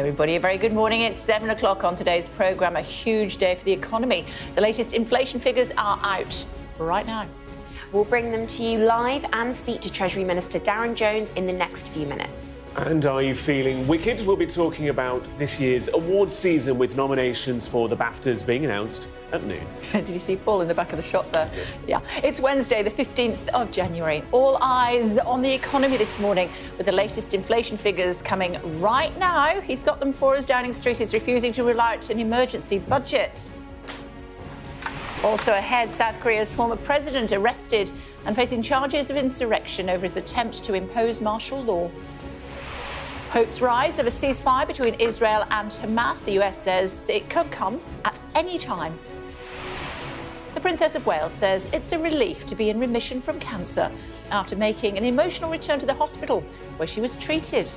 everybody. A very good morning. It's 7 o'clock on today's programme. A huge day for the economy. The latest inflation figures are out right now. We'll bring them to you live and speak to Treasury Minister Darren Jones in the next few minutes. And are you feeling wicked? We'll be talking about this year's awards season with nominations for the Baftas being announced at noon. Did you see Paul in the back of the shot there? I did. Yeah. It's Wednesday, the 15th of January. All eyes on the economy this morning with the latest inflation figures coming right now. He's got them for us. Downing Street is refusing to rule out an emergency budget. Also ahead, South Korea's former president arrested and facing charges of insurrection over his attempt to impose martial law. Hopes rise of a ceasefire between Israel and Hamas. The US says it could come at any time. The Princess of Wales says it's a relief to be in remission from cancer after making an emotional return to the hospital where she was treated.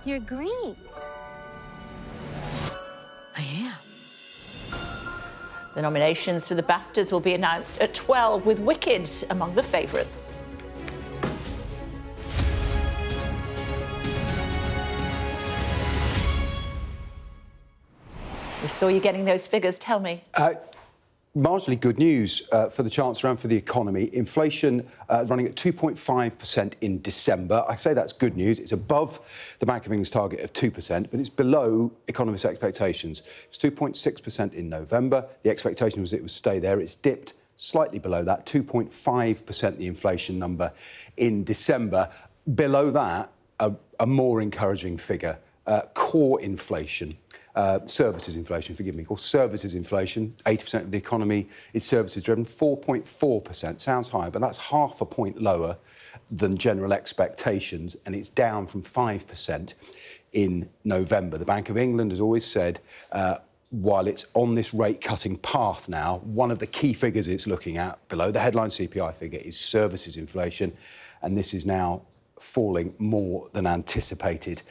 You're green. I am. The nominations for the Baftas will be announced at 12, with Wicked among the favourites. We saw you getting those figures. Tell me. Marginally good news for the Chancellor and for the economy. Inflation running at 2.5% in December. I say that's good news. It's above the Bank of England's target of 2%, but it's below economists' expectations. It's 2.6% in November. The expectation was it would stay there. It's dipped slightly below that, 2.5% the inflation number in December. Below that, a more encouraging figure, core inflation. Services inflation, forgive me, or services inflation. 80% of the economy is services-driven, 4.4%. Sounds high, but that's half a point lower than general expectations, and it's down from 5% in November. The Bank of England has always said, while it's on this rate-cutting path now, one of the key figures it's looking at, below the headline CPI figure, is services inflation, and this is now falling more than anticipated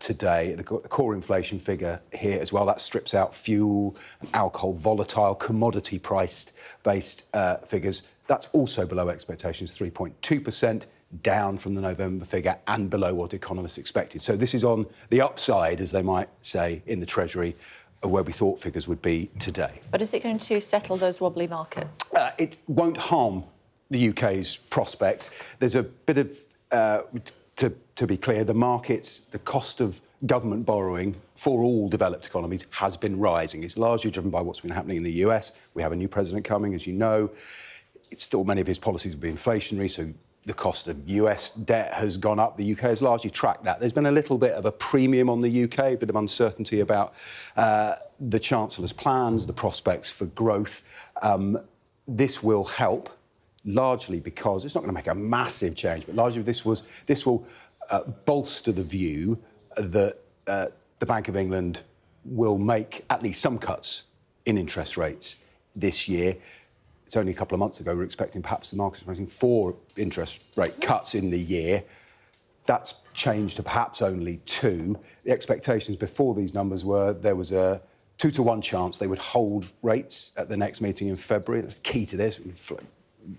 today. The core inflation figure here as well, that strips out fuel and alcohol, volatile, commodity price-based figures. That's also below expectations, 3.2%, down from the November figure and below what economists expected. So this is on the upside, as they might say, in the Treasury, of where we thought figures would be today. But is it going to settle those wobbly markets? It won't harm the UK's prospects. There's a bit of to be clear, the markets, the cost of government borrowing for all developed economies has been rising. It's largely driven by what's been happening in the US. We have a new president coming, as you know. It's still, many of his policies will be inflationary, so the cost of US debt has gone up. The UK has largely tracked that. There's been a little bit of a premium on the UK, a bit of uncertainty about the Chancellor's plans, the prospects for growth. This will help, largely because it's not going to make a massive change, but largely this will bolster the view that the Bank of England will make at least some cuts in interest rates this year. It's only a couple of months ago we were expecting, perhaps the market's expecting 4 interest rate cuts in the year. That's changed to perhaps only 2. The expectations before these numbers were there was a 2-to-1 chance they would hold rates at the next meeting in February. That's key to this.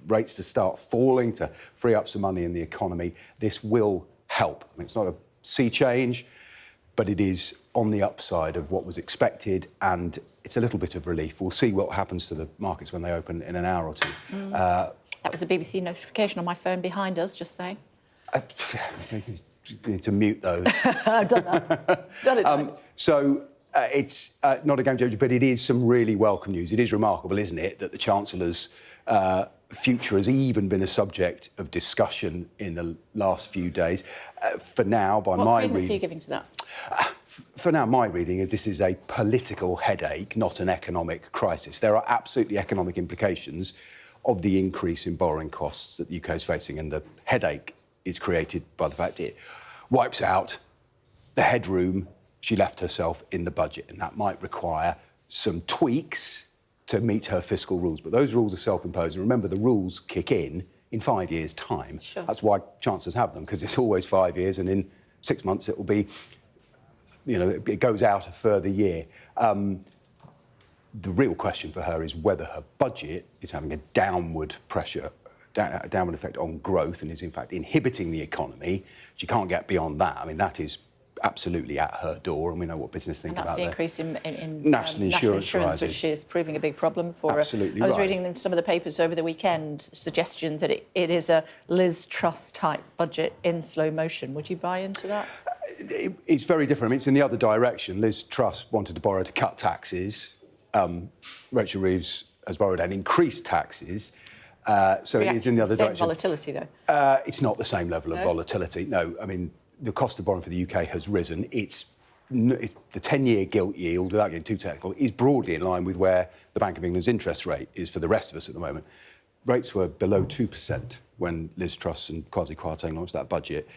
Rates to start falling, to free up some money in the economy. This will help. I mean, it's not a sea change, but it is on the upside of what was expected, and it's a little bit of relief. We'll see what happens to the markets when they open in an hour or two. That was a BBC notification on my phone behind us, just saying. You need to mute those. I've done that. Done it. It's not a game changer, but it is some really welcome news. It is remarkable, isn't it, that the Chancellor's future has even been a subject of discussion in the last few days. For now, by my reading... What credence are you giving to that? For now, my reading is this is a political headache, not an economic crisis. There are absolutely economic implications of the increase in borrowing costs that the UK is facing, and the headache is created by the fact it wipes out the headroom she left herself in the budget, and that might require some tweaks to meet her fiscal rules. But those rules are self-imposed. And remember, the rules kick in 5 years' time. Sure. That's why chancellors have them, because it's always 5 years, and in 6 months it will be, it goes out a further year. The real question for her is whether her budget is having a downward downward effect on growth and is in fact inhibiting the economy. She can't get beyond that. I mean, that is absolutely at her door, and we know what business think about that. And that's the increase in national insurance rises, which is proving a big problem for her. Absolutely I was right. reading some of the papers over the weekend, suggestion that it is a Liz Truss type budget in slow motion. Would you buy into that? It's very different. I mean, it's in the other direction. Liz Truss wanted to borrow to cut taxes. Rachel Reeves has borrowed and increased taxes. So it is in the other direction. Volatility, though? It's not the same level of volatility. No, I mean, the cost of borrowing for the UK has risen. It's the 10-year gilt yield, without getting too technical, is broadly in line with where the Bank of England's interest rate is for the rest of us at the moment. Rates were below 2% when Liz Truss and Kwasi Kwarteng launched that budget.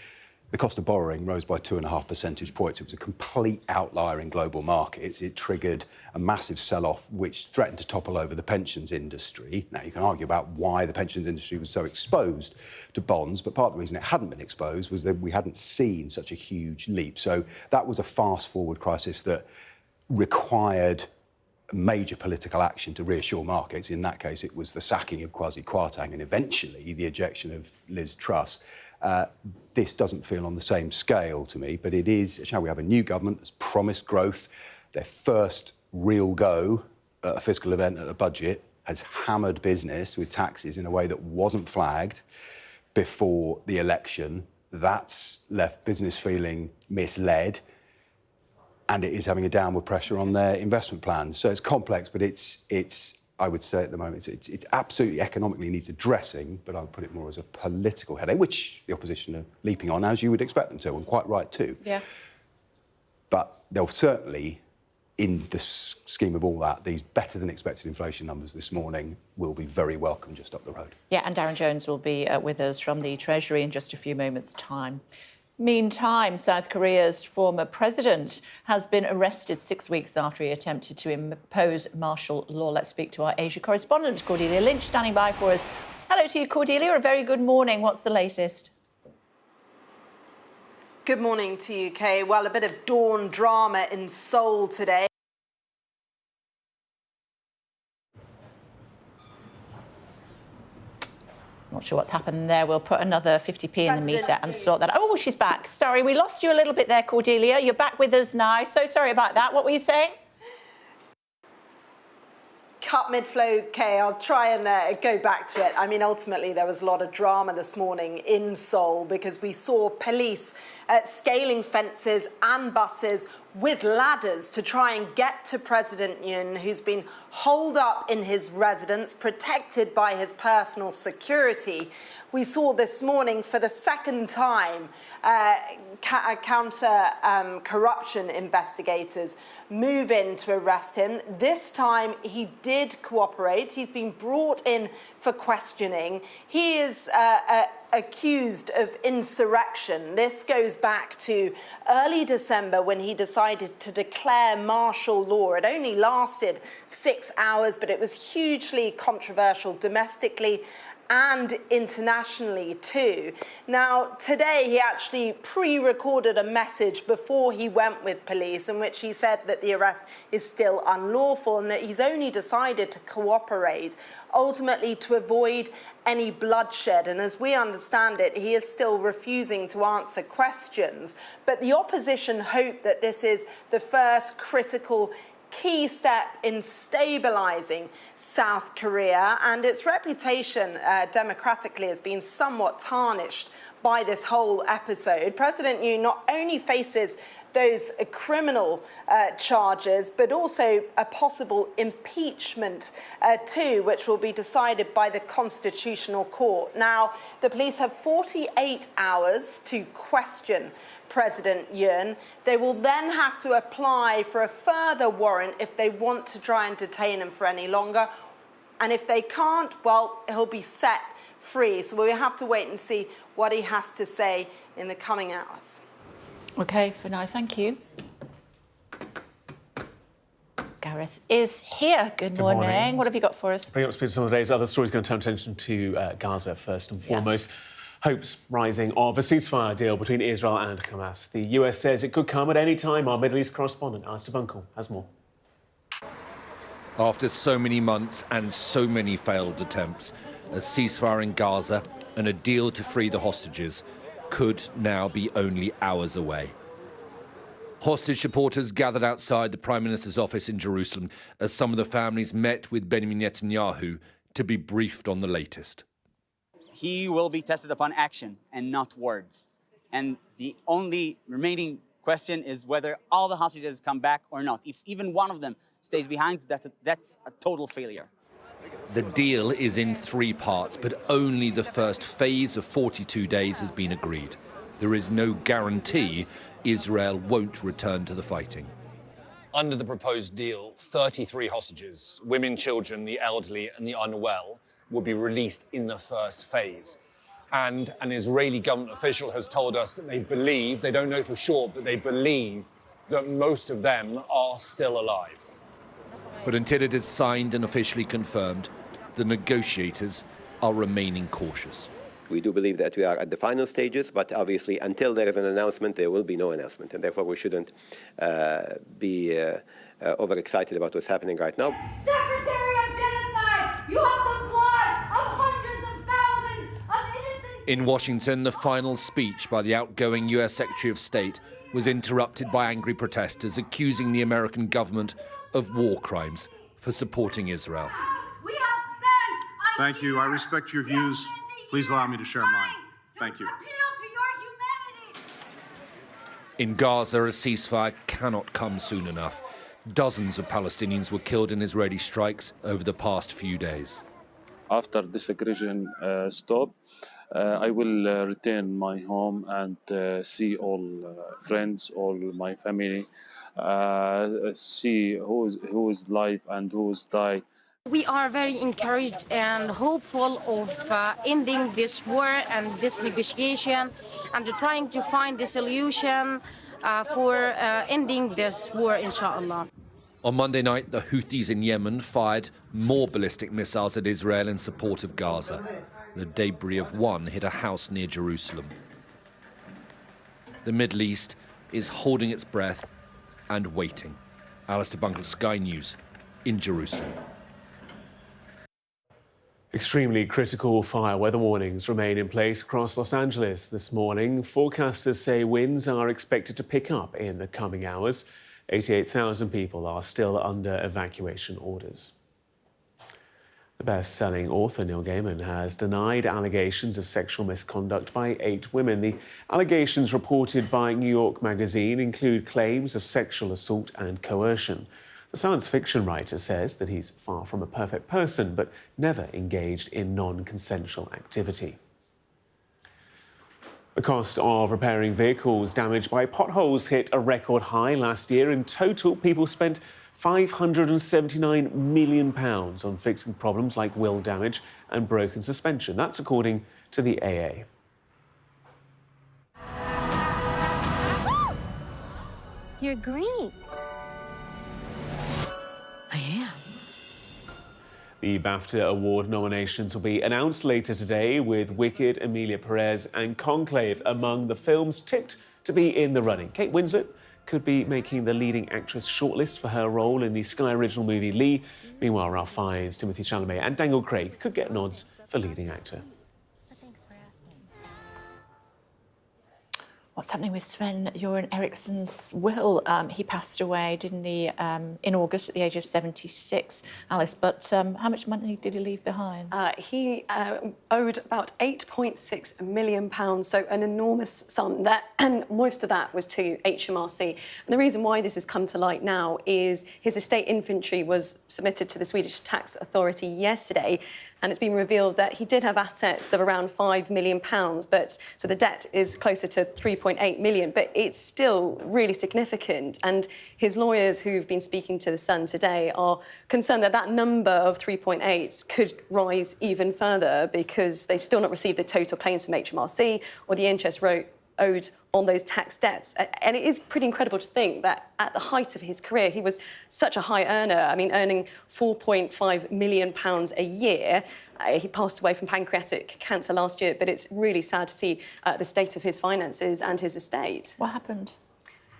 The cost of borrowing rose by 2.5 percentage points. It was a complete outlier in global markets. It triggered a massive sell-off which threatened to topple over the pensions industry. Now, you can argue about why the pensions industry was so exposed to bonds, but part of the reason it hadn't been exposed was that we hadn't seen such a huge leap. So that was a fast-forward crisis that required major political action to reassure markets. In that case, it was the sacking of Kwasi Kwarteng and eventually the ejection of Liz Truss. This doesn't feel on the same scale to me, but it is, shall we have a new government that's promised growth. Their first real go at a fiscal event, at a budget, has hammered business with taxes in a way that wasn't flagged before the election. That's left business feeling misled, and it is having a downward pressure on their investment plans. So it's complex, but it's I would say at the moment, it's absolutely economically needs addressing, but I would put it more as a political headache, which the opposition are leaping on, as you would expect them to, and quite right too. Yeah. But they'll certainly, in the scheme of all that, these better-than-expected inflation numbers this morning will be very welcome just up the road. Yeah, and Darren Jones will be with us from the Treasury in just a few moments' time. Meantime, South Korea's former president has been arrested 6 weeks after he attempted to impose martial law. Let's speak to our Asia correspondent, Cordelia Lynch, standing by for us. Hello to you, Cordelia. A very good morning. What's the latest? Good morning to you, Kay. Well, a bit of dawn drama in Seoul today. Not sure what's happened there. We'll put another 50p in the meter and sort that out. Oh, she's back. Sorry, we lost you a little bit there, Cordelia. You're back with us now. So sorry about that. What were you saying? Cut mid-flow, Kay. I'll try and go back to it. I mean, ultimately, there was a lot of drama this morning in Seoul because we saw police scaling fences and buses with ladders to try and get to President Yoon, who's been holed up in his residence, protected by his personal security. We saw this morning, for the second time, counter-corruption investigators move in to arrest him. This time, he did cooperate. He's been brought in for questioning. He is accused of insurrection. This goes back to early December when he decided to declare martial law. It only lasted 6 hours, but it was hugely controversial domestically and internationally too. Now, today he actually pre-recorded a message before he went with police in which he said that the arrest is still unlawful and that he's only decided to cooperate, ultimately to avoid any bloodshed. And as we understand it, he is still refusing to answer questions. But the opposition hope that this is the first critical key step in stabilising South Korea, and its reputation democratically has been somewhat tarnished by this whole episode. President Yoon not only faces those criminal charges, but also a possible impeachment too, which will be decided by the Constitutional Court. Now, the police have 48 hours to question President Yoon. They will then have to apply for a further warrant if they want to try and detain him for any longer. And if they can't, well, he'll be set free. So we'll have to wait and see what he has to say in the coming hours. OK, for now, thank you. Gareth is here. Good morning. What have you got for us? Bring up to speed some of today's other stories. Going to turn attention to Gaza first and foremost. Yeah. Hopes rising of a ceasefire deal between Israel and Hamas. The US says it could come at any time. Our Middle East correspondent, Alistair Bunkle, has more. After so many months and so many failed attempts, a ceasefire in Gaza and a deal to free the hostages could now be only hours away. Hostage supporters gathered outside the Prime Minister's office in Jerusalem as some of the families met with Benjamin Netanyahu to be briefed on the latest. He will be tested upon action and not words. And the only remaining question is whether all the hostages come back or not. If even one of them stays behind, that's a total failure. The deal is in 3 parts, but only the first phase of 42 days has been agreed. There is no guarantee Israel won't return to the fighting. Under the proposed deal, 33 hostages, women, children, the elderly and the unwell, will be released in the first phase. And an Israeli government official has told us that they believe, they don't know for sure, but they believe that most of them are still alive. But until it is signed and officially confirmed, the negotiators are remaining cautious. We do believe that we are at the final stages, but obviously until there is an announcement, there will be no announcement, and therefore we shouldn't be overexcited about what's happening right now. Secretary of Genocide, you have the blood of hundreds of thousands of innocent... In Washington, the final speech by the outgoing US Secretary of State was interrupted by angry protesters accusing the American government of war crimes for supporting Israel. We have spent... Thank you. I respect your views. Please allow me to share mine. Thank you. Appeal to your humanity. In Gaza, a ceasefire cannot come soon enough. Dozens of Palestinians were killed in Israeli strikes over the past few days. After this aggression stops, I will return my home and see all friends, all my family, see who is alive and who is died. We are very encouraged and hopeful of ending this war and this negotiation and trying to find a solution for ending this war, inshallah. On Monday night, the Houthis in Yemen fired more ballistic missiles at Israel in support of Gaza. The debris of one hit a house near Jerusalem. The Middle East is holding its breath and waiting. Alistair Bunkle, Sky News, in Jerusalem. Extremely critical fire weather warnings remain in place across Los Angeles this morning. Forecasters say winds are expected to pick up in the coming hours. 88,000 people are still under evacuation orders. The best-selling author Neil Gaiman has denied allegations of sexual misconduct by 8 women. The allegations reported by New York Magazine include claims of sexual assault and coercion. The science fiction writer says that he's far from a perfect person, but never engaged in non-consensual activity. The cost of repairing vehicles damaged by potholes hit a record high last year. In total, people spent £579 million on fixing problems like wheel damage and broken suspension. That's according to the AA. You're green. I am. The Bafta Award nominations will be announced later today, with Wicked, Emilia Perez and Conclave among the films tipped to be in the running. Kate Winslet could be making the leading actress shortlist for her role in the Sky original movie Lee. Meanwhile, Ralph Fiennes, Timothy Chalamet and Daniel Craig could get nods for leading actor. What's happening with Sven-Göran Eriksson's will? He passed away, didn't he, in August at the age of 76, Alice. But how much money did he leave behind? He owed about £8.6 million, so an enormous sum there, and most of that was to HMRC. And the reason why this has come to light now is his estate inventory was submitted to the Swedish Tax Authority yesterday, and it's been revealed that he did have assets of around £5 million, but so the debt is closer to £3.8 million, but it's still really significant. And his lawyers who've been speaking to The Sun today are concerned that that number of 3.8 could rise even further because they've still not received the total claims from HMRC or the interest owed on those tax debts. And it is pretty incredible to think that at the height of his career, he was such a high earner. I mean, earning £4.5 million a year. He passed away from pancreatic cancer last year, but it's really sad to see the state of his finances and his estate. What happened?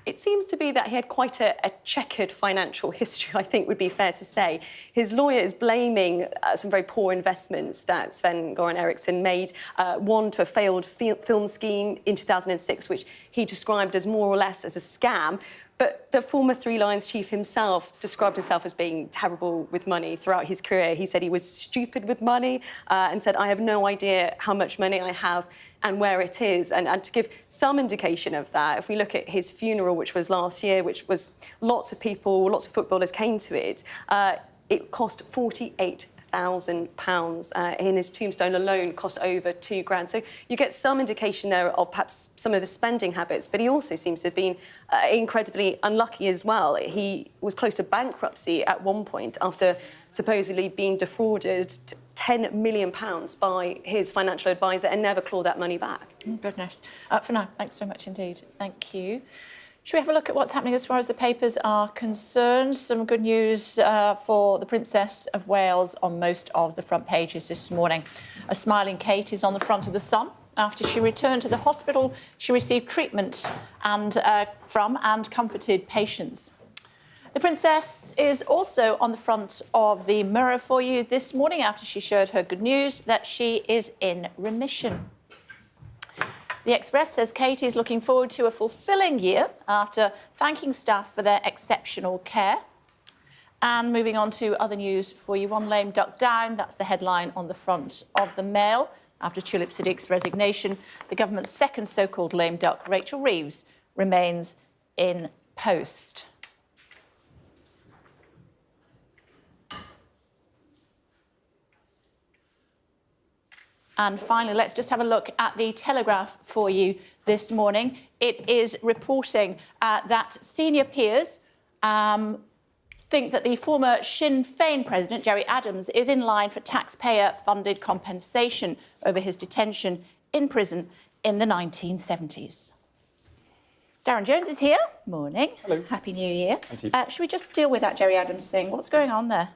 It seems to be that he had quite a checkered financial history, I think would be fair to say. His lawyer is blaming some very poor investments that Sven-Göran Eriksson made, one to a failed film scheme in 2006, which he described as more or less as a scam. But the former Three Lions chief himself described himself as being terrible with money throughout his career. He said he was stupid with money and said, I have no idea how much money I have and where it is. And to give some indication of that, if we look at his funeral, which was last year, which was lots of people, lots of footballers came to it, it cost £48,000. In his tombstone alone cost over £2,000. So you get some indication there of perhaps some of his spending habits, but he also seems to have been incredibly unlucky as well. He was close to bankruptcy at one point after supposedly being defrauded £10 million by his financial advisor and never clawed that money back. Goodness. For now, thanks so much indeed. Thank you. Should we have a look at what's happening as far as the papers are concerned? Some good news for the Princess of Wales on most of the front pages this morning. A smiling Kate is on the front of the Sun. After she returned to the hospital, she received treatment from and comforted patients. The Princess is also on the front of the Mirror for you this morning after she shared her good news that she is in remission. The Express says Kate is looking forward to a fulfilling year after thanking staff for their exceptional care. And moving on to other news for you, one lame duck down. That's the headline on the front of the Mail. After Tulip Siddique's resignation, the government's second so-called lame duck, Rachel Reeves, remains in post. And finally, let's just have a look at the Telegraph for you this morning. It is reporting that senior peers think that the former Sinn Féin president, Gerry Adams, is in line for taxpayer-funded compensation over his detention in prison in the 1970s. Darren Jones is here. Morning. Hello. Happy New Year. And to you. Should we just deal with that Gerry Adams thing? What's going on there?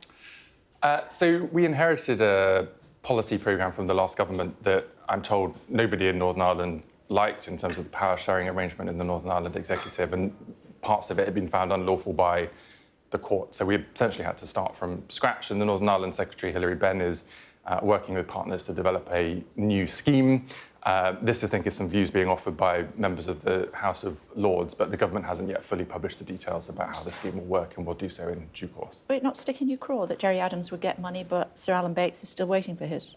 So we inherited a policy programme from the last government that I'm told nobody in Northern Ireland liked in terms of the power-sharing arrangement in the Northern Ireland executive, and parts of it had been found unlawful by the court. So we essentially had to start from scratch, and the Northern Ireland Secretary, Hilary Benn, is working with partners to develop a new scheme. This, I think, is some views being offered by members of the House of Lords, but the government hasn't yet fully published the details about how the scheme will work, and will do so in due course. Would it not stick in your craw that Gerry Adams would get money, but Sir Alan Bates is still waiting for his?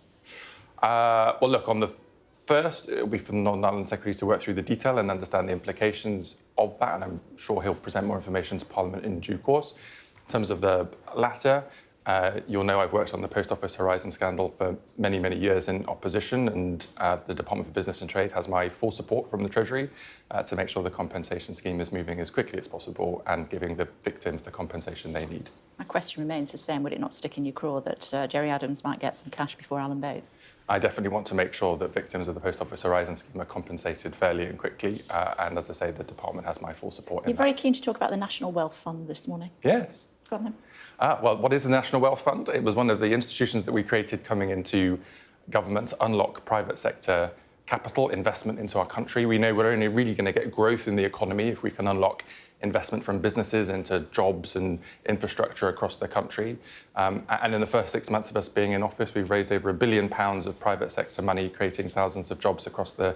Well, look, on the first, it'll be for the Northern Ireland Secretary to work through the detail and understand the implications of that, and I'm sure he'll present more information to Parliament in due course. In terms of the latter, you'll know I've worked on the Post Office Horizon scandal for many, many years in opposition, and the Department for Business and Trade has my full support from the Treasury to make sure the compensation scheme is moving as quickly as possible and giving the victims the compensation they need. My question remains the same. Would it not stick in your craw that Gerry Adams might get some cash before Alan Bates? I definitely want to make sure that victims of the Post Office Horizon scheme are compensated fairly and quickly. And as I say, the department has my full support in You're very keen to talk about the National Wealth Fund this morning. Yes. Go on then. Well, what is the National Wealth Fund? It was one of the institutions that we created coming into government to unlock private sector capital investment into our country. We know we're only really going to get growth in the economy if we can unlock investment from businesses into jobs and infrastructure across the country. And in the first 6 months of us being in office, we've raised over £1 billion of private sector money, creating thousands of jobs across the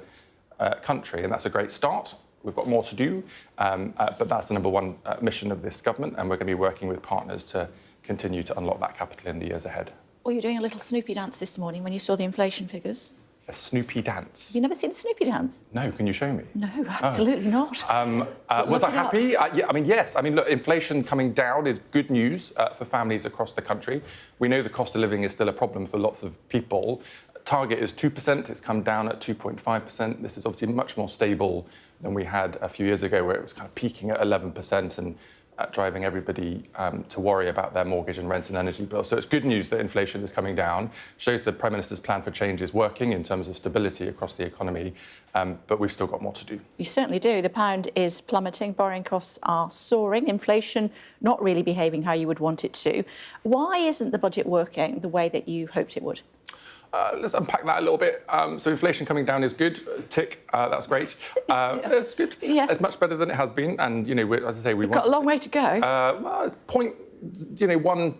country. And that's a great start. We've got more to do, but that's the number one mission of this government, and we're going to be working with partners to continue to unlock that capital in the years ahead. Well, you're doing a little Snoopy dance this morning when you saw the inflation figures. A Snoopy dance? You've never seen a Snoopy dance? No, can you show me? No, absolutely not. Was I happy? Yeah, I mean, yes. I mean, look, inflation coming down is good news for families across the country. We know the cost of living is still a problem for lots of people. Target is 2%. It's come down at 2.5%. This is obviously much more stable than we had a few years ago, where it was kind of peaking at 11% and driving everybody to worry about their mortgage and rent and energy bills. So it's good news that inflation is coming down. Shows the Prime Minister's plan for change is working in terms of stability across the economy, but we've still got more to do. You certainly do. The pound is plummeting, borrowing costs are soaring, inflation not really behaving how you would want it to. Why isn't the budget working the way that you hoped it would? Let's unpack that a little bit. So inflation coming down is good. Tick, that's great. It's good. Yeah. It's much better than it has been. And, you know, as I say, we've got a long way to go. Well, it's 1,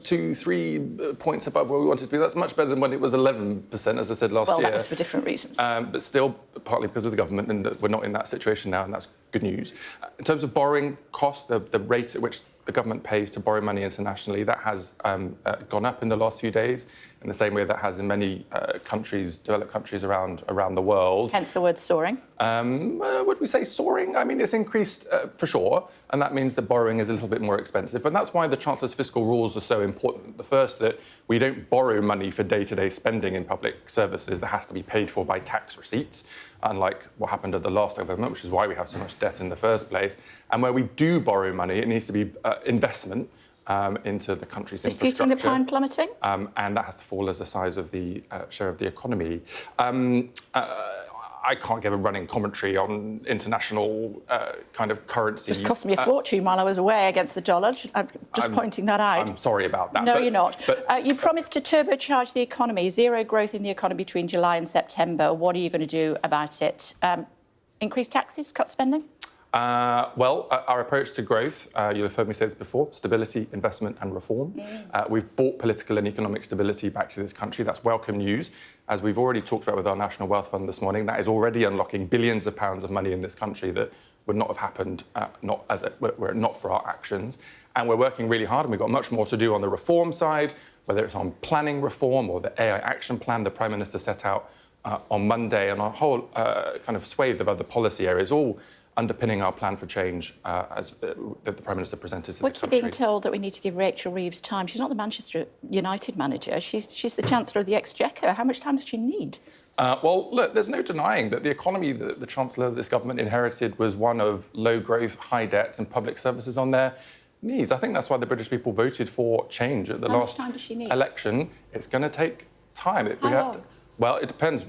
2, 3 points above where we wanted to be. That's much better than when it was 11%, as I said last year. Well, that was for different reasons. But still, partly because of the government, and we're not in that situation now, and that's good news. In terms of borrowing costs, the rate at which the government pays to borrow money internationally, that has gone up in the last few days, in the same way that has in many countries, developed countries around the world. Hence the word soaring. Would we say soaring? I mean, it's increased for sure, and that means that borrowing is a little bit more expensive. But that's why the Chancellor's fiscal rules are so important. The first, that we don't borrow money for day-to-day spending in public services that has to be paid for by tax receipts, unlike what happened at the last government, which is why we have so much debt in the first place. And where we do borrow money, it needs to be investment into the country's infrastructure. Disputing the pound plummeting? And that has to fall as the size of the share of the economy. I can't give a running commentary on international kind of currency. Just cost me a fortune while I was away against the dollar. I'm just pointing that out. I'm sorry about that. No, you're not. You promised to turbocharge the economy, zero growth in the economy between July and September. What are you going to do about it? Increase taxes, cut spending? Well, our approach to growth, you'll have heard me say this before, stability, investment and reform. We've brought political and economic stability back to this country. That's welcome news. As we've already talked about with our National Wealth Fund this morning, that is already unlocking billions of pounds of money in this country that would not have happened were it not for our actions. And we're working really hard, and we've got much more to do on the reform side, whether it's on planning reform or the AI action plan the Prime Minister set out on Monday, and a whole kind of swathe of other policy areas, all underpinning our plan for change that the Prime Minister presented to the country. We keep being told that we need to give Rachel Reeves time. She's not the Manchester United manager. She's the Chancellor of the Exchequer. How much time does she need? Well, look, there's no denying that the economy that the Chancellor of this government inherited was one of low growth, high debt and public services on their knees. I think that's why the British people voted for change at the last election. It's going to take time. How long? Well, it depends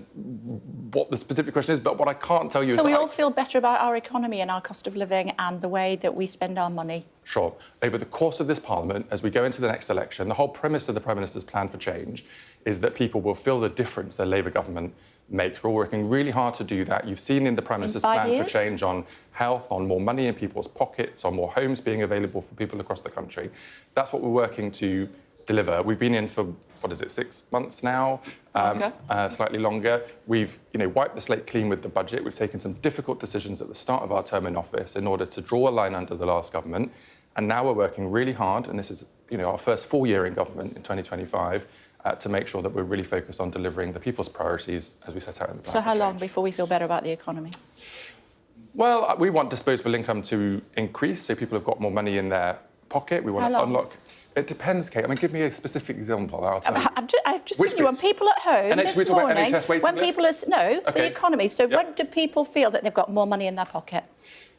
what the specific question is, but what I can't tell you is... So we all feel better about our economy and our cost of living and the way that we spend our money? Sure. Over the course of this Parliament, as we go into the next election, the whole premise of the Prime Minister's plan for change is that people will feel the difference the Labour government makes. We're working really hard to do that. You've seen in the Prime Minister's plan for change on health, on more money in people's pockets, on more homes being available for people across the country. That's what we're working to deliver. We've been in for, 6 months now? Slightly longer. We've, wiped the slate clean with the budget. We've taken some difficult decisions at the start of our term in office in order to draw a line under the last government. And now we're working really hard, and this is, our first full year in government in 2025, to make sure that we're really focused on delivering the people's priorities as we set out in the plan. So how long before we feel better about the economy? Well, we want disposable income to increase, so people have got more money in their pocket. We want to unlock... It depends, Kate. I mean, give me a specific example. I'll tell you. I've just given you one. People at home this morning, when people are... No, the economy. So when do people feel that they've got more money in their pocket?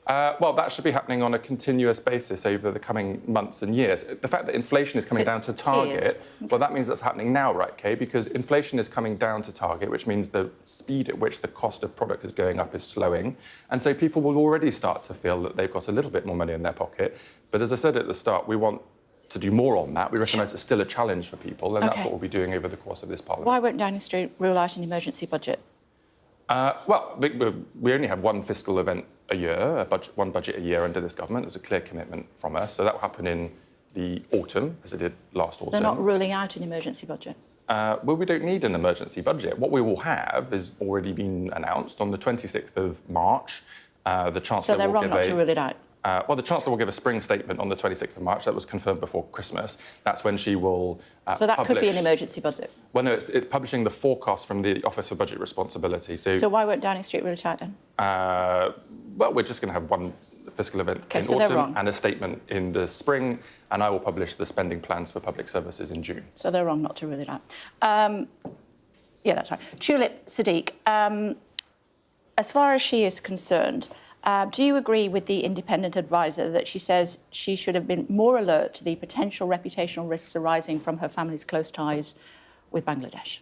Well, that should be happening on a continuous basis over the coming months and years. The fact that inflation is coming down to target, well, that means that's happening now, right, Kate? Because inflation is coming down to target, which means the speed at which the cost of product is going up is slowing. And so people will already start to feel that they've got a little bit more money in their pocket. But as I said at the start, we want to do more on that. We recognise it's still a challenge for people, and that's what we'll be doing over the course of this Parliament. Why won't Downing Street rule out an emergency budget? Well, we only have one fiscal event a year, one budget a year under this government. There's a clear commitment from us. So that will happen in the autumn, as it did last autumn. They're not ruling out an emergency budget? Well, we don't need an emergency budget. What we will have is already been announced on the 26th of March. The Chancellor So they're wrong not to rule it out? Well, the Chancellor will give a spring statement on the 26th of March. That was confirmed before Christmas. That's when she will So that could be an emergency budget? Well, no, it's publishing the forecast from the Office for Budget Responsibility. So why won't Downing Street rule it out then? Well, we're just going to have one fiscal event in autumn and a statement in the spring, and I will publish the spending plans for public services in June. So they're wrong not to rule it out. Yeah, that's right. Tulip Sadiq, as far as she is concerned, do you agree with the independent advisor that she says she should have been more alert to the potential reputational risks arising from her family's close ties with Bangladesh?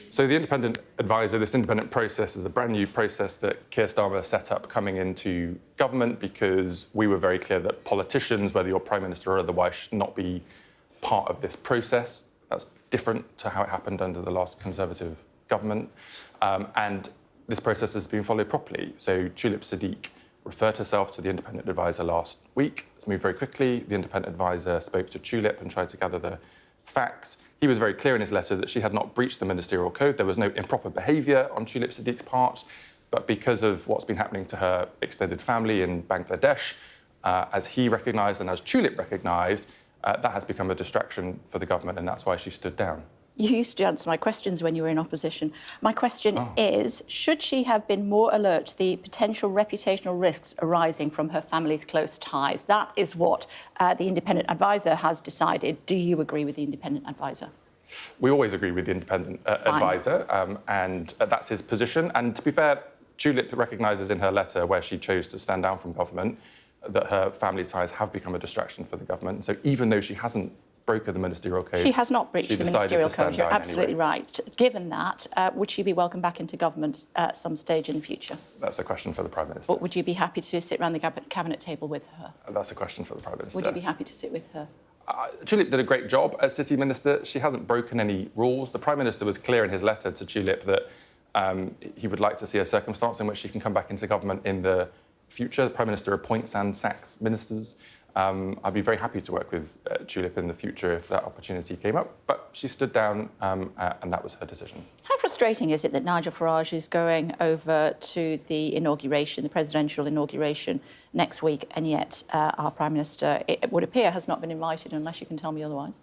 So the independent advisor, this independent process is a brand new process that Keir Starmer set up coming into government because we were very clear that politicians, whether you're Prime Minister or otherwise, should not be part of this process. That's different to how it happened under the last Conservative government. And this process has been followed properly. So Tulip Siddiq referred herself to the independent advisor last week. It's moved very quickly. The independent advisor spoke to Tulip and tried to gather the facts. He was very clear in his letter that she had not breached the ministerial code. There was no improper behaviour on Tulip Siddiq's part, but because of what's been happening to her extended family in Bangladesh, as he recognised and as Tulip recognised, that has become a distraction for the government, and that's why she stood down. You used to answer my questions when you were in opposition. My question is, should she have been more alert to the potential reputational risks arising from her family's close ties? That is what the independent advisor has decided. Do you agree with the independent advisor? We always agree with the independent advisor, and that's his position. And to be fair, Tulip recognises in her letter, where she chose to stand down from government, that her family ties have become a distraction for the government. So even though she hasn't broken the ministerial code, she has not breached the ministerial code. You're absolutely anyway. right. Given that, would she be welcomed back into government at some stage in the future? That's a question for the Prime Minister. Or would you be happy to sit around the cabinet table with her? That's a question for the Prime Minister. Would you be happy to sit with her? Tulip did a great job as City Minister. She hasn't broken any rules. The Prime Minister was clear in his letter to Tulip that he would like to see a circumstance in which she can come back into government in the future. The Prime Minister appoints and sacks ministers. I'd be very happy to work with Tulip in the future if that opportunity came up, but she stood down and that was her decision. How frustrating is it that Nigel Farage is going over to the inauguration, the presidential inauguration next week, and yet our Prime Minister, it would appear, has not been invited, unless you can tell me otherwise?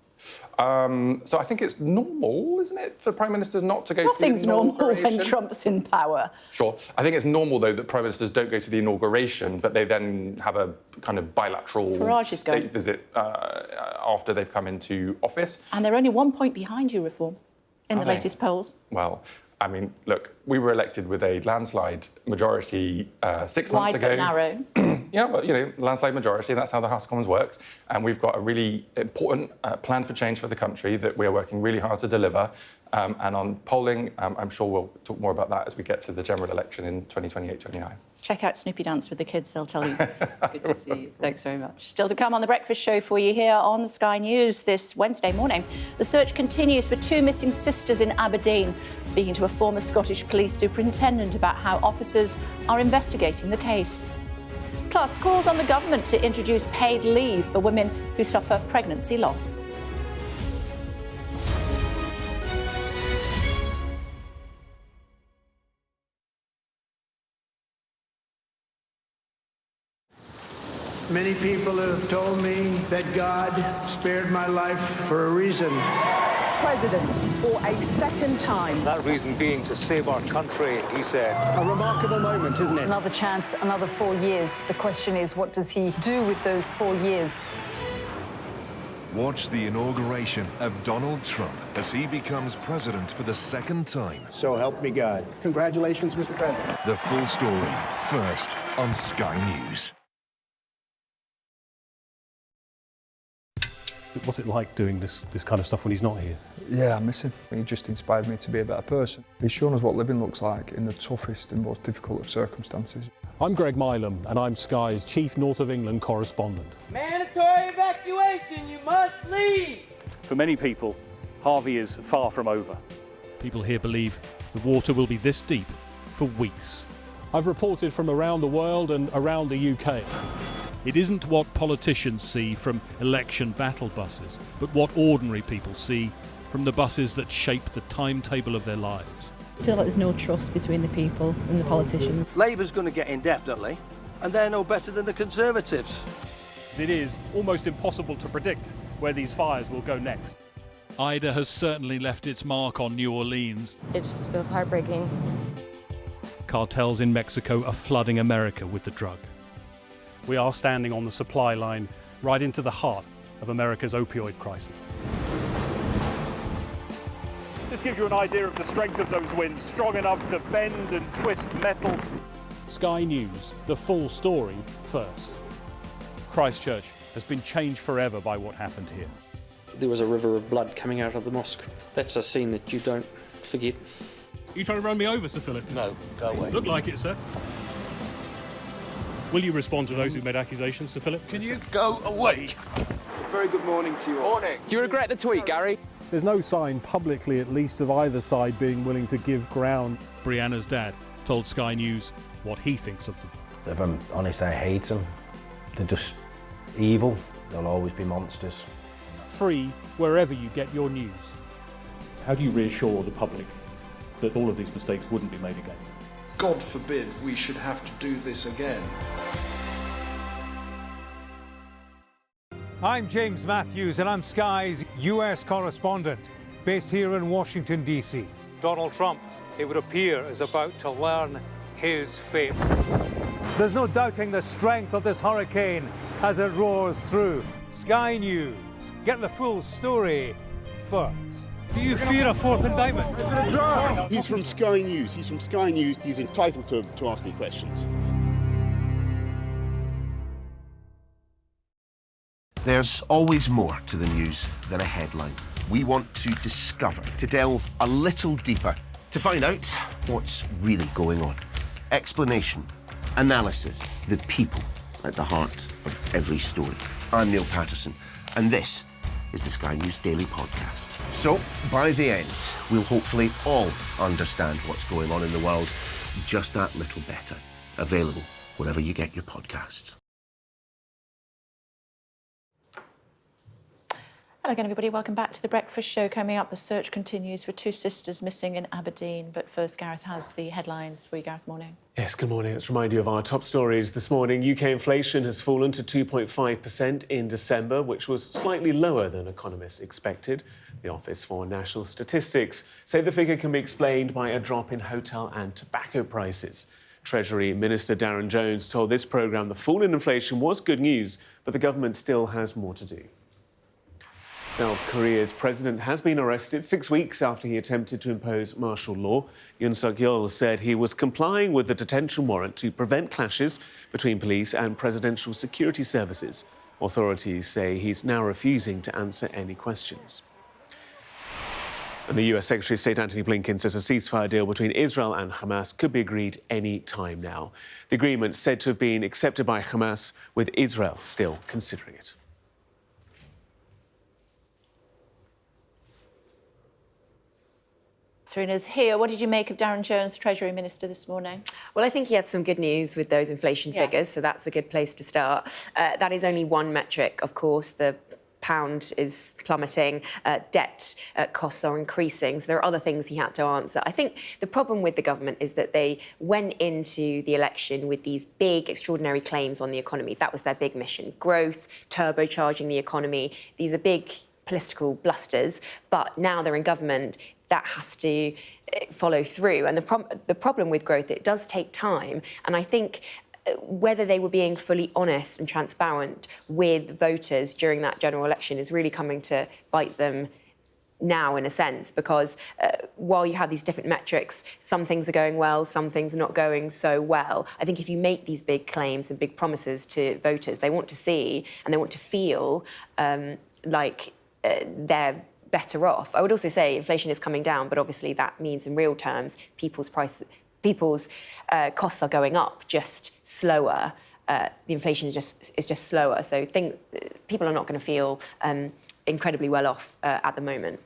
So I think it's normal, isn't it, for Prime Ministers not to go to the Nothing's normal inauguration? when Trump's in power. Sure. I think it's normal, though, that Prime Ministers don't go to the inauguration, but they then have a kind of bilateral state visit after they've come into office. And they're only 1 point behind you, Reform, in the latest polls. Well, I mean, look, we were elected with a landslide majority 6 months ago. Wide but narrow. Yeah, but, you know, landslide majority, that's how the House of Commons works. And we've got a really important plan for change for the country that we're working really hard to deliver. And on polling, I'm sure we'll talk more about that as we get to the general election in 2028-29. Check out Snoopy Dance with the kids, they'll tell you. Good to see you. Thanks very much. Still to come on The Breakfast Show for you here on Sky News this Wednesday morning. The search continues for two missing sisters in Aberdeen. Speaking to a former Scottish police superintendent about how officers are investigating the case. Plus, calls on the government to introduce paid leave for women who suffer pregnancy loss. Many people have told me that God spared my life for a reason. President for a second time. That reason being to save our country, he said. A remarkable moment, isn't it? Another chance, another 4 years. The question is, what does he do with those 4 years? Watch the inauguration of Donald Trump as he becomes president for the second time. So help me God. Congratulations, Mr. President. The full story, first on Sky News. What's it like doing this kind of stuff when he's not here? Yeah, I miss him. He just inspired me to be a better person. He's shown us what living looks like in the toughest and most difficult of circumstances. I'm Greg Milam, and I'm Sky's Chief North of England Correspondent. Mandatory evacuation, you must leave! For many people, Harvey is far from over. People here believe the water will be this deep for weeks. I've reported from around the world and around the UK. It isn't what politicians see from election battle buses, but what ordinary people see from the buses that shape the timetable of their lives. I feel like there's no trust between the people and the politicians. Labour's going to get in definitely, and they're no better than the Conservatives. It is almost impossible to predict where these fires will go next. Ida has certainly left its mark on New Orleans. It just feels heartbreaking. Cartels in Mexico are flooding America with the drug. We are standing on the supply line right into the heart of America's opioid crisis. This gives you an idea of the strength of those winds, strong enough to bend and twist metal. Sky News, the full story first. Christchurch has been changed forever by what happened here. There was a river of blood coming out of the mosque. That's a scene that you don't forget. Are you trying to run me over, Sir Philip? No, go away. Look like it, sir. Will you respond to those who made accusations, Sir Philip? Can you go away? very good morning to you all. Morning. Do you regret the tweet, Gary? There's no sign, publicly at least, of either side being willing to give ground. Brianna's dad told Sky News what he thinks of them. If I'm honest, I hate them. They're just evil. They'll always be monsters. Free wherever you get your news. How do you reassure the public that all of these mistakes wouldn't be made again? God forbid we should have to do this again. I'm James Matthews and I'm Sky's US correspondent, based here in Washington, D.C. Donald Trump, it would appear, is about to learn his fate. There's no doubting the strength of this hurricane as it roars through. Sky News, get the full story first. Do you fear a fourth indictment? He's from Sky News. He's from Sky News. He's entitled to ask me questions. There's always more to the news than a headline. We want to discover, to delve a little deeper, to find out what's really going on. Explanation, analysis, the people at the heart of every story. I'm Neil Patterson, and this is the Sky News Daily Podcast. So, by the end, we'll hopefully all understand what's going on in the world just that little better. Available wherever you get your podcasts. Hello again, everybody. Welcome back to The Breakfast Show. Coming up, the search continues for two sisters missing in Aberdeen. But first, Gareth has the headlines for you. Gareth, morning. Yes, good morning. Let's remind you of our top stories this morning. UK inflation has fallen to 2.5% in December, which was slightly lower than economists expected. The Office for National Statistics say the figure can be explained by a drop in hotel and tobacco prices. Treasury Minister Darren Jones told this programme the fall in inflation was good news, but the government still has more to do. South Korea's president has been arrested 6 weeks after he attempted to impose martial law. Yoon Suk-yeol said he was complying with the detention warrant to prevent clashes between police and presidential security services. Authorities say he's now refusing to answer any questions. And the US Secretary of State Antony Blinken says a ceasefire deal between Israel and Hamas could be agreed any time now. The agreement said to have been accepted by Hamas, with Israel still considering it. Karina's here. What did you make of Darren Jones, the Treasury Minister, this morning? Well, I think he had some good news with those inflation figures, so that's a good place to start. That is only one metric, of course. The pound is plummeting, debt costs are increasing, so there are other things he had to answer. I think the problem with the government is that they went into the election with these big, extraordinary claims on the economy. That was their big mission. Growth, turbocharging the economy. These are big political blusters, but now they're in government. That has to follow through. And the problem with growth, it does take time. And I think whether they were being fully honest and transparent with voters during that general election is really coming to bite them now, in a sense, because while you have these different metrics, some things are going well, some things are not going so well. I think if you make these big claims and big promises to voters, they want to see and they want to feel like they're better off. I would also say inflation is coming down, but obviously that means in real terms people's costs are going up, just slower. The inflation is just slower. So people are not going to feel incredibly well off at the moment.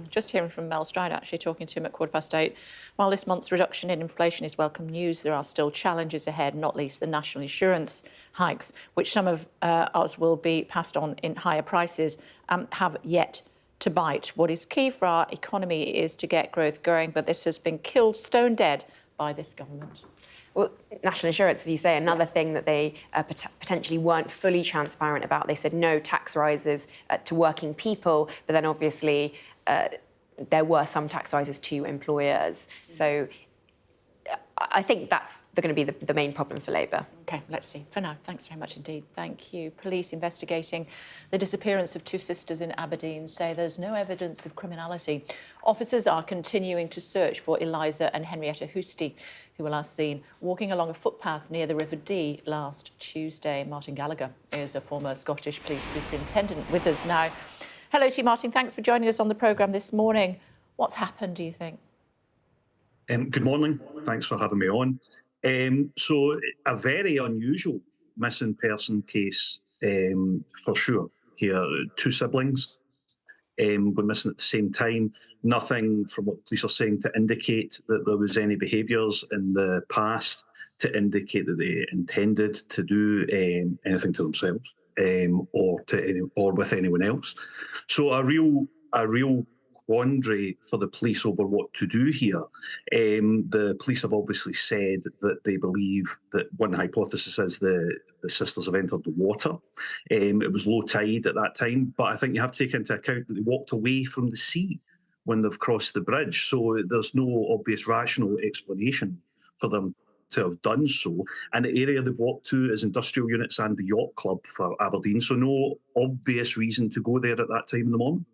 Just hearing from Mel Stride, actually talking to him at 8:15. While this month's reduction in inflation is welcome news, there are still challenges ahead, not least the national insurance hikes, which some of us will be passed on in higher prices, have yet to bite. What is key for our economy is to get growth going, but this has been killed stone dead by this government. Well, national insurance, as you say, another thing that they potentially weren't fully transparent about. They said no tax rises to working people, but then obviously there were some tax rises to employers. So I think that's going to be the main problem for Labour. OK, let's see. For now, thanks very much indeed. Thank you. Police investigating the disappearance of two sisters in Aberdeen say there's no evidence of criminality. Officers are continuing to search for Eliza and Henrietta Hoosty, who were last seen walking along a footpath near the River Dee last Tuesday. Martin Gallagher is a former Scottish Police Superintendent with us now. Hello to you, Martin. Thanks for joining us on the programme this morning. What's happened, do you think? Good morning. Thanks for having me on. So, a very unusual missing person case, for sure. here. 2 siblings were missing at the same time. Nothing from what the police are saying to indicate that there was any behaviours in the past to indicate that they intended to do anything to themselves or with anyone else. So a real quandary for the police over what to do here. The police have obviously said that they believe that one hypothesis is the sisters have entered the water. It was low tide at that time, but I think you have to take into account that they walked away from the sea when they've crossed the bridge. So there's no obvious rational explanation for them to have done so. And the area they've walked to is industrial units and the yacht club for Aberdeen. So no obvious reason to go there at that time in the morning.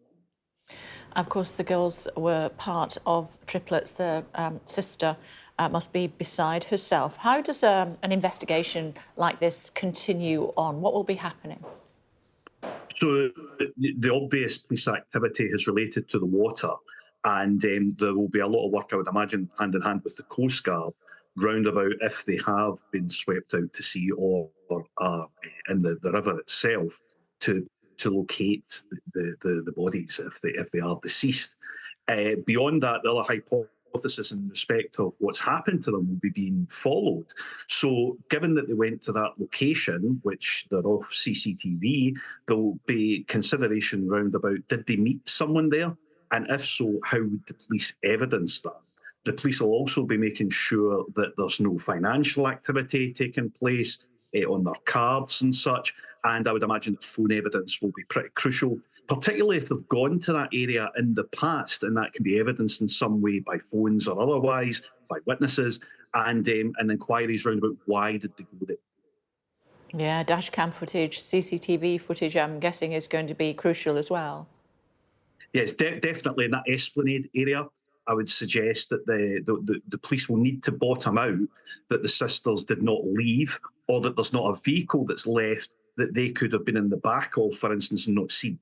Of course, the girls were part of triplets. The sister must be beside herself. How does an investigation like this continue on? What will be happening? So the obvious police activity is related to the water, and there will be a lot of work, I would imagine, hand in hand with the Coast Guard, roundabout if they have been swept out to sea or are in the river itself to locate the bodies if they are deceased. Beyond that, the other hypothesis in respect of what's happened to them will be being followed. So given that they went to that location, which they're off CCTV, there will be consideration round about, did they meet someone there? And if so, how would the police evidence that? The police will also be making sure that there's no financial activity taking place on their cards and such. And I would imagine that phone evidence will be pretty crucial, particularly if they've gone to that area in the past, and that can be evidenced in some way by phones or otherwise, by witnesses, and inquiries around about why did they go there. Yeah, dash cam footage, CCTV footage, I'm guessing, is going to be crucial as well. Yes, definitely in that Esplanade area. I would suggest that the police will need to bottom out that the sisters did not leave, or that there's not a vehicle that's left that they could have been in the back of, for instance, and not seen.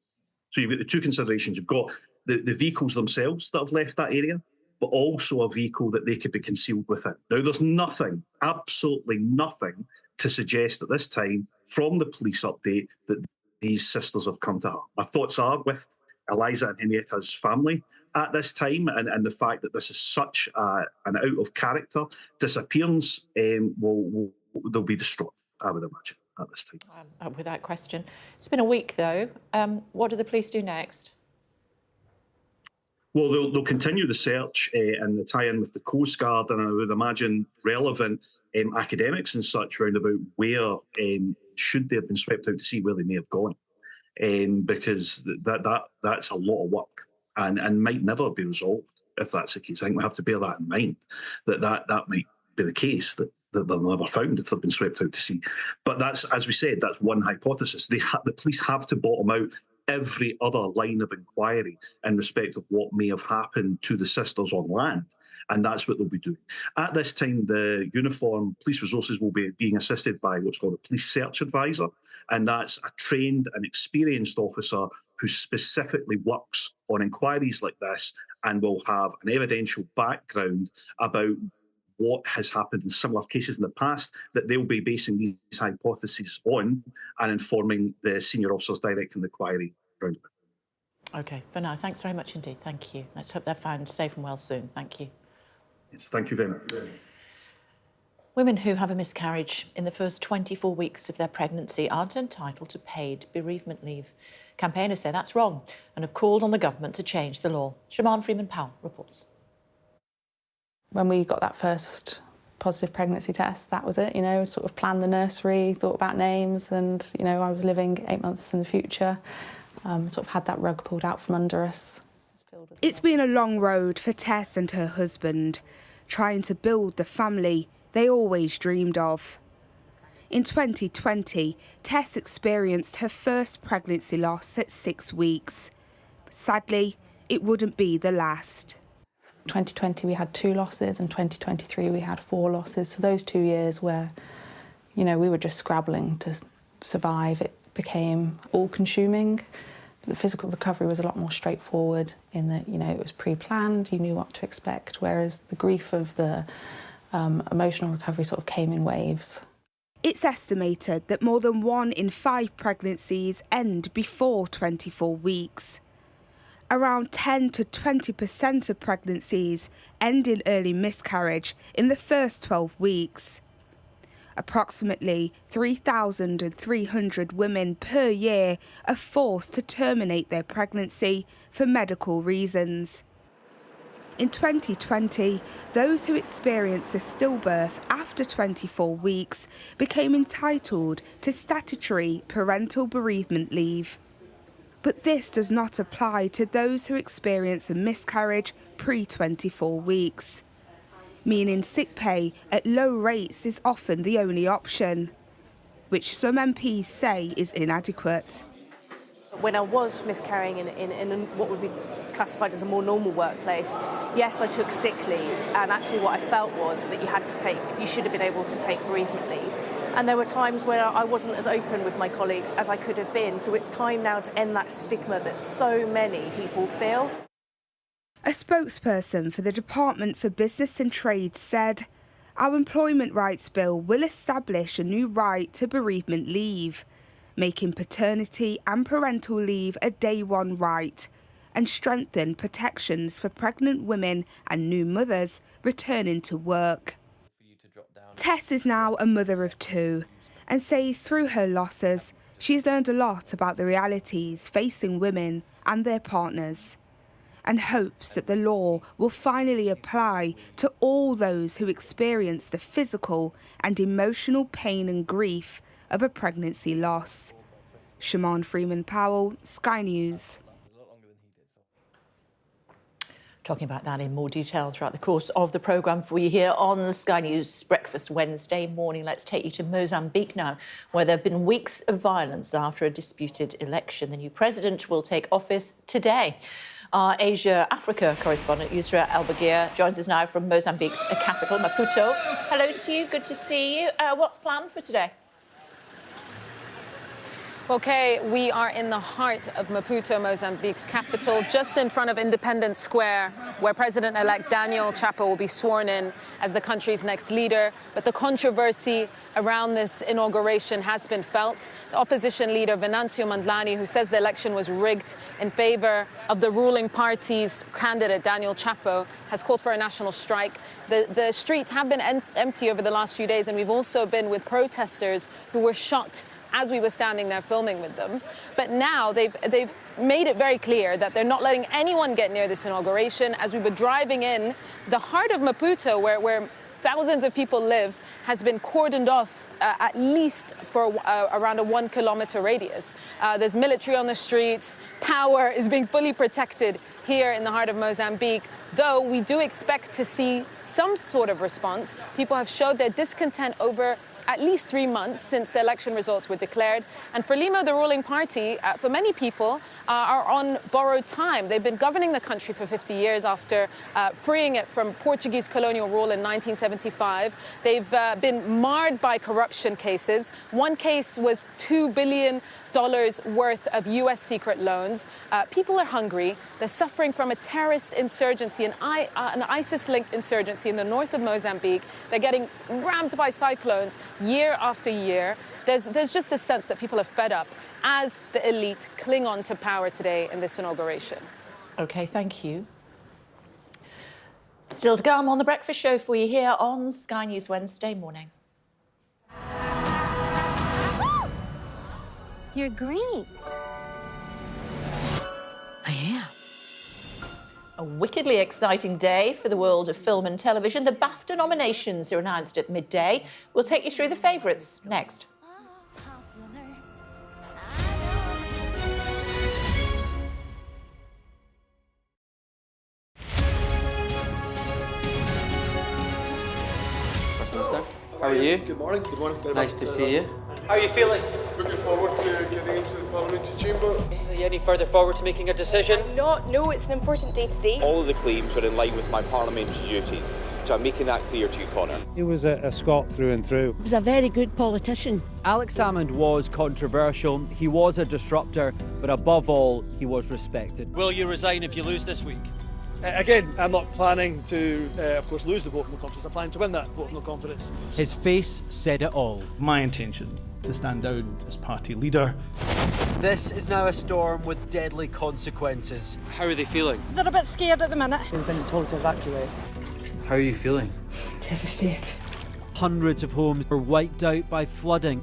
So you've got the 2 considerations. You've got the vehicles themselves that have left that area, but also a vehicle that they could be concealed within. Now, there's nothing, absolutely nothing, to suggest at this time from the police update that these sisters have come to harm. My thoughts are with Eliza and Henrietta's family at this time, and the fact that this is such an out-of-character disappearance, they'll be distraught, I would imagine, at this time. Without question. It's been a week, though. What do the police do next? Well, they'll continue the search and the tie-in with the Coast Guard, and I would imagine relevant academics and such round about where should they have been swept out to sea, where they may have gone. Because that's a lot of work and might never be resolved if that's the case. I think we have to bear that in mind, that might be the case, that they're never found if they've been swept out to sea. But that's, as we said, that's one hypothesis. The police have to bottom out every other line of inquiry in respect of what may have happened to the sisters on land, and that's what they'll be doing. At this time, the uniformed police resources will be being assisted by what's called a police search advisor, and that's a trained and experienced officer who specifically works on inquiries like this and will have an evidential background about what has happened in similar cases in the past that they'll be basing these hypotheses on and informing the senior officers directing the inquiry round about. OK, for now, thanks very much indeed. Thank you. Let's hope they're found safe and well soon. Thank you. Yes, thank you very much. Women who have a miscarriage in the first 24 weeks of their pregnancy aren't entitled to paid bereavement leave. Campaigners say that's wrong and have called on the government to change the law. Siobhan Freeman-Powell reports. When we got that first positive pregnancy test, that was it, you know, sort of planned the nursery, thought about names, and, you know, I was living 8 months in the future, sort of had that rug pulled out from under us. It's been a long road for Tess and her husband, trying to build the family they always dreamed of. In 2020, Tess experienced her first pregnancy loss at 6 weeks. But sadly, it wouldn't be the last. 2020 we had 2 losses, and 2023 we had 4 losses. So those 2 years where, you know, we were just scrabbling to survive, it became all-consuming. The physical recovery was a lot more straightforward in that, you know, it was pre-planned, you knew what to expect, whereas the grief of the emotional recovery sort of came in waves. It's estimated that more than 1 in 5 pregnancies end before 24 weeks. Around 10 to 20% of pregnancies end in early miscarriage in the first 12 weeks. Approximately 3,300 women per year are forced to terminate their pregnancy for medical reasons. In 2020, those who experienced a stillbirth after 24 weeks became entitled to statutory parental bereavement leave. But this does not apply to those who experience a miscarriage pre-24 weeks, meaning sick pay at low rates is often the only option, which some MPs say is inadequate. When I was miscarrying in what would be classified as a more normal workplace, yes, I took sick leave, and actually what I felt was that you should have been able to take bereavement leave. And there were times where I wasn't as open with my colleagues as I could have been, so it's time now to end that stigma that so many people feel. A spokesperson for the Department for Business and Trade said, "Our employment rights bill will establish a new right to bereavement leave, making paternity and parental leave a day one right, and strengthen protections for pregnant women and new mothers returning to work." Tess is now a mother of 2 and says through her losses, she's learned a lot about the realities facing women and their partners, and hopes that the law will finally apply to all those who experience the physical and emotional pain and grief of a pregnancy loss. Siobhan Freeman-Powell, Sky News. Talking about that in more detail throughout the course of the programme for you here on Sky News Breakfast Wednesday morning. Let's take you to Mozambique now, where there have been weeks of violence after a disputed election. The new president will take office today. Our Asia-Africa correspondent, Yusra Elbagia, joins us now from Mozambique's capital, Maputo. Hello to you, good to see you. What's planned for today? Okay, we are in the heart of Maputo, Mozambique's capital, just in front of Independence Square, where President-elect Daniel Chapo will be sworn in as the country's next leader. But the controversy around this inauguration has been felt. The opposition leader, Venancio Mondlane, who says the election was rigged in favor of the ruling party's candidate, Daniel Chapo, has called for a national strike. The streets have been empty over the last few days, and we've also been with protesters who were shot as we were standing there filming with them. But now they've made it very clear that they're not letting anyone get near this inauguration. As we were driving in, the heart of Maputo, where thousands of people live, has been cordoned off at least for around a 1 kilometer radius. There's military on the streets. Power is being fully protected here in the heart of Mozambique, though we do expect to see some sort of response. People have showed their discontent over at least 3 months since the election results were declared. And for Limo, the ruling party, for many people, are on borrowed time. They've been governing the country for 50 years after freeing it from Portuguese colonial rule in 1975. They've been marred by corruption cases. One case was $2 billion worth of US secret loans. People are hungry. They're suffering from a terrorist insurgency, an ISIS-linked insurgency in the north of Mozambique. They're getting rammed by cyclones year after year. There's just a sense that people are fed up as the elite cling on to power today in this inauguration. OK, thank you. Still to come on The Breakfast Show for you here on Sky News Wednesday morning. You're green. I am. A wickedly exciting day for the world of film and television. The Bafta nominations are announced at midday. We'll take you through the favourites next. Westminster, how are you? Good morning. Good morning. Nice to see you. How are you feeling? Looking forward to getting into the parliamentary chamber. Are you any further forward to making a decision? No, it's an important day today. All of the claims were in line with my parliamentary duties, so I'm making that clear to you, Connor. He was a Scot through and through. He was a very good politician. Alex Salmond was controversial, he was a disruptor, but above all, he was respected. Will you resign if you lose this week? Again, I'm not planning to, of course, lose the vote of no confidence. I'm planning to win that vote of no confidence. His face said it all. My intention to stand down as party leader. This is now a storm with deadly consequences. How are they feeling? They're a bit scared at the minute. We've been told to evacuate. How are you feeling? Devastated. Hundreds of homes were wiped out by flooding.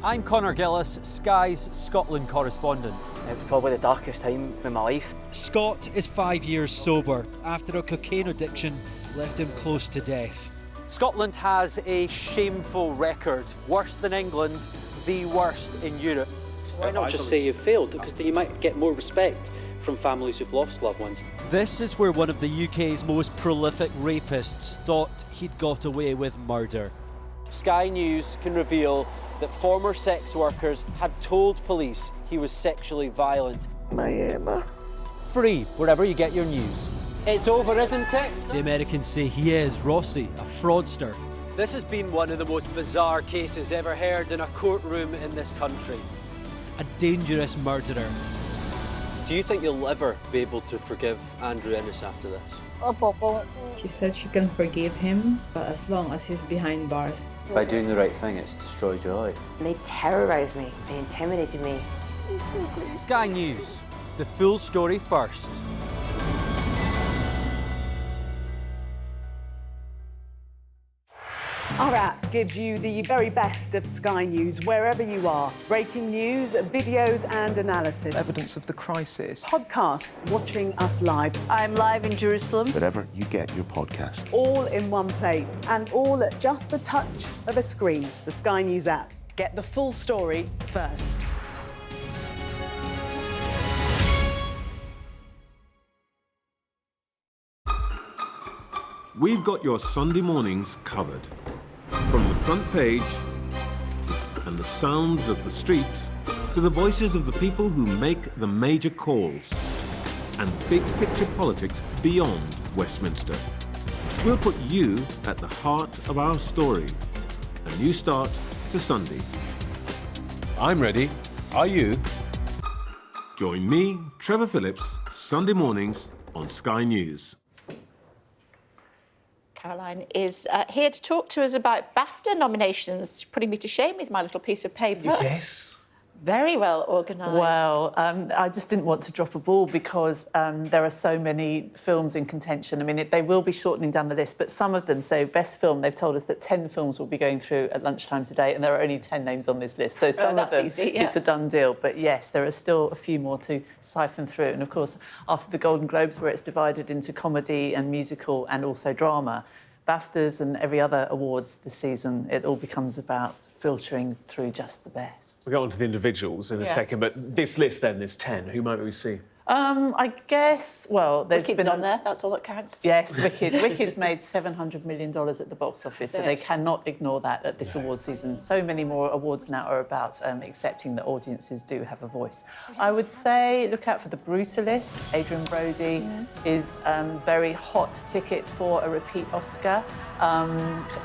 I'm Connor Gillis, Sky's Scotland correspondent. It was probably the darkest time in my life. Scott is 5 years sober after a cocaine addiction left him close to death. Scotland has a shameful record, worse than England, the worst in Europe. Why not just say you failed? Because then you might get more respect from families who've lost loved ones. This is where one of the UK's most prolific rapists thought he'd got away with murder. Sky News can reveal that former sex workers had told police he was sexually violent. My Emma. Free wherever you get your news. It's over, isn't it? The Americans say he is Rossi, a fraudster. This has been one of the most bizarre cases ever heard in a courtroom in this country. A dangerous murderer. Do you think you'll ever be able to forgive Andrew Ennis after this? She said she can forgive him, but as long as he's behind bars. By doing the right thing, it's destroyed your life. They terrorised me. They intimidated me. Sky News, the full story first. Our app gives you the very best of Sky News wherever you are. Breaking news, videos and analysis. Evidence of the crisis. Podcasts, watching us live. I'm live in Jerusalem. Wherever you get your podcast. All in one place and all at just the touch of a screen. The Sky News app. Get the full story first. We've got your Sunday mornings covered. From the front page and the sounds of the streets to the voices of the people who make the major calls and big picture politics beyond Westminster. We'll put you at the heart of our story. A new start to Sunday. I'm ready. Are you? Join me, Trevor Phillips, Sunday mornings on Sky News. Caroline is here to talk to us about Bafta nominations, putting me to shame with my little piece of paper. Yes. Very well organised. Well, I just didn't want to drop a ball because there are so many films in contention. I mean, they will be shortening down the list, but some of them, so Best Film, they've told us that 10 films will be going through at lunchtime today, and there are only 10 names on this list. So some of them, easy, yeah. It's a done deal. But yes, there are still a few more to siphon through. And of course, after the Golden Globes, where it's divided into comedy and musical and also drama, BAFTAs and every other awards this season, it all becomes about filtering through just the best. We'll go on to the individuals in a second, but this list then, there's 10. Who might we see? I guess, well, there's Wicked's been on there, that's all that counts. Yes, Wicked. Wicked's made $700 million at the box office, so they cannot ignore that at this award season. So many more awards now are about accepting that audiences do have a voice. I would say look out for The Brutalist. Adrian Brody is very hot ticket for a repeat Oscar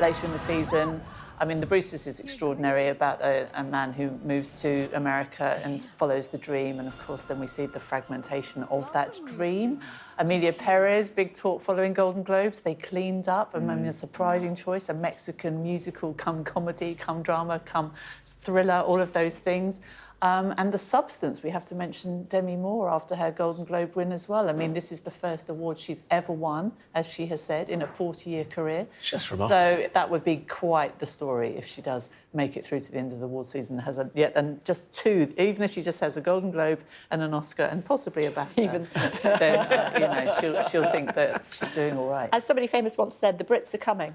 later in the season. I mean, The Brutalist is extraordinary, about a man who moves to America and follows the dream, and of course then we see the fragmentation of that dream. Emilia Perez, big talk following Golden Globes. They cleaned up. I mean, a surprising choice, a Mexican musical, come comedy, come drama, come thriller, all of those things. And The Substance, we have to mention Demi Moore after her Golden Globe win as well. I mean, this is the first award she's ever won, as she has said, in a 40-year career. Just remarkable. So that would be quite the story if she does make it through to the end of the award season. And just two, even if she just has a Golden Globe and an Oscar and possibly a BAFTA, then she'll think that she's doing all right. As somebody famous once said, the Brits are coming.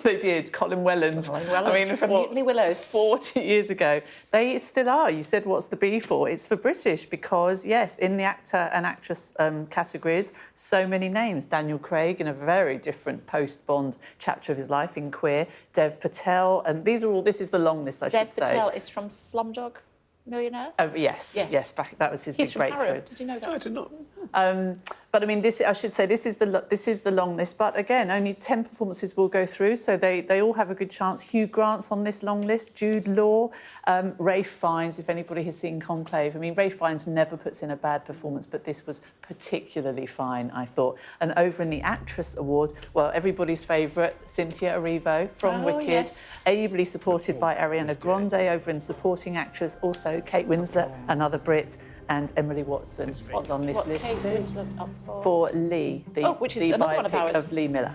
They did. Colin Welland. I mean, from Mutiny Willows 40 years ago. They still are. You said, what's the B for? It's for British because, yes, in the actor and actress categories, so many names. Daniel Craig in a very different post-Bond chapter of his life in Queer. Dev Patel. And this is the long list, I should say. Dev Patel is from Slumdog Millionaire? Yes. That was his big breakthrough. Harrow. Did you know that? I did not. But I mean, I should say, this is the long list. But again, only 10 performances will go through, so they all have a good chance. Hugh Grant's on this long list, Jude Law, Ralph Fiennes, if anybody has seen Conclave. I mean, Ralph Fiennes never puts in a bad performance, but this was particularly fine, I thought. And over in the Actress Award, well, everybody's favourite, Cynthia Erivo from Wicked, yes. ably supported by Ariana Grande over in Supporting Actress, also Kate Winslet, another Brit, and Emily Watson was on this list Kate too. Winslet up For Lee, which is the another one of biopic ours. of Lee Miller.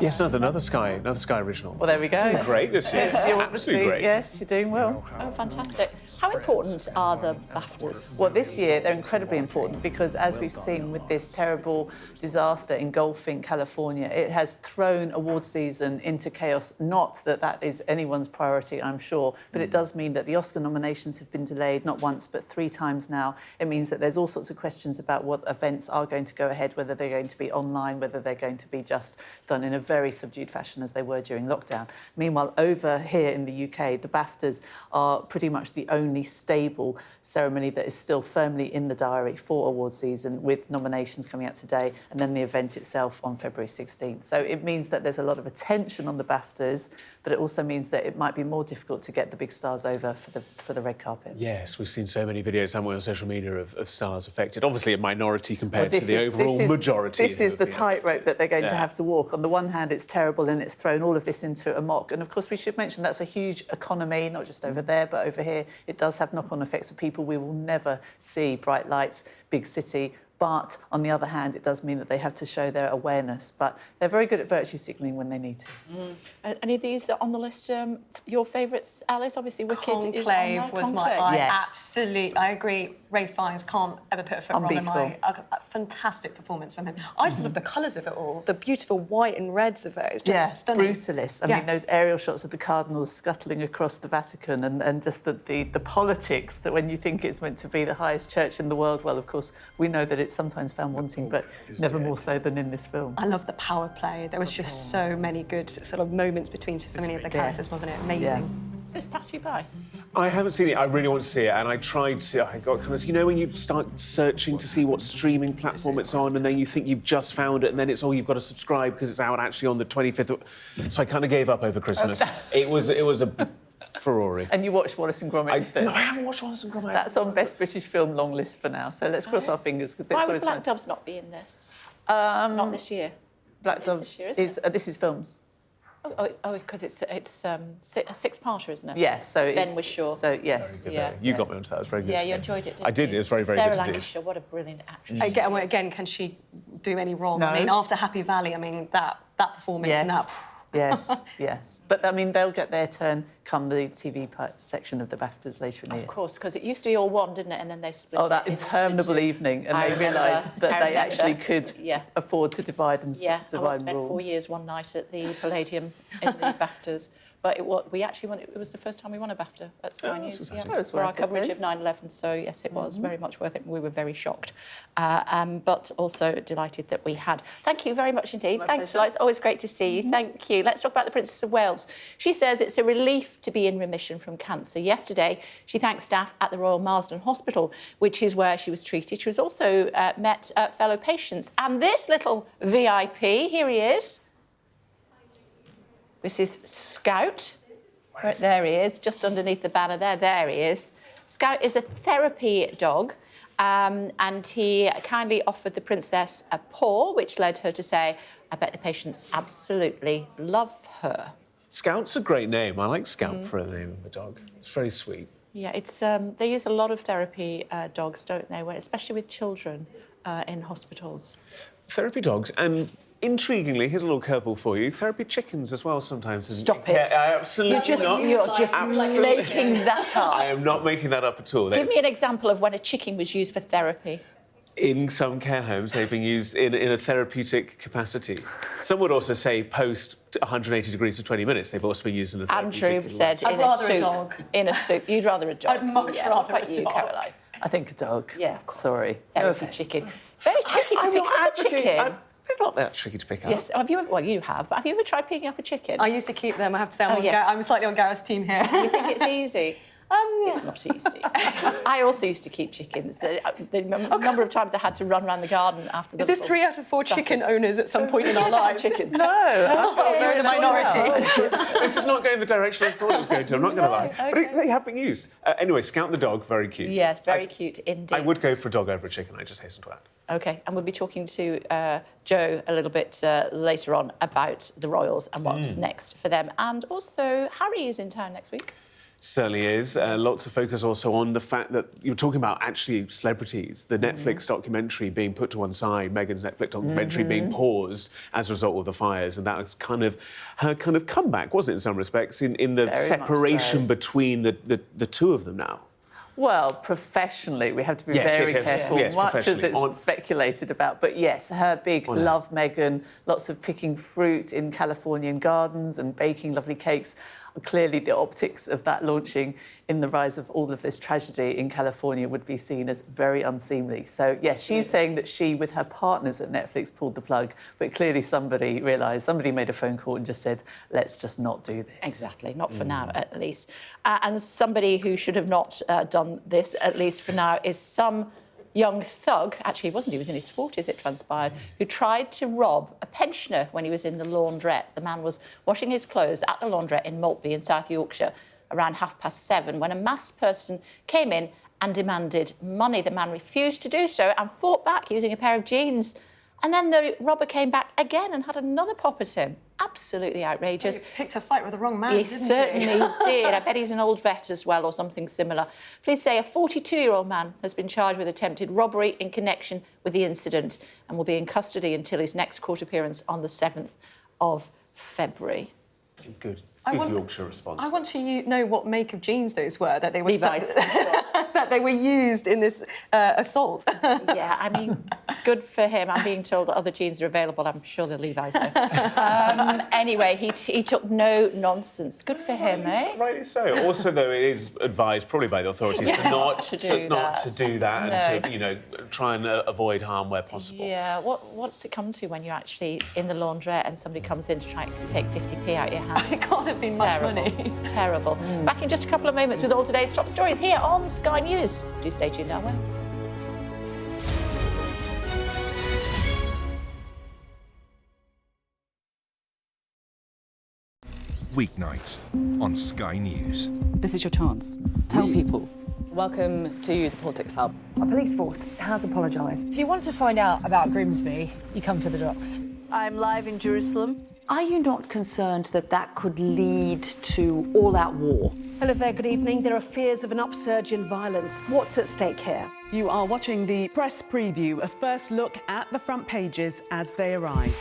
Yes, another Sky original. Well, there we go. Doing great this year. Yes, you're Absolutely great. Yes, you're doing well. Oh, fantastic. How important are the BAFTAs? Well, this year they're incredibly important because, as we've seen with this terrible disaster engulfing California, it has thrown award season into chaos. Not that that is anyone's priority, I'm sure, but it does mean that the Oscar nominations have been delayed not once but 3 times now. It means that there's all sorts of questions about what events are going to go ahead, whether they're going to be online, whether they're going to be just done in a very subdued fashion as they were during lockdown. Meanwhile, over here in the UK, the BAFTAs are pretty much the only stable ceremony that is still firmly in the diary for award season, with nominations coming out today and then the event itself on February 16th. So it means that there's a lot of attention on the BAFTAs, but it also means that it might be more difficult to get the big stars over for the red carpet. Yes, we've seen so many videos, haven't we, on social media of stars affected. Obviously a minority compared to the overall majority. This is the tightrope that they're going to have to walk. On the one hand, it's terrible and it's thrown all of this into a mock. And of course, we should mention that's a huge economy, not just over there, but over here. It does have knock-on effects for people we will never see. Bright lights, big city. But on the other hand, it does mean that they have to show their awareness. But they're very good at virtue signalling when they need to. Any of these on the list, your favourites, Alice? Obviously, Wicked Conclave is on there. was absolutely. I agree. Ralph Fiennes can't ever put a foot wrong in my fantastic performance from him. I just love the colours of it all, the beautiful white and reds of it. It's just stunning. Brutalist. I mean, those aerial shots of the cardinals scuttling across the Vatican and just the politics that when you think it's meant to be the highest church in the world, well, of course, we know that it's sometimes found wanting, but never more so than in this film. I love the power play. There was just so many good sort of moments between so many of the characters, wasn't it? Amazing. This passed you by? I haven't seen it. I really want to see it, and I tried to. I got kind of, you know, when you start searching to see what streaming platform it's on, and then you think you've just found it, and then it's you've got to subscribe because it's out actually on the 25th. So I kind of gave up over Christmas. It was a Ferrari. And you watched Wallace and Gromit instead? No, I haven't watched Wallace and Gromit. That's on Best British Film long list for now. So let's cross our fingers because why would Black Doves not be in this? Not this year. Black Doves this is films. Oh, because it's a 6-parter, isn't it? Yes, so Ben was sure. So yes, very good, you got me onto that. It was very good. Yeah, you enjoyed it. Didn't I did. You? It was very, very Sarah good. Lancashire, what a brilliant actress. Again, can she do any wrong? No. I mean, after Happy Valley, I mean that performance and that. Yes. But I mean, they'll get their turn come the TV section of the BAFTAs later in the year. Of course, because it used to be all one, didn't it? And then they split. Oh, that interminable evening, and they realised that they actually could afford to divide and I divide spent rule. 4 years one night at the Palladium in the BAFTAs. But we actually won. It was the first time we won a BAFTA at Sky News for our coverage of 9/11. So yes, it was very much worth it. We were very shocked, but also delighted that we had. Thank you very much indeed. Thanks, It's always great to see you. Thank you. Let's talk about the Princess of Wales. She says it's a relief to be in remission from cancer. Yesterday, she thanked staff at the Royal Marsden Hospital, which is where she was treated. She was also met fellow patients, and this little VIP. Here he is. This is Scout. There he is, just underneath the banner there. There he is. Scout is a therapy dog, and he kindly offered the princess a paw, which led her to say, I bet the patients absolutely love her. Scout's a great name. I like Scout for the name of a dog. It's very sweet. Yeah, it's they use a lot of therapy dogs, don't they? Especially with children in hospitals. Therapy dogs and... Intriguingly, here's a little curveball for you. Therapy chickens as well sometimes. Stop it. Absolutely not. You're just making that up. I am not making that up at all. Give me an example of when a chicken was used for therapy. In some care homes, they've been used in a therapeutic capacity. Some would also say post 180 degrees for 20 minutes, they've also been used in a therapeutic Andrew said I'd rather a dog. In a soup. You'd rather a dog. I'd much rather a you, dog. Caroline? I think a dog. Yeah, of course. Sorry. Therapy chicken. Very tricky to pick up a chicken. They're not that tricky to pick up. Yes, have you ever, well, you have, but have you ever tried picking up a chicken? I used to keep them, I have to say. I'm slightly on Gareth's team here. You think it's easy? It's not easy. I also used to keep chickens. The number of times I had to run around the garden after the... Is this 3 out of 4 chicken owners at some point in our lives? Chickens. No, we're in the minority. This is not going the direction I thought it was going to, I'm not going to lie. But they have been used. Anyway, Scout the dog, very cute. Yeah, very cute indeed. I would go for a dog over a chicken, I just hasten to add. OK, and we'll be talking to Joe a little bit later on about the royals and what's next for them. And also, Harry is in town next week. Certainly is. Lots of focus also on the fact that you're talking about actually celebrities. The Netflix documentary being put to one side, Meghan's Netflix documentary being paused as a result of the fires, and that was kind of her kind of comeback, wasn't it, in some respects, in the Very separation much so. between the two of them now. Well, professionally, we have to be Yes, very yes, careful, yes, much as professionally. it's speculated about. But yes, her big love, Meghan, lots of picking fruit in Californian gardens and baking lovely cakes. Clearly, the optics of that launching in the rise of all of this tragedy in California would be seen as very unseemly. So, yes, she's saying that she, with her partners at Netflix, pulled the plug, but clearly somebody made a phone call and just said, let's just not do this. Exactly, not for now, at least. And somebody who should have not done this, at least for now, is some young thug, actually he wasn't, he was in his 40s, it transpired, who tried to rob a pensioner when he was in the Launderette. The man was washing his clothes at the Launderette in Maltby in South Yorkshire around 7:30 when a masked person came in and demanded money. The man refused to do so and fought back using a pair of jeans. And then the robber came back again and had another pop at him. Absolutely outrageous. He picked a fight with the wrong man, He didn't certainly did. I bet he's an old vet as well or something similar. Police say a 42-year-old man has been charged with attempted robbery in connection with the incident and will be in custody until his next court appearance on the 7th of February. Good. I Good want- Yorkshire response. I want to know what make of jeans those were, that they were Levi's. that they were used in this assault. Yeah, I mean, good for him. I'm being told that other jeans are available. I'm sure they're Levi's, though. Anyway, he took no nonsense. Good for him, eh? Rightly so. Also, though, it is advised probably by the authorities not to do that and to, try and avoid harm where possible. Yeah, what's it come to when you're actually in the laundrette and somebody comes in to try and take 50p out your hand? It can't have been much money. Terrible. Back in just a couple of moments with all today's top stories here on Sky News. Do stay tuned our way. Weeknights on Sky News. This is your chance. Tell people. Welcome to the Politics Hub. Our police force has apologised. If you want to find out about Grimsby, you come to the docks. I'm live in Jerusalem. Are you not concerned that that could lead to all-out war? Hello there, good evening. There are fears of an upsurge in violence. What's at stake here? You are watching the press preview, a first look at the front pages as they arrive.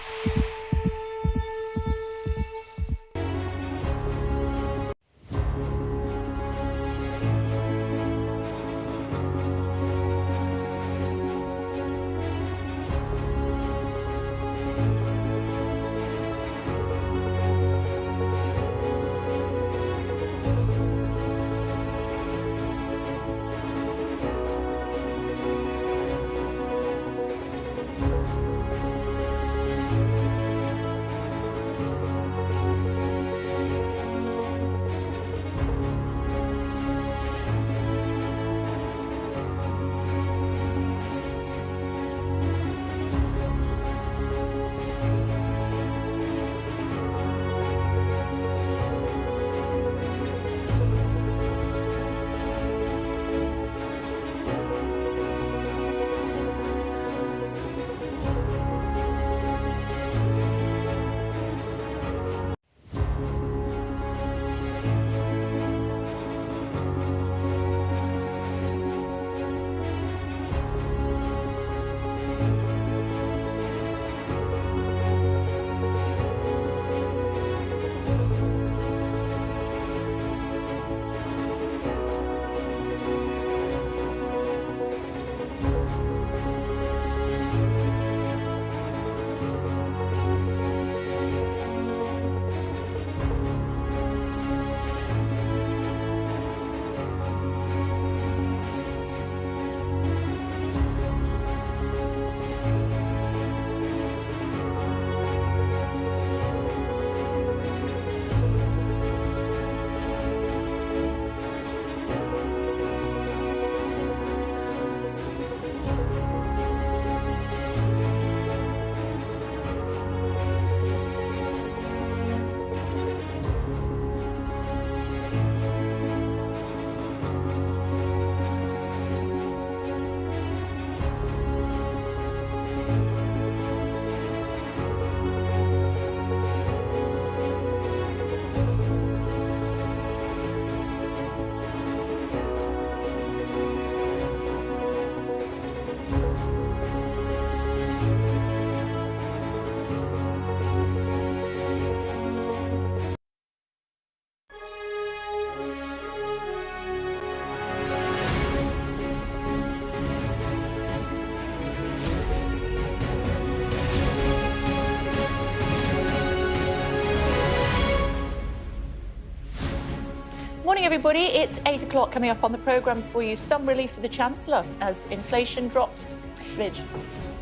Morning, everybody. It's 8 o'clock coming up on the programme for you. Some relief for the Chancellor as inflation drops a smidge.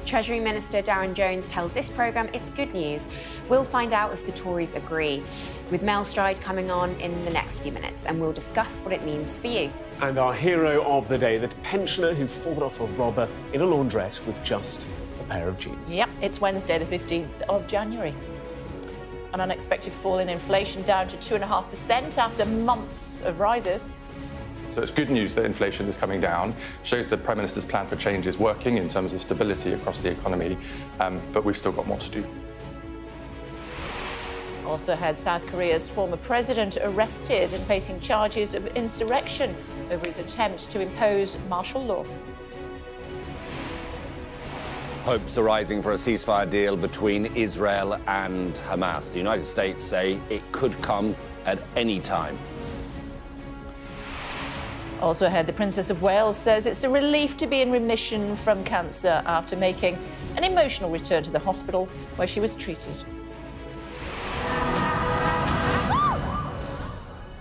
Treasury Minister Darren Jones tells this programme it's good news. We'll find out if the Tories agree, with Mel Stride coming on in the next few minutes, and we'll discuss what it means for you. And our hero of the day, the pensioner who fought off a robber in a launderette with just a pair of jeans. Yep, it's Wednesday, the 15th of January. An unexpected fall in inflation down to 2.5% after months of rises. So it's good news that inflation is coming down, shows the Prime Minister's plan for change is working in terms of stability across the economy, but we've still got more to do. Also had South Korea's former president arrested and facing charges of insurrection over his attempt to impose martial law. Hopes are rising for a ceasefire deal between Israel and Hamas. The United States say it could come at any time. Also ahead, the Princess of Wales says it's a relief to be in remission from cancer after making an emotional return to the hospital where she was treated.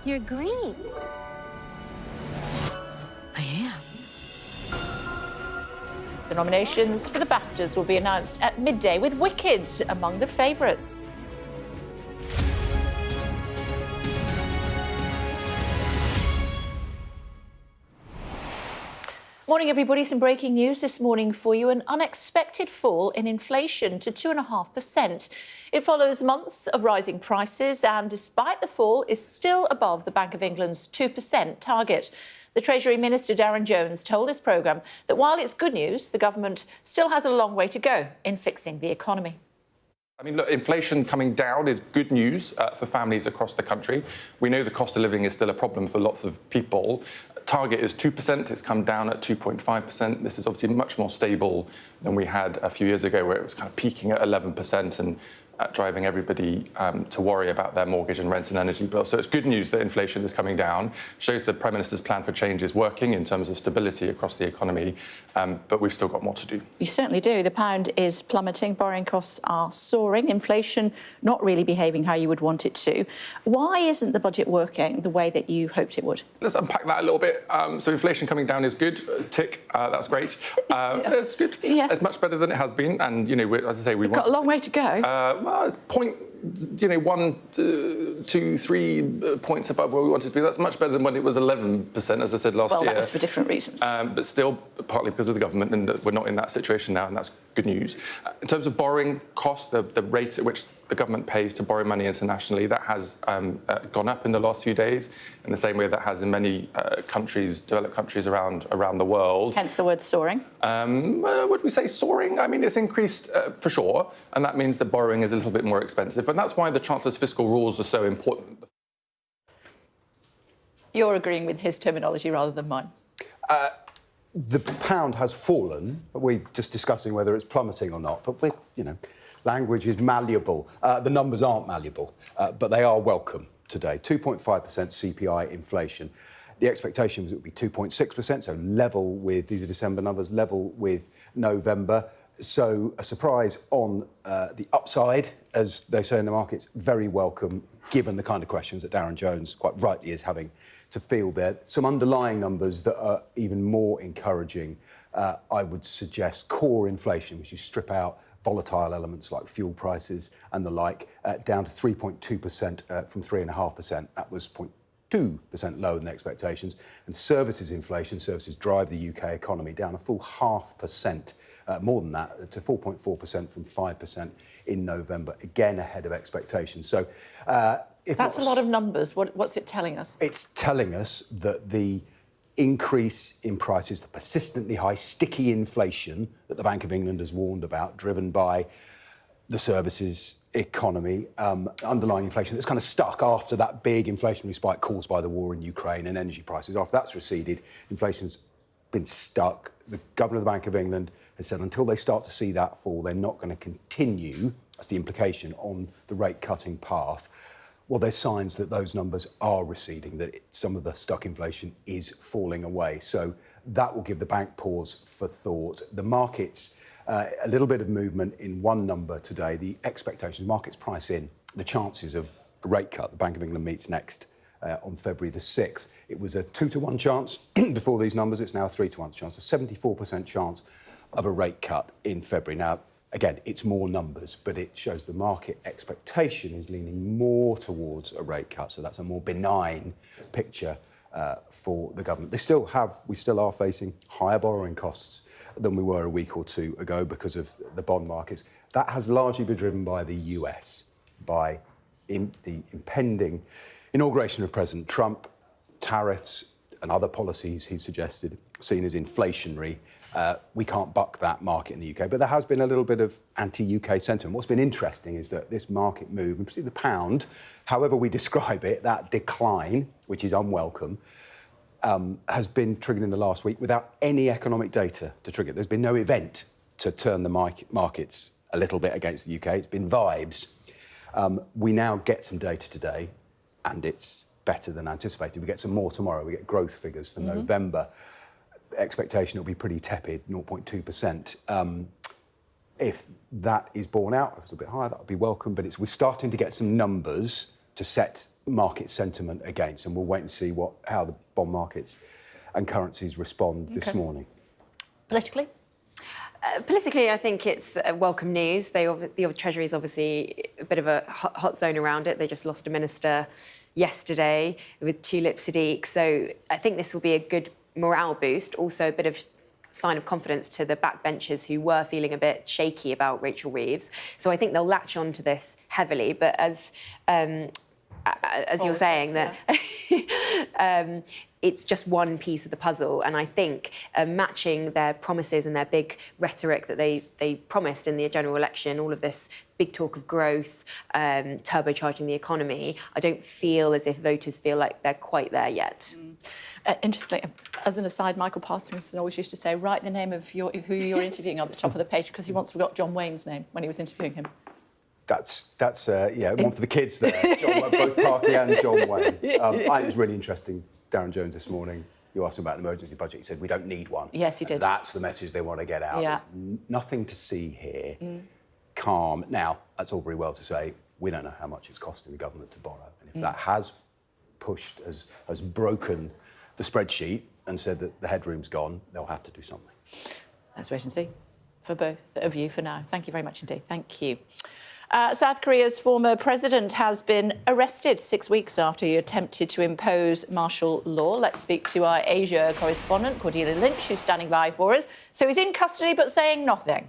You're green. I am. The nominations for the Baftas will be announced at midday, with Wicked among the favourites. Morning, everybody. Some breaking news this morning for you. An unexpected fall in inflation to 2.5%. It follows months of rising prices and, despite the fall, is still above the Bank of England's 2% target. The Treasury Minister, Darren Jones, told this programme that while it's good news, the government still has a long way to go in fixing the economy. I mean, look, inflation coming down is good news for families across the country. We know the cost of living is still a problem for lots of people. Target is 2%. It's come down at 2.5%. This is obviously much more stable than we had a few years ago, where it was kind of peaking at 11% and driving everybody to worry about their mortgage and rent and energy bills. So it's good news that inflation is coming down, shows the Prime Minister's plan for change is working in terms of stability across the economy, but we've still got more to do. You certainly do. The pound is plummeting, borrowing costs are soaring, inflation not really behaving how you would want it to. Why isn't the budget working the way that you hoped it would? Let's unpack that a little bit. So inflation coming down is good. Tick, that's great. It's good. Yeah. It's much better than it has been. And, you know, as I say, we've got a long way to go. Well, it's 1, 2, 3 points above where we wanted to be. That's much better than when it was 11%, as I said last year. Well, that was for different reasons. But still, partly because of the government, and we're not in that situation now, and that's good news. In terms of borrowing costs, the rate at which the government pays to borrow money internationally, that has gone up in the last few days, in the same way that has in many countries, developed countries around the world. Hence the word soaring. Would we say soaring? I mean, it's increased for sure, and that means that borrowing is a little bit more expensive, and that's why the Chancellor's fiscal rules are so important. You're agreeing with his terminology rather than mine. The pound has fallen. We're just discussing whether it's plummeting or not, but language is malleable. The numbers aren't malleable, but they are welcome today. 2.5% CPI inflation. The expectation was it would be 2.6%, so level with, these are December numbers, level with November. So a surprise on the upside, as they say in the markets, very welcome, given the kind of questions that Darren Jones quite rightly is having to field there. Some underlying numbers that are even more encouraging. I would suggest core inflation, which you strip out volatile elements like fuel prices and the like, down to 3.2% from 3.5%. That was 0.2% lower than expectations. And services inflation, services drive the UK economy, down a full 0.5%, more than that, to 4.4% from 5% in November, again ahead of expectations. So that's a lot of numbers. What's it telling us? It's telling us that the increase in prices, the persistently high, sticky inflation that the Bank of England has warned about, driven by the services economy, underlying inflation that's kind of stuck after that big inflationary spike caused by the war in Ukraine and energy prices. After that's receded, inflation's been stuck. The Governor of the Bank of England has said until they start to see that fall, they're not going to continue, that's the implication, on the rate-cutting path. Well, there's signs that those numbers are receding, that some of the stuck inflation is falling away. So that will give the bank pause for thought. The markets, a little bit of movement in one number today. The expectations, markets price in the chances of a rate cut. The Bank of England meets next on February the 6th. It was a 2-to-1 chance before these numbers. It's now a 3-to-1 chance, a 74% chance of a rate cut in February. Now, again, it's more numbers, but it shows the market expectation is leaning more towards a rate cut, so that's a more benign picture for the government. We still are facing higher borrowing costs than we were a week or two ago because of the bond markets. That has largely been driven by the US, by the impending inauguration of President Trump, tariffs and other policies he suggested, seen as inflationary. We can't buck that market in the UK, but there has been a little bit of anti-UK sentiment. What's been interesting is that this market move, and particularly the pound, however we describe it, that decline, which is unwelcome, has been triggered in the last week without any economic data to trigger it. There's been no event to turn the markets a little bit against the UK. It's been vibes. We now get some data today, and it's better than anticipated. We get some more tomorrow. We get growth figures for November. Expectation it'll be pretty tepid, 0.2%. If that is borne out, if it's a bit higher, that would be welcome. But we're starting to get some numbers to set market sentiment against, and we'll wait and see how the bond markets and currencies respond this morning. Politically? Politically, I think it's welcome news. The Treasury is obviously a bit of a hot zone around it. They just lost a minister yesterday with Tulip Sadiq. So I think this will be a good morale boost, also a bit of sign of confidence to the backbenchers who were feeling a bit shaky about Rachel Reeves. So I think they'll latch on to this heavily. But as you're saying, that it's just one piece of the puzzle. And I think matching their promises and their big rhetoric that they promised in the general election, all of this big talk of growth, turbocharging the economy, I don't feel as if voters feel like they're quite there yet. Interesting. As an aside, Michael Parkinson always used to say, write the name of who you're interviewing on the top of the page, because he once forgot John Wayne's name when he was interviewing him. That's one for the kids there. Both Parky and John Wayne. It was really interesting. Darren Jones this morning, you asked him about an emergency budget. He said, we don't need one. Yes, he did. And that's the message they want to get out. Yeah. There's nothing to see here. Calm. Now, that's all very well to say, we don't know how much it's costing the government to borrow. And if that has broken the spreadsheet and said that the headroom's gone, they'll have to do something. Let's wait and see for both of you for now. Thank you very much indeed. Thank you. South Korea's former president has been arrested 6 weeks after he attempted to impose martial law. Let's speak to our Asia correspondent, Cordelia Lynch, who's standing by for us. So he's in custody but saying nothing.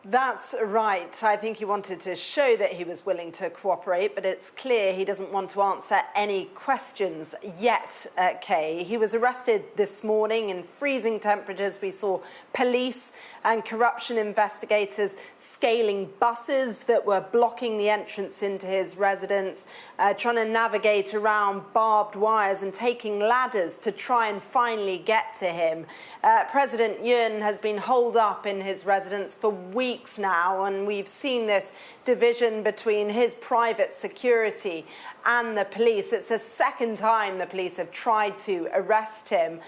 That's right. I think he wanted to show that he was willing to cooperate, but it's clear he doesn't want to answer any questions yet, Kay. He was arrested this morning in freezing temperatures. We saw police and corruption investigators scaling buses that were blocking the entrance into his residence, trying to navigate around barbed wires and taking ladders to try and finally get to him. President Yoon has been holed up in his residence for weeks now, and we've seen this division between his private security and the police. It's the second time the police have tried to arrest him.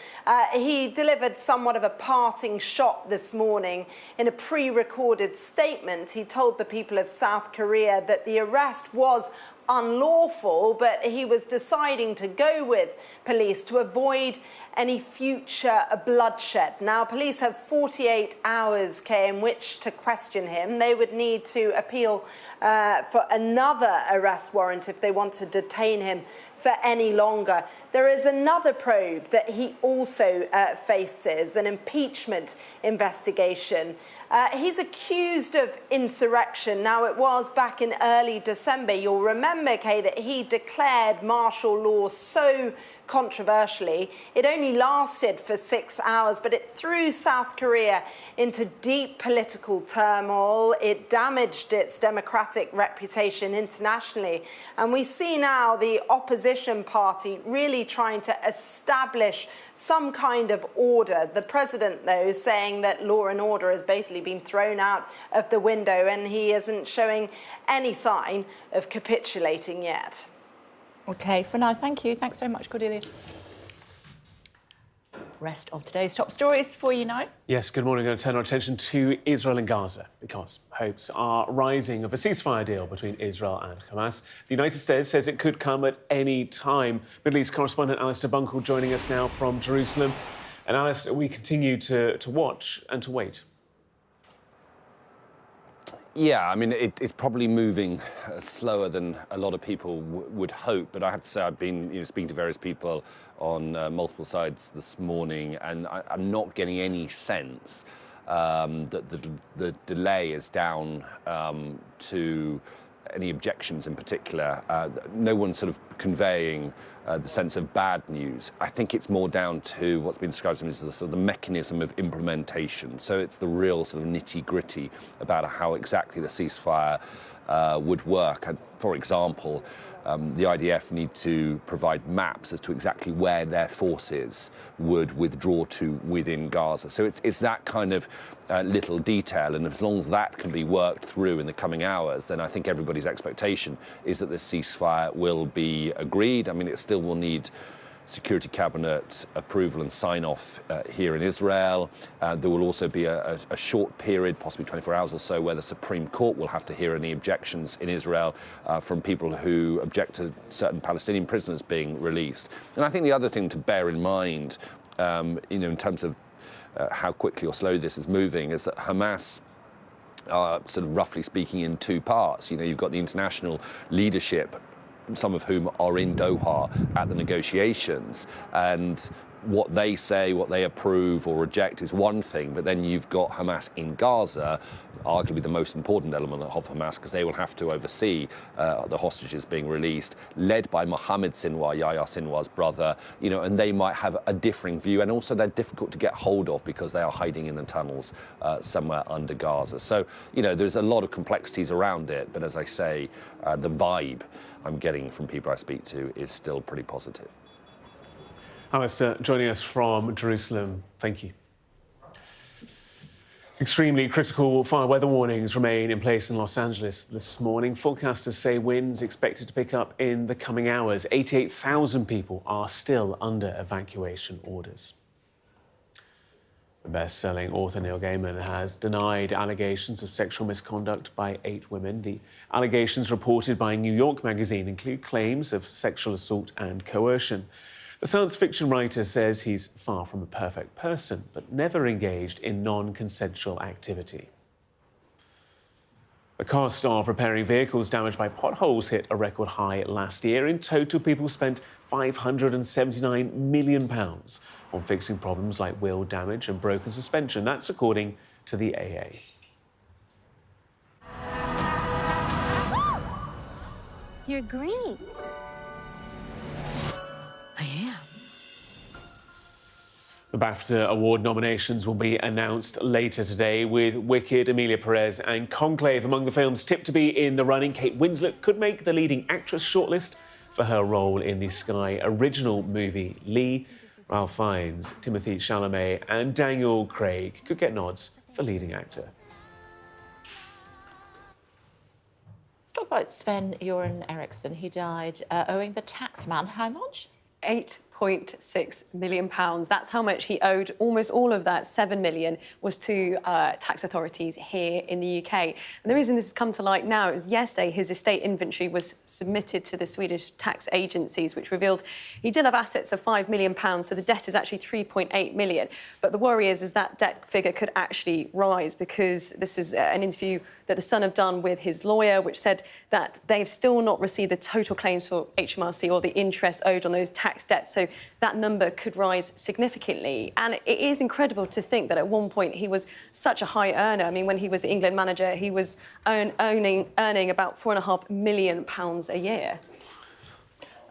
He delivered somewhat of a parting shot this morning. In a pre-recorded statement, he told the people of South Korea that the arrest was unlawful, but he was deciding to go with police to avoid any future bloodshed. Now, police have 48 hours, Kay, in which to question him. They would need to appeal for another arrest warrant if they want to detain him for any longer. There is another probe that he also faces, an impeachment investigation. He's accused of insurrection. Now, it was back in early December, you'll remember, Kay, that he declared martial law so controversially. It only lasted for 6 hours, but it threw South Korea into deep political turmoil. It damaged its democratic reputation internationally. And we see now the opposition party really trying to establish some kind of order. The president, though, saying that law and order has basically been thrown out of the window, and he isn't showing any sign of capitulating yet. OK, for now, thank you. Thanks very much, Cordelia. rest of today's top stories for you now. Yes, good morning. We're going to turn our attention to Israel and Gaza because hopes are rising of a ceasefire deal between Israel and Hamas. The United States says it could come at any time. Middle East correspondent Alistair Bunkle joining us now from Jerusalem. And Alistair, we continue to watch and to wait. Yeah, I mean, it's probably moving slower than a lot of people would hope. But I have to say, I've been speaking to various people on multiple sides this morning, and I'm not getting any sense that the delay is down to any objections in particular. No one's sort of conveying the sense of bad news. I think it's more down to what's been described as the sort of the mechanism of implementation. So it's the real sort of nitty-gritty about how exactly the ceasefire would work. And for example, the IDF need to provide maps as to exactly where their forces would withdraw to within Gaza. So it's that kind of little detail, and as long as that can be worked through in the coming hours, then I think everybody's expectation is that the ceasefire will be agreed. I mean, it still will need Security Cabinet approval and sign-off here in Israel. There will also be a short period, possibly 24 hours or so, where the Supreme Court will have to hear any objections in Israel from people who object to certain Palestinian prisoners being released. And I think the other thing to bear in mind, in terms of how quickly or slow this is moving, is that Hamas are sort of roughly speaking in two parts. You've got the international leadership, some of whom are in Doha at the negotiations, and what they say, what they approve or reject is one thing, but then you've got Hamas in Gaza, arguably the most important element of Hamas, because they will have to oversee the hostages being released, led by Mohammed Sinwar, Yahya Sinwar's brother, and they might have a differing view, and also they're difficult to get hold of because they are hiding in the tunnels somewhere under Gaza. So, there's a lot of complexities around it, but as I say, the vibe I'm getting from people I speak to is still pretty positive. Alistair, joining us from Jerusalem, thank you. Extremely critical fire weather warnings remain in place in Los Angeles this morning. Forecasters say winds expected to pick up in the coming hours. 88,000 people are still under evacuation orders. The best-selling author Neil Gaiman has denied allegations of sexual misconduct by 8 women. The allegations reported by New York Magazine include claims of sexual assault and coercion. The science fiction writer says he's far from a perfect person, but never engaged in non-consensual activity. The cost of repairing vehicles damaged by potholes hit a record high last year. In total, people spent £579 million on fixing problems like wheel damage and broken suspension. That's according to the AA. You're green. I am. The Bafta Award nominations will be announced later today, with Wicked, Emilia Perez and Conclave among the films tipped to be in the running. Kate Winslet could make the leading actress shortlist for her role in the Sky original movie Lee. Ralph Fiennes, Timothée Chalamet and Daniel Craig could get nods for leading actor. Let's talk about Sven-Göran Eriksson. He died owing the taxman how much? £8.6 million. That's how much he owed. Almost all of that, £7 million, was to tax authorities here in the UK. And the reason this has come to light now is yesterday his estate inventory was submitted to the Swedish tax agencies, which revealed he did have assets of £5 million, so the debt is actually £3.8 million. But the worry is that debt figure could actually rise, because this is an interview that the Sun have done with his lawyer, which said that they've still not received the total claims for HMRC or the interest owed on those tax debts. So that number could rise significantly. And it is incredible to think that at one point he was such a high earner. I mean, when he was the England manager, he was earning about £4.5 million a year.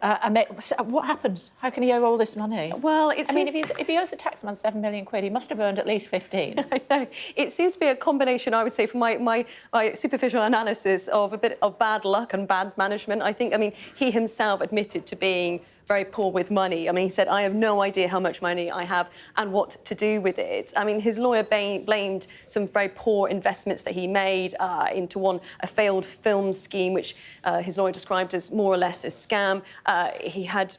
What happened? How can he owe all this money? Well, if he owes the taxman £7 million, he must have earned at least 15. I know. It seems to be a combination, I would say, from my superficial analysis of a bit of bad luck and bad management. I mean, he himself admitted to being very poor with money. I mean, he said, I have no idea how much money I have and what to do with it. I mean, his lawyer blamed some very poor investments that he made into a failed film scheme, which his lawyer described as more or less a scam. He had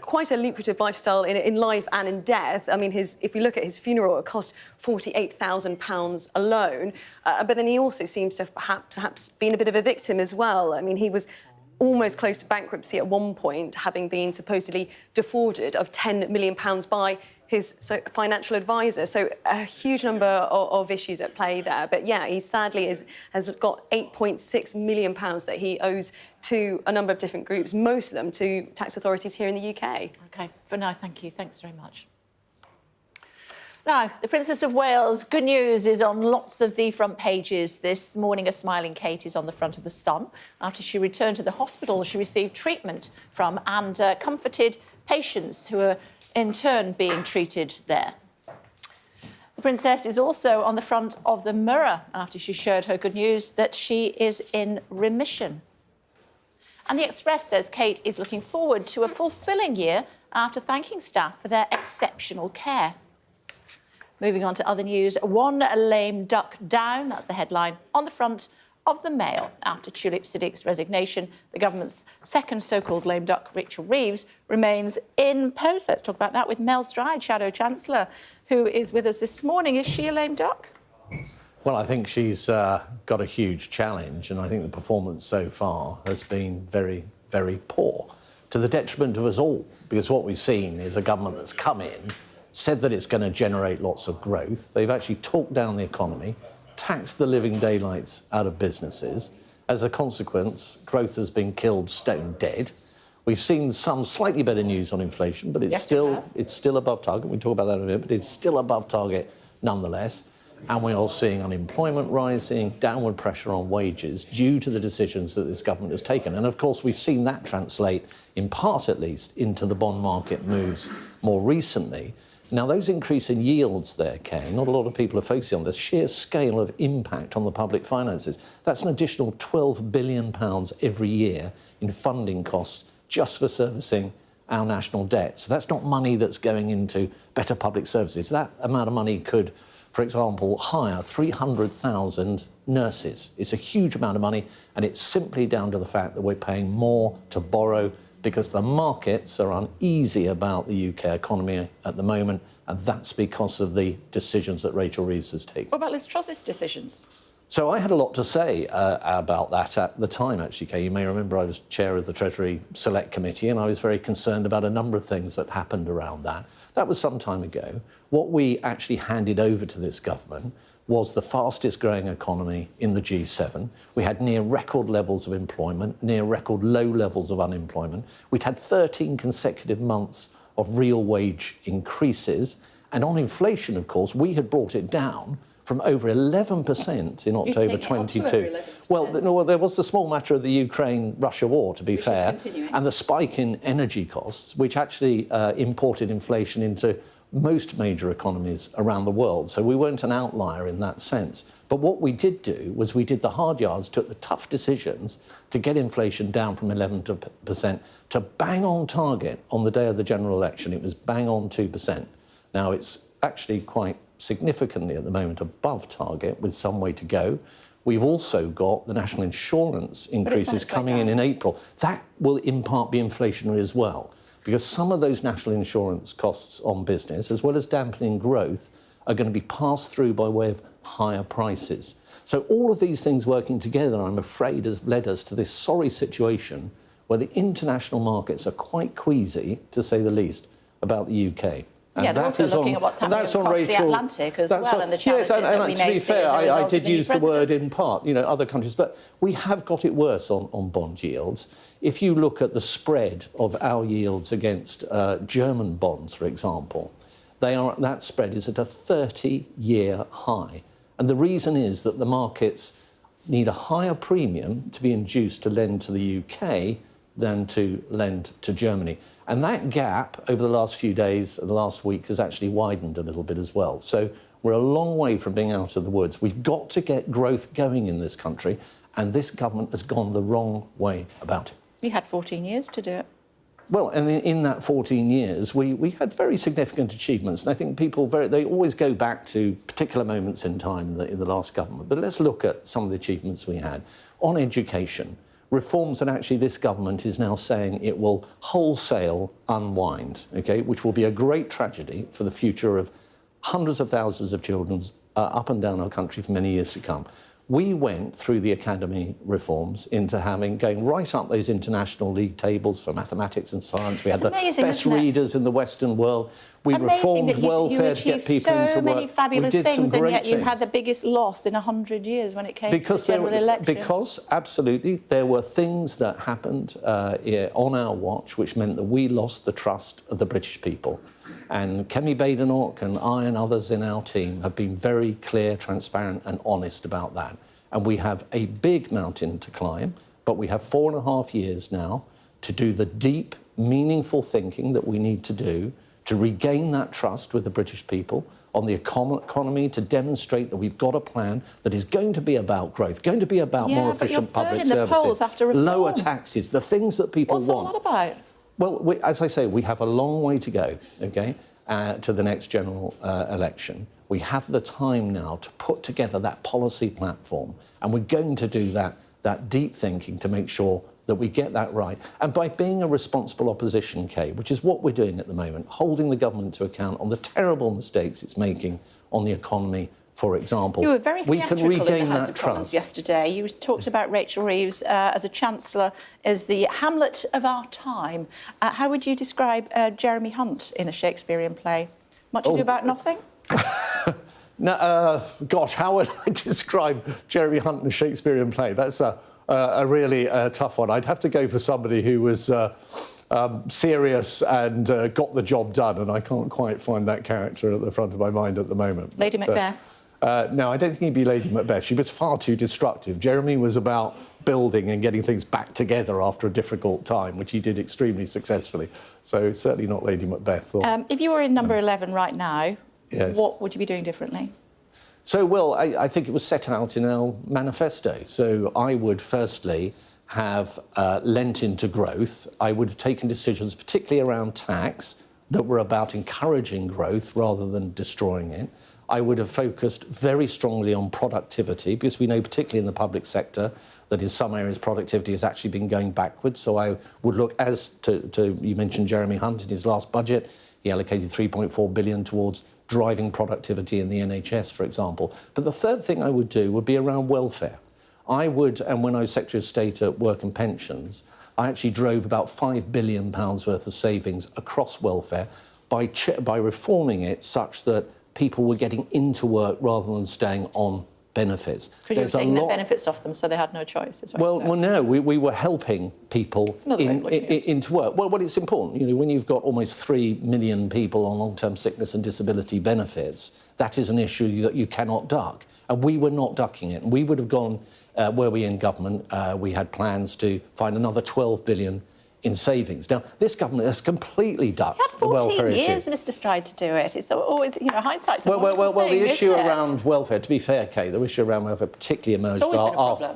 quite a lucrative lifestyle in life and in death. I mean, if you look at his funeral, it cost £48,000 alone. But then he also seems to have perhaps been a bit of a victim as well. I mean, he was almost close to bankruptcy at one point, having been supposedly defrauded of £10 million by his financial advisor. So a huge number of issues at play there. But yeah, he sadly has got £8.6 million that he owes to a number of different groups, most of them to tax authorities here in the UK. OK, for now, thank you. Thanks very much. Now, the Princess of Wales, good news, is on lots of the front pages this morning. A smiling Kate is on the front of the Sun. After she returned to the hospital, she received treatment from and comforted patients who are in turn being treated there. The Princess is also on the front of the Mirror after she shared her good news that she is in remission. And the Express says Kate is looking forward to a fulfilling year after thanking staff for their exceptional care. Moving on to other news, one lame duck down, that's the headline, on the front of the Mail. After Tulip Siddique's resignation, the government's second so-called lame duck, Rachel Reeves, remains in post. Let's talk about that with Mel Stride, Shadow Chancellor, who is with us this morning. Is she a lame duck? Well, I think she's got a huge challenge, and I think the performance so far has been very, very poor, to the detriment of us all, because what we've seen is a government that's come in, said that it's going to generate lots of growth. They've actually talked down the economy, taxed the living daylights out of businesses. As a consequence, growth has been killed stone dead. We've seen some slightly better news on inflation, but it's still above target. We talk about that in a minute, but it's still above target nonetheless. And we're all seeing unemployment rising, downward pressure on wages due to the decisions that this government has taken. And of course, we've seen that translate, in part at least, into the bond market moves more recently. Now, those increase in yields there, Kay, not a lot of people are focusing on the sheer scale of impact on the public finances. That's an additional £12 billion every year in funding costs just for servicing our national debt. So that's not money that's going into better public services. That amount of money could, for example, hire 300,000 nurses. It's a huge amount of money, and it's simply down to the fact that we're paying more to borrow because the markets are uneasy about the UK economy at the moment, and that's because of the decisions that Rachel Reeves has taken. What about Liz Truss's decisions? So I had a lot to say about that at the time, actually, Kay. You may remember I was chair of the Treasury Select Committee, and I was very concerned about a number of things that happened around that. That was some time ago. What we actually handed over to this government was the fastest growing economy in the G7. We had near record levels of employment, near record low levels of unemployment. We'd had 13 consecutive months of real wage increases. And on inflation, of course, we had brought it down from over 11% in October 22. Well, there was the small matter of the Ukraine-Russia war, to be fair, and the spike in energy costs, which actually imported inflation into most major economies around the world. So we weren't an outlier in that sense. But what we did do was we did the hard yards, took the tough decisions to get inflation down from 11% to bang on target on the day of the general election. It was bang on 2%. Now, it's actually quite significantly at the moment above target with some way to go. We've also got the national insurance increases coming in April. That will in part be inflationary as well, because some of those national insurance costs on business, as well as dampening growth, are going to be passed through by way of higher prices. So all of these things working together, I'm afraid, has led us to this sorry situation where the international markets are quite queasy, to say the least, about the UK. And yeah, they're also looking at what's happening across the Atlantic as well, and the challenges that we may see as a result of the new president. To be fair, I did use the word in part, other countries, but we have got it worse on bond yields. If you look at the spread of our yields against German bonds, for example, that spread is at a 30-year high. And the reason is that the markets need a higher premium to be induced to lend to the UK than to lend to Germany. And that gap over the last few days, the last week, has actually widened a little bit as well. So we're a long way from being out of the woods. We've got to get growth going in this country, and this government has gone the wrong way about it. You had 14 years to do it. Well, and in that 14 years, we had very significant achievements. And I think people, they always go back to particular moments in time in the last government. But let's look at some of the achievements we had. On education, reforms that actually this government is now saying it will wholesale unwind, OK, which will be a great tragedy for the future of hundreds of thousands of children up and down our country for many years to come. We went through the academy reforms into going right up those international league tables for mathematics and science. We had the best readers in the Western world. We reformed welfare to get people into work. So many fabulous things, and yet you had the biggest loss in 100 years when it came to the general election. Because, absolutely, there were things that happened on our watch which meant that we lost the trust of the British people. And Kemi Badenoch and I and others in our team have been very clear, transparent and honest about that. And we have a big mountain to climb, but we have 4.5 years now to do the deep, meaningful thinking that we need to do to regain that trust with the British people on the economy, to demonstrate that we've got a plan that is going to be about growth, going to be about more efficient public services, lower taxes, the things that people want. What's all that about? Well, as I say, we have a long way to go, OK, to the next general election. We have the time now to put together that policy platform, and we're going to do that deep thinking to make sure that we get that right. And by being a responsible opposition, Kay, which is what we're doing at the moment, holding the government to account on the terrible mistakes it's making on the economy, for example, you were very we can regain in the House that of Commons trust. Yesterday, you talked about Rachel Reeves as a Chancellor as the Hamlet of our time. How would you describe Jeremy Hunt in a Shakespearean play? Much ado about nothing? No, gosh, how would I describe Jeremy Hunt in a Shakespearean play? That's a really tough one. I'd have to go for somebody who was serious and got the job done, and I can't quite find that character at the front of my mind at the moment. Lady Macbeth? No, I don't think he'd be Lady Macbeth. She was far too destructive. Jeremy was about building and getting things back together after a difficult time, which he did extremely successfully. So certainly not Lady Macbeth. If you were in number 11 right now, yes, what would you be doing differently? So, well, I think it was set out in our manifesto. So I would firstly have lent into growth. I would have taken decisions, particularly around tax, that were about encouraging growth rather than destroying it. I would have focused very strongly on productivity, because we know, particularly in the public sector, that in some areas productivity has actually been going backwards. So I would look, as to you mentioned Jeremy Hunt in his last budget, he allocated £3.4 billion towards driving productivity in the NHS, for example. But the third thing I would do would be around welfare. I would, and when I was Secretary of State at Work and Pensions, I actually drove about £5 billion worth of savings across welfare by reforming it such that people were getting into work rather than staying on benefits. Because you were taking the benefits off them, so they had no choice. Well, no, we were helping people into work. Well, it's important. You know, when you've got almost 3 million people on long-term sickness and disability benefits, that is an issue that you cannot duck. And we were not ducking it. And we would have gone, were we in government, we had plans to find another 12 billion in savings. Now, this government has completely ducked the welfare issue. 14 years, Mr. Stride, to do it. It's always, you know, hindsight's a well, thing, the issue isn't it? around welfare, to be fair, Kate, the issue around welfare particularly emerged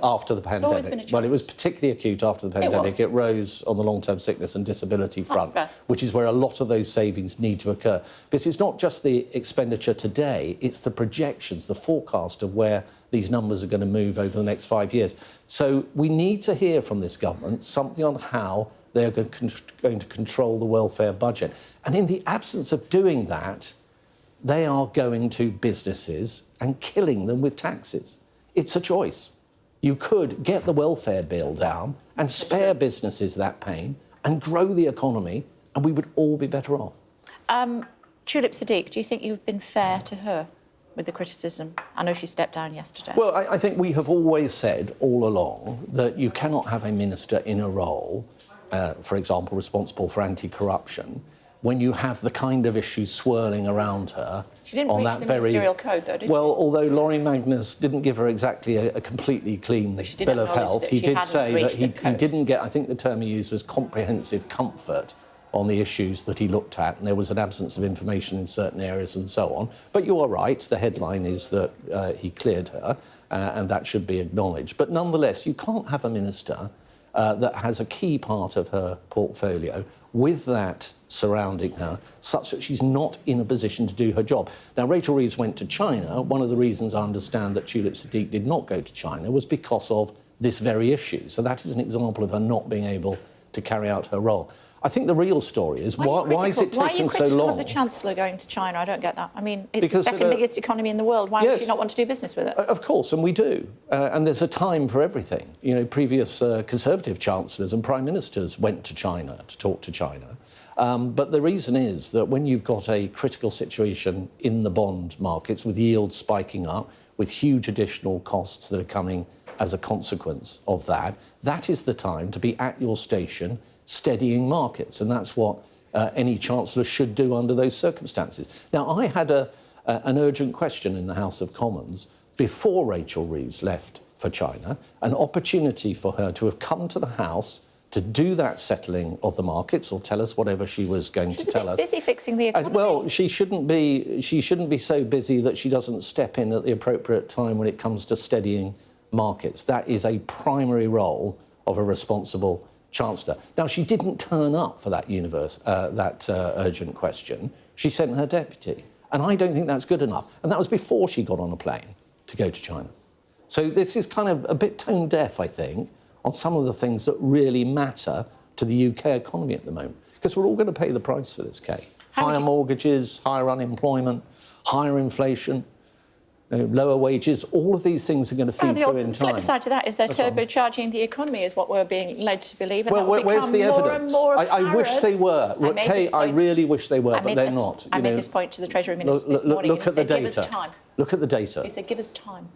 after the pandemic. Well, it was particularly acute after the pandemic. It rose on the long-term sickness and disability front, which is where a lot of those savings need to occur. Because it's not just the expenditure today, it's the projections, the forecast of where these numbers are going to move over the next 5 years. So we need to hear from this government something on how they're going to control the welfare budget. And in the absence of doing that, they are going to businesses and killing them with taxes. It's a choice. You could get the welfare bill down and spare businesses that pain and grow the economy, and we would all be better off. Tulip Siddiq, do you think you've been fair to her with the criticism? I know she stepped down yesterday. Well, I think we have always said all along that you cannot have a minister in a role, for example, responsible for anti-corruption, when you have the kind of issues swirling around her. She didn't breach the ministerial code, though, did she? Well, although Laurie Magnus didn't give her exactly a completely clean bill of health, he did say that he didn't get, I think the term he used was comprehensive comfort on the issues that he looked at, and there was an absence of information in certain areas and so on. But you are right, the headline is that he cleared her, and that should be acknowledged. But nonetheless, you can't have a minister that has a key part of her portfolio with that surrounding her, such that she's not in a position to do her job. Now, Rachel Reeves went to China. One of the reasons I understand that Tulip Siddiq did not go to China was because of this very issue. So that is an example of her not being able to carry out her role. I think the real story is why is it taking so long? Why are you critical of the Chancellor going to China? I don't get that. I mean, it's Because the second biggest economy in the world. Why would you not want to do business with it? Of course, and we do. And there's a time for everything. You know, previous Conservative chancellors and prime ministers went to China to talk to China. But the reason is that when you've got a critical situation in the bond markets with yields spiking up, with huge additional costs that are coming as a consequence of that, that is the time to be at your station steadying markets. And that's what any chancellor should do under those circumstances. Now, I had an urgent question in the House of Commons before Rachel Reeves left for China, an opportunity for her to have come to the House to do that settling of the markets, or tell us whatever she was going to tell us. She's busy fixing the economy. Well, she shouldn't be so busy that she doesn't step in at the appropriate time when it comes to steadying markets. That is a primary role of a responsible chancellor. Now, she didn't turn up for that urgent question. She sent her deputy, and I don't think that's good enough. And that was before she got on a plane to go to China. So this is kind of a bit tone deaf, I think, on some of the things that really matter to the UK economy at the moment. Because we're all going to pay the price for this, Kay. Higher mortgages, higher unemployment, higher inflation, lower wages, all of these things are going to feed through in time. The flip side to that is they're turbocharging the economy, is what we're being led to believe. And well, where's the evidence? I wish they were. Kay, I really wish they were, but they're not. I made this point to the Treasury Minister this morning. Look at the data. Give us time. Look at the data. He said, give us time.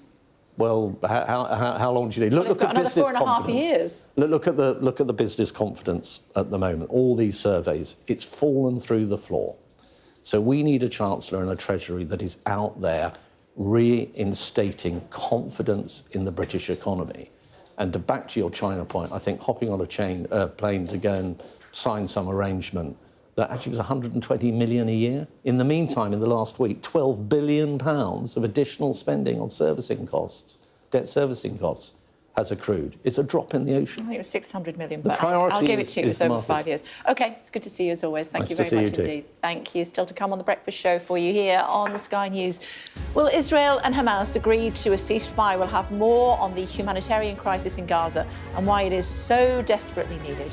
Well, how long do you need? Look at business confidence. 4.5 years. Look at the business confidence at the moment. All these surveys, it's fallen through the floor. So we need a Chancellor and a Treasury that is out there reinstating confidence in the British economy. And back to your China point, I think hopping on a plane to go and sign some arrangement that actually was 120 million a year. In the meantime, in the last week, £12 billion of additional spending on servicing costs, debt servicing costs, has accrued. It's a drop in the ocean. I think it was 600 million, the but priority I'll give it to you. It's over markets. 5 years. OK, it's good to see you as always. Thank Nice you to very see much you too. indeed. Thank you. Still to come on The Breakfast Show for you here on the Sky News. Will Israel and Hamas agree to a ceasefire? We'll have more on the humanitarian crisis in Gaza and why it is so desperately needed.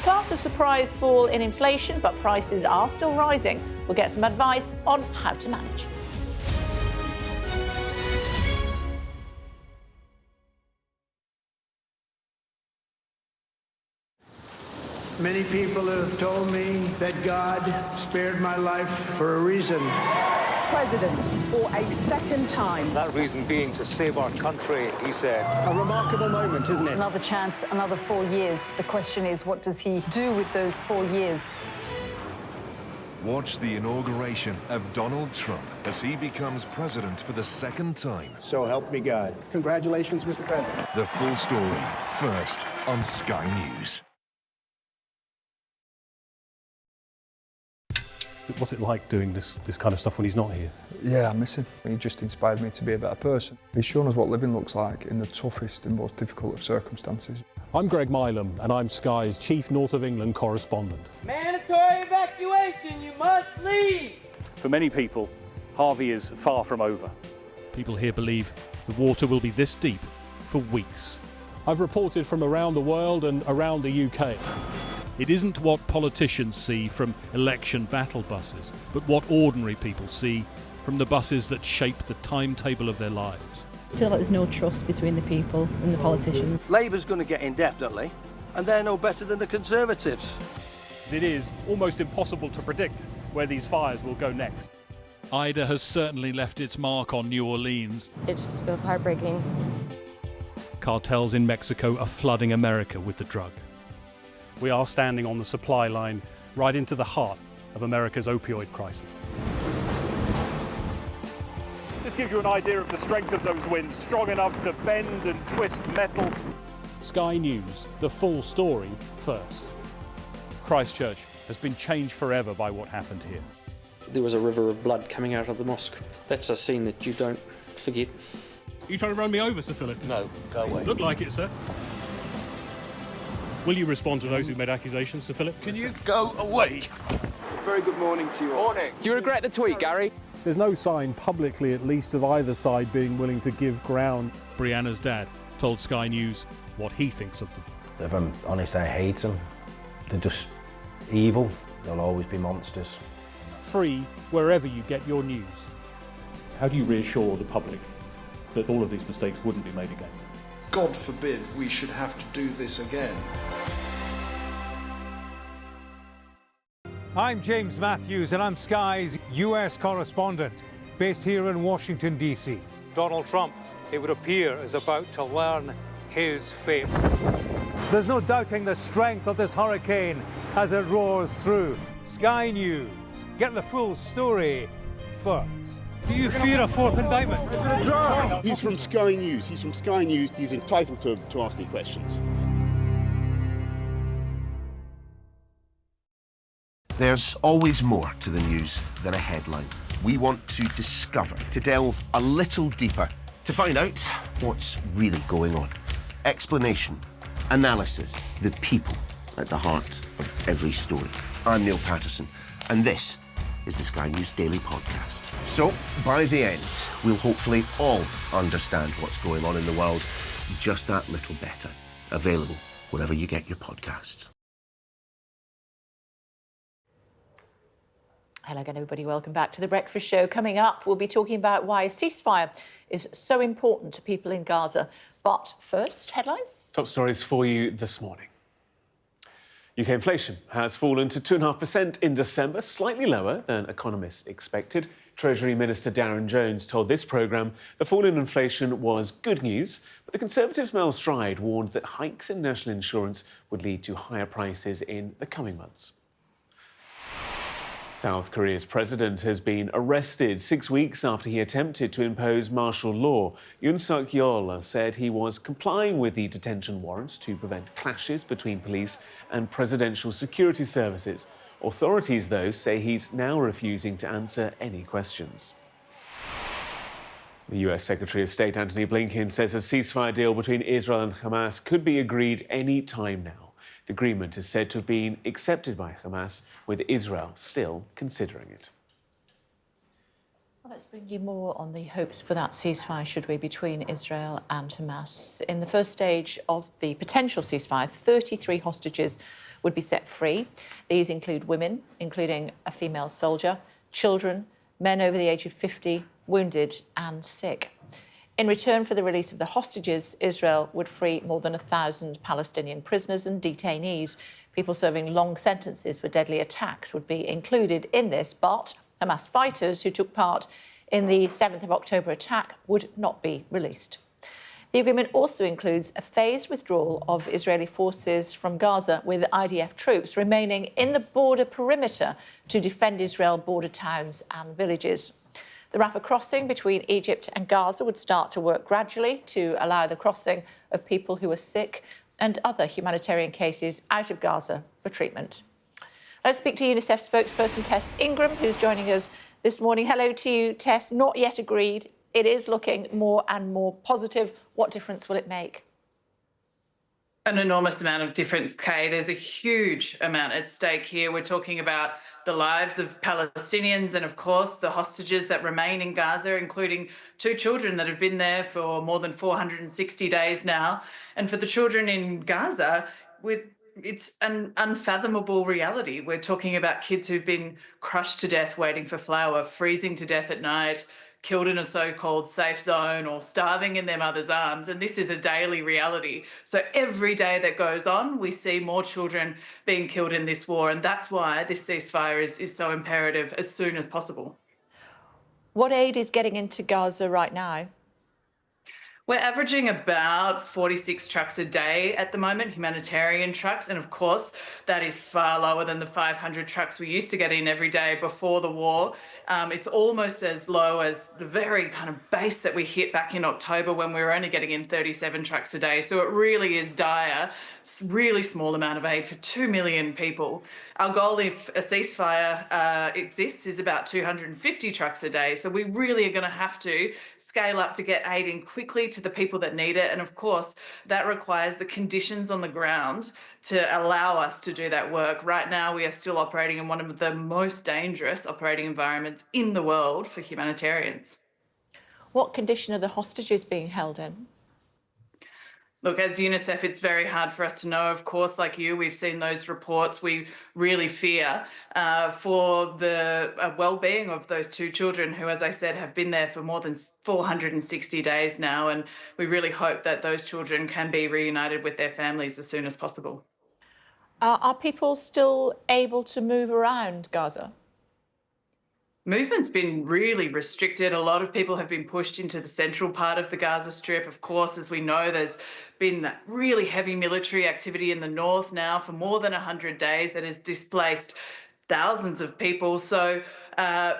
Class a surprise fall in inflation, but prices are still rising. We'll get some advice on how to manage. Many people have told me that God spared my life for a reason. President for a second time. That reason being to save our country, he said. A remarkable moment, isn't it? Another chance, another 4 years. The question is, what does he do with those 4 years? Watch the inauguration of Donald Trump as he becomes president for the second time. So help me God. Congratulations, Mr. President. The full story, first on Sky News. What's it like doing this kind of stuff when he's not here? Yeah, I miss him. He just inspired me to be a better person. He's shown us what living looks like in the toughest and most difficult of circumstances. I'm Greg Milam, and I'm Sky's Chief North of England Correspondent. Mandatory evacuation, you must leave! For many people, Harvey is far from over. People here believe the water will be this deep for weeks. I've reported from around the world and around the UK. It isn't what politicians see from election battle buses, but what ordinary people see from the buses that shape the timetable of their lives. I feel like there's no trust between the people and the politicians. Labour's going to get in definitely, and they're no better than the Conservatives. It is almost impossible to predict where these fires will go next. Ida has certainly left its mark on New Orleans. It just feels heartbreaking. Cartels in Mexico are flooding America with the drug. We are standing on the supply line right into the heart of America's opioid crisis. This gives you an idea of the strength of those winds, strong enough to bend and twist metal. Sky News, the full story first. Christchurch has been changed forever by what happened here. There was a river of blood coming out of the mosque. That's a scene that you don't forget. Are you trying to run me over, Sir Philip? No, go away. Look like it, sir. Will you respond to those who made accusations, Sir Philip? Can you go away? Very good morning to you all. Morning. Do you regret the tweet, Gary? There's no sign, publicly at least, of either side being willing to give ground. Brianna's dad told Sky News what he thinks of them. If I'm honest, I hate them. They're just evil. They'll always be monsters. Free wherever you get your news. How do you reassure the public that all of these mistakes wouldn't be made again? God forbid we should have to do this again. I'm James Matthews and I'm Sky's US correspondent, based here in Washington, D.C. Donald Trump, it would appear, is about to learn his fate. There's no doubting the strength of this hurricane as it roars through. Sky News, get the full story first. Do you fear a fourth indictment? He's from Sky News. He's from Sky News. He's entitled to ask me questions. There's always more to the news than a headline. We want to discover, to delve a little deeper, to find out what's really going on. Explanation, analysis, the people at the heart of every story. I'm Neil Patterson, and this is the Sky News Daily Podcast. So, by the end, we'll hopefully all understand what's going on in the world just that little better. Available wherever you get your podcasts. Hello again, everybody. Welcome back to The Breakfast Show. Coming up, we'll be talking about why a ceasefire is so important to people in Gaza. But first, headlines. Top stories for you this morning. UK inflation has fallen to 2.5% in December, slightly lower than economists expected. Treasury Minister Darren Jones told this programme the fall in inflation was good news, but the Conservatives' Mel Stride warned that hikes in national insurance would lead to higher prices in the coming months. South Korea's president has been arrested 6 weeks after he attempted to impose martial law. Yoon Suk-yeol said he was complying with the detention warrants to prevent clashes between police and presidential security services. Authorities, though, say he's now refusing to answer any questions. The US Secretary of State Antony Blinken says a ceasefire deal between Israel and Hamas could be agreed any time now. The agreement is said to have been accepted by Hamas, with Israel still considering it. Well, let's bring you more on the hopes for that ceasefire, should we, between Israel and Hamas. In the first stage of the potential ceasefire, 33 hostages would be set free. These include women, including a female soldier, children, men over the age of 50, wounded and sick. In return for the release of the hostages, Israel would free more than 1,000 Palestinian prisoners and detainees. People serving long sentences for deadly attacks would be included in this, but Hamas fighters who took part in the 7th of October attack would not be released. The agreement also includes a phased withdrawal of Israeli forces from Gaza, with IDF troops remaining in the border perimeter to defend Israel border towns and villages. The Rafah crossing between Egypt and Gaza would start to work gradually to allow the crossing of people who are sick and other humanitarian cases out of Gaza for treatment. Let's speak to UNICEF spokesperson Tess Ingram, who's joining us this morning. Hello to you, Tess. Not yet agreed. It is looking more and more positive. What difference will it make? An enormous amount of difference, Kay. There's a huge amount at stake here. We're talking about the lives of Palestinians and, of course, the hostages that remain in Gaza, including 2 children that have been there for more than 460 days now. And for the children in Gaza, it's an unfathomable reality. We're talking about kids who've been crushed to death waiting for flour, freezing to death at night, killed in a so-called safe zone, or starving in their mother's arms. And this is a daily reality. So every day that goes on, we see more children being killed in this war. And that's why this ceasefire is so imperative as soon as possible. What aid is getting into Gaza right now? We're averaging about 46 trucks a day at the moment, humanitarian trucks. And of course, that is far lower than the 500 trucks we used to get in every day before the war. It's almost as low as the very kind of base that we hit back in October, when we were only getting in 37 trucks a day. So it really is dire. It's a really small amount of aid for 2 million people. Our goal, if a ceasefire exists, is about 250 trucks a day. So we really are going to have to scale up to get aid in quickly to to the people that need it. And of course, that requires the conditions on the ground to allow us to do that work. Right now, we are still operating in one of the most dangerous operating environments in the world for humanitarians. What condition are the hostages being held in? Look, as UNICEF, it's very hard for us to know. Of course, like you, we've seen those reports. We really fear for the well-being of those two children who, as I said, have been there for more than 460 days now. And we really hope that those children can be reunited with their families as soon as possible. Are people still able to move around Gaza? Movement's been really restricted. A lot of people have been pushed into the central part of the Gaza Strip. Of course, as we know, there's been that really heavy military activity in the north now for more than 100 days that has displaced thousands of people. So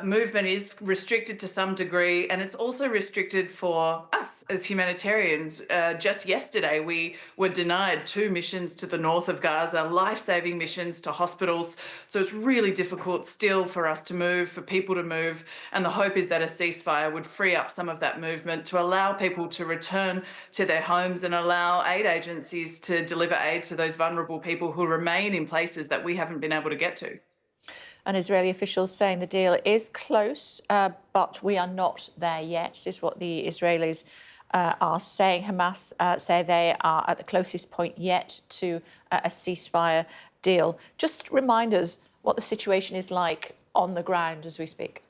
movement is restricted to some degree, and it's also restricted for us as humanitarians. Just yesterday, we were denied 2 missions to the north of Gaza, life-saving missions to hospitals. So it's really difficult still for us to move, for people to move. And the hope is that a ceasefire would free up some of that movement to allow people to return to their homes and allow aid agencies to deliver aid to those vulnerable people who remain in places that we haven't been able to get to. And Israeli officials saying the deal is close, but we are not there yet, is what the Israelis are saying. Hamas say they are at the closest point yet to a ceasefire deal. Just remind us what the situation is like on the ground as we speak.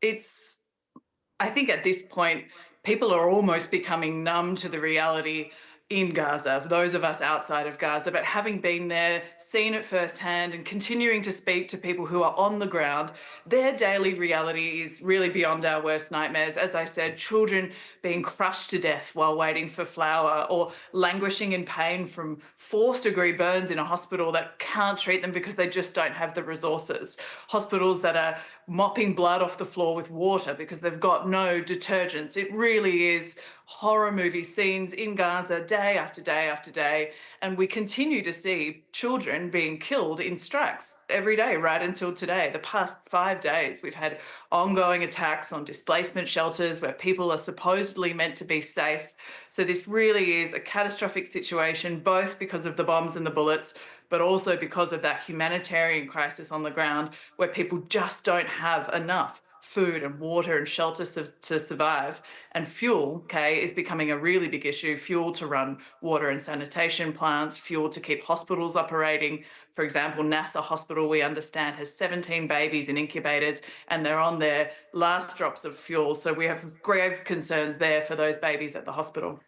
I think at this point, people are almost becoming numb to the reality in Gaza, for those of us outside of Gaza, but having been there, seen it firsthand and continuing to speak to people who are on the ground, their daily reality is really beyond our worst nightmares. As I said, children being crushed to death while waiting for flour, or languishing in pain from 4th-degree burns in a hospital that can't treat them because they just don't have the resources. Hospitals that are mopping blood off the floor with water because they've got no detergents. It really is horror movie scenes in Gaza day after day after day. And we continue to see children being killed in strikes every day, right until today. The past 5 days, we've had ongoing attacks on displacement shelters where people are supposedly meant to be safe. So this really is a catastrophic situation, both because of the bombs and the bullets, but also because of that humanitarian crisis on the ground where people just don't have enough food and water and shelter to survive. And fuel, is becoming a really big issue. Fuel to run water and sanitation plants, fuel to keep hospitals operating. For example, NASA Hospital, we understand, has 17 babies in incubators and they're on their last drops of fuel. So we have grave concerns there for those babies at the hospital.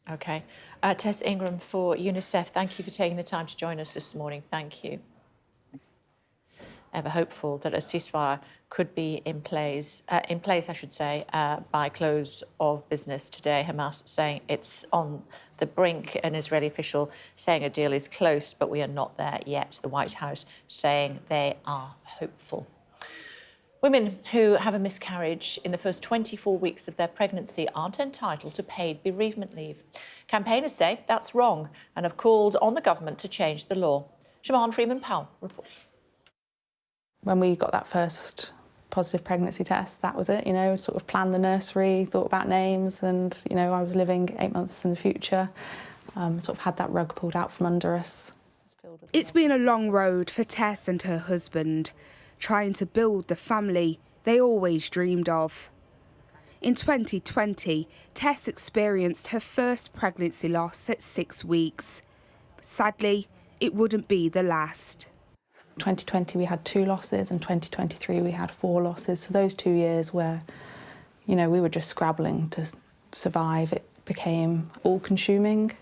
OK. Tess Ingram for UNICEF, thank you for taking the time to join us this morning. Thank you. Ever hopeful that a ceasefire could be in place, by close of business today. Hamas saying it's on the brink, an Israeli official saying a deal is close, but we are not there yet. The White House saying they are hopeful. Women who have a miscarriage in the first 24 weeks of their pregnancy aren't entitled to paid bereavement leave. Campaigners say that's wrong and have called on the government to change the law. Siobhan Freeman-Powell reports. When we got that first positive pregnancy test, that was it, sort of planned the nursery, thought about names, and, I was living 8 months in the future, sort of had that rug pulled out from under us. It's been a long road for Tess and her husband, trying to build the family they always dreamed of. In 2020, Tess experienced her first pregnancy loss at 6 weeks. But sadly, it wouldn't be the last. 2020 we had 2 losses and 2023 we had 4 losses. So those 2 years where, we were just scrabbling to survive, it became all-consuming.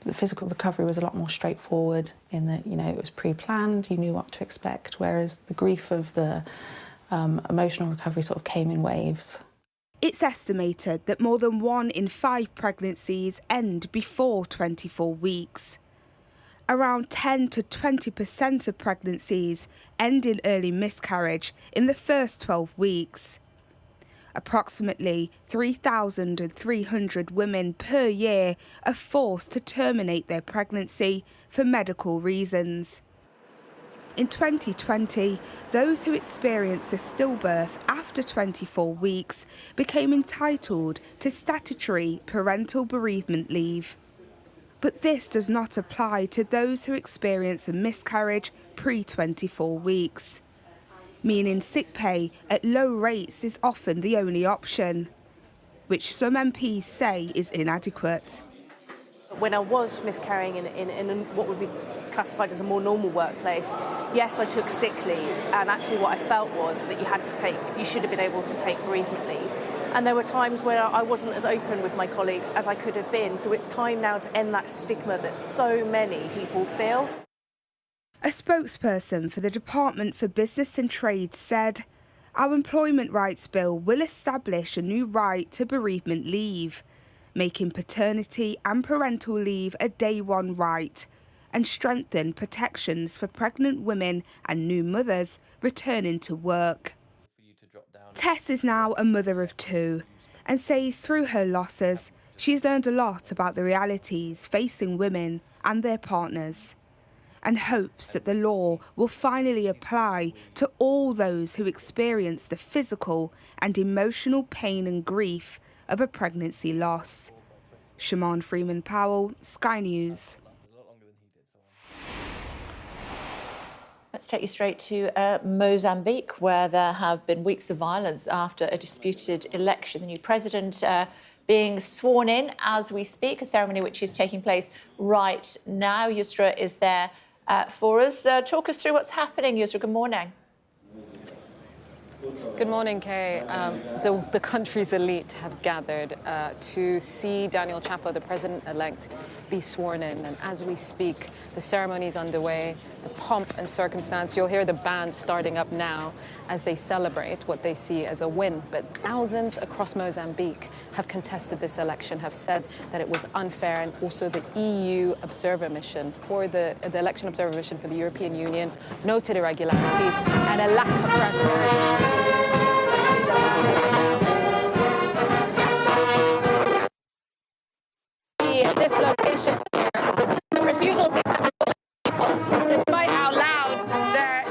The physical recovery was a lot more straightforward in that, it was pre-planned, you knew what to expect, whereas the grief of the emotional recovery sort of came in waves. It's estimated that more than 1 in 5 pregnancies end before 24 weeks. Around 10 to 20% of pregnancies end in early miscarriage in the first 12 weeks. Approximately 3,300 women per year are forced to terminate their pregnancy for medical reasons. In 2020, those who experienced a stillbirth after 24 weeks became entitled to statutory parental bereavement leave. But this does not apply to those who experience a miscarriage pre-24 weeks, meaning sick pay at low rates is often the only option, which some MPs say is inadequate. When I was miscarrying in what would be classified as a more normal workplace, yes, I took sick leave, and actually what I felt was that you should have been able to take bereavement leave. And there were times where I wasn't as open with my colleagues as I could have been, so it's time now to end that stigma that so many people feel. A spokesperson for the Department for Business and Trade said, "Our employment rights bill will establish a new right to bereavement leave, making paternity and parental leave a day one right, and strengthen protections for pregnant women and new mothers returning to work." Tess is now a mother of two and says through her losses, she's learned a lot about the realities facing women and their partners, and hopes that the law will finally apply to all those who experience the physical and emotional pain and grief of a pregnancy loss. Siobhan Freeman-Powell, Sky News. Let's take you straight to Mozambique, where there have been weeks of violence after a disputed election. The new president being sworn in as we speak, a ceremony which is taking place right now. Yusra is there for us. Talk us through what's happening, Yusra. Good morning. Good morning, Kay. The country's elite have gathered to see Daniel Chapo, the president-elect, be sworn in. And as we speak, the ceremony is underway, the pomp and circumstance. You'll hear the band starting up now as they celebrate what they see as a win. But thousands across Mozambique have contested this election, have said that it was unfair, and also the EU observer mission for the election observer mission for the European Union noted irregularities and a lack of transparency. The dislocation here, the refusal to accept people, despite how loud their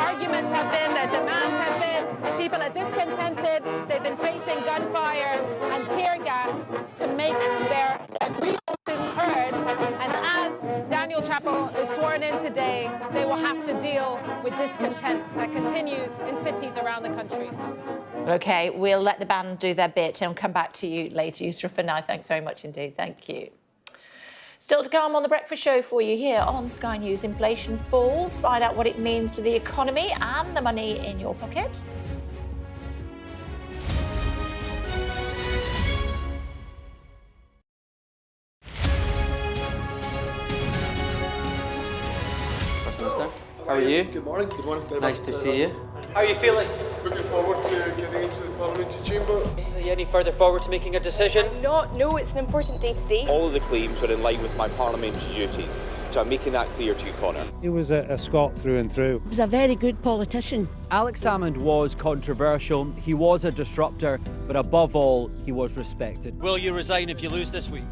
arguments have been, their demands have been. People are discontented. They've been facing gunfire and tear gas to make their grievances heard. And as Daniel Chapo is sworn in today, they will have to deal with discontent that continues in cities around the country. OK, we'll let the band do their bit and we'll come back to you later. Yusra, for now, thanks very much indeed. Thank you. Still to come on The Breakfast Show for you here on Sky News. Inflation falls. Find out what it means for the economy and the money in your pocket. Westminster, how are you? Good morning. Good morning. Very nice to see you. How are you feeling? Looking forward to getting into the parliamentary chamber. Are you any further forward to making a decision? No, it's an important day today. All of the claims were in line with my parliamentary duties, so I'm making that clear to you, Conor. He was a Scot through and through. He was a very good politician. Alex Salmond was controversial, he was a disruptor, but above all, he was respected. Will you resign if you lose this week?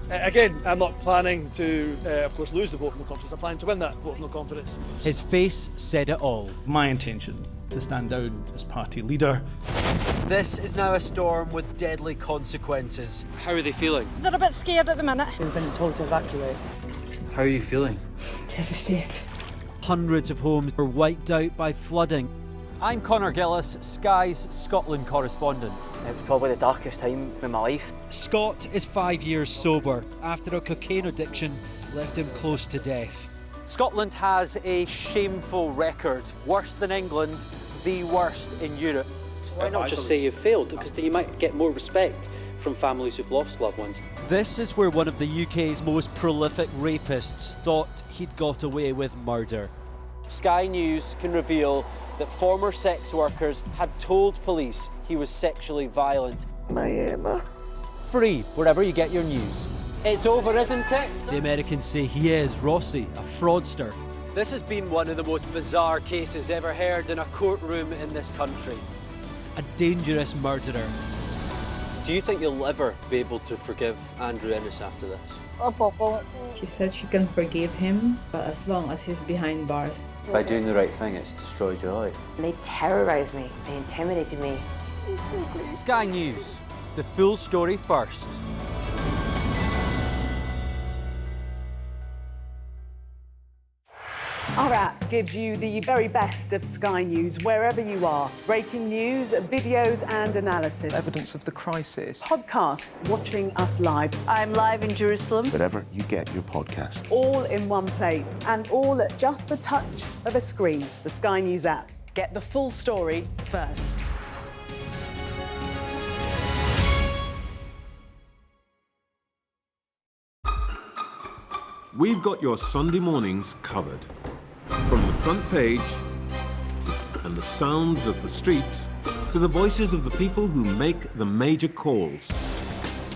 Again, I'm not planning to, of course, lose the vote of no confidence. I'm planning to win that vote of no confidence. His face said it all. My intention to stand down as party leader. This is now a storm with deadly consequences. How are they feeling? They're a bit scared at the minute. We've been told to evacuate. How are you feeling? Devastated. Hundreds of homes were wiped out by flooding. I'm Conor Gillis, Sky's Scotland correspondent. It was probably the darkest time in my life. Scott is 5 years sober after a cocaine addiction left him close to death. Scotland has a shameful record, worse than England, the worst in Europe. Why not just say you failed? Because then you might get more respect from families who've lost loved ones. This is where one of the UK's most prolific rapists thought he'd got away with murder. Sky News can reveal that former sex workers had told police he was sexually violent. My Emma. Free wherever you get your news. It's over, isn't it? The Americans say he is Rossi, a fraudster. This has been one of the most bizarre cases ever heard in a courtroom in this country. A dangerous murderer. Do you think you'll ever be able to forgive Andrew Innes after this? She said she can forgive him, but as long as he's behind bars. By doing the right thing, it's destroyed your life. They terrorised me. They intimidated me. Sky News. The full story first. Our app gives you the very best of Sky News wherever you are. Breaking news, videos and analysis. Evidence of the crisis. Podcasts, watching us live. I'm live in Jerusalem. Wherever you get your podcast. All in one place and all at just the touch of a screen. The Sky News app. Get the full story first. We've got your Sunday mornings covered. From the front page and the sounds of the streets to the voices of the people who make the major calls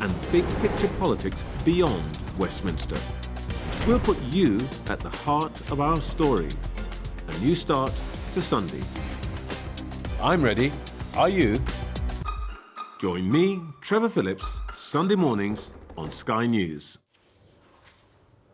and big picture politics beyond Westminster. We'll put you at the heart of our story. A new start to Sunday. I'm ready. Are you? Join me, Trevor Phillips, Sunday mornings on Sky News.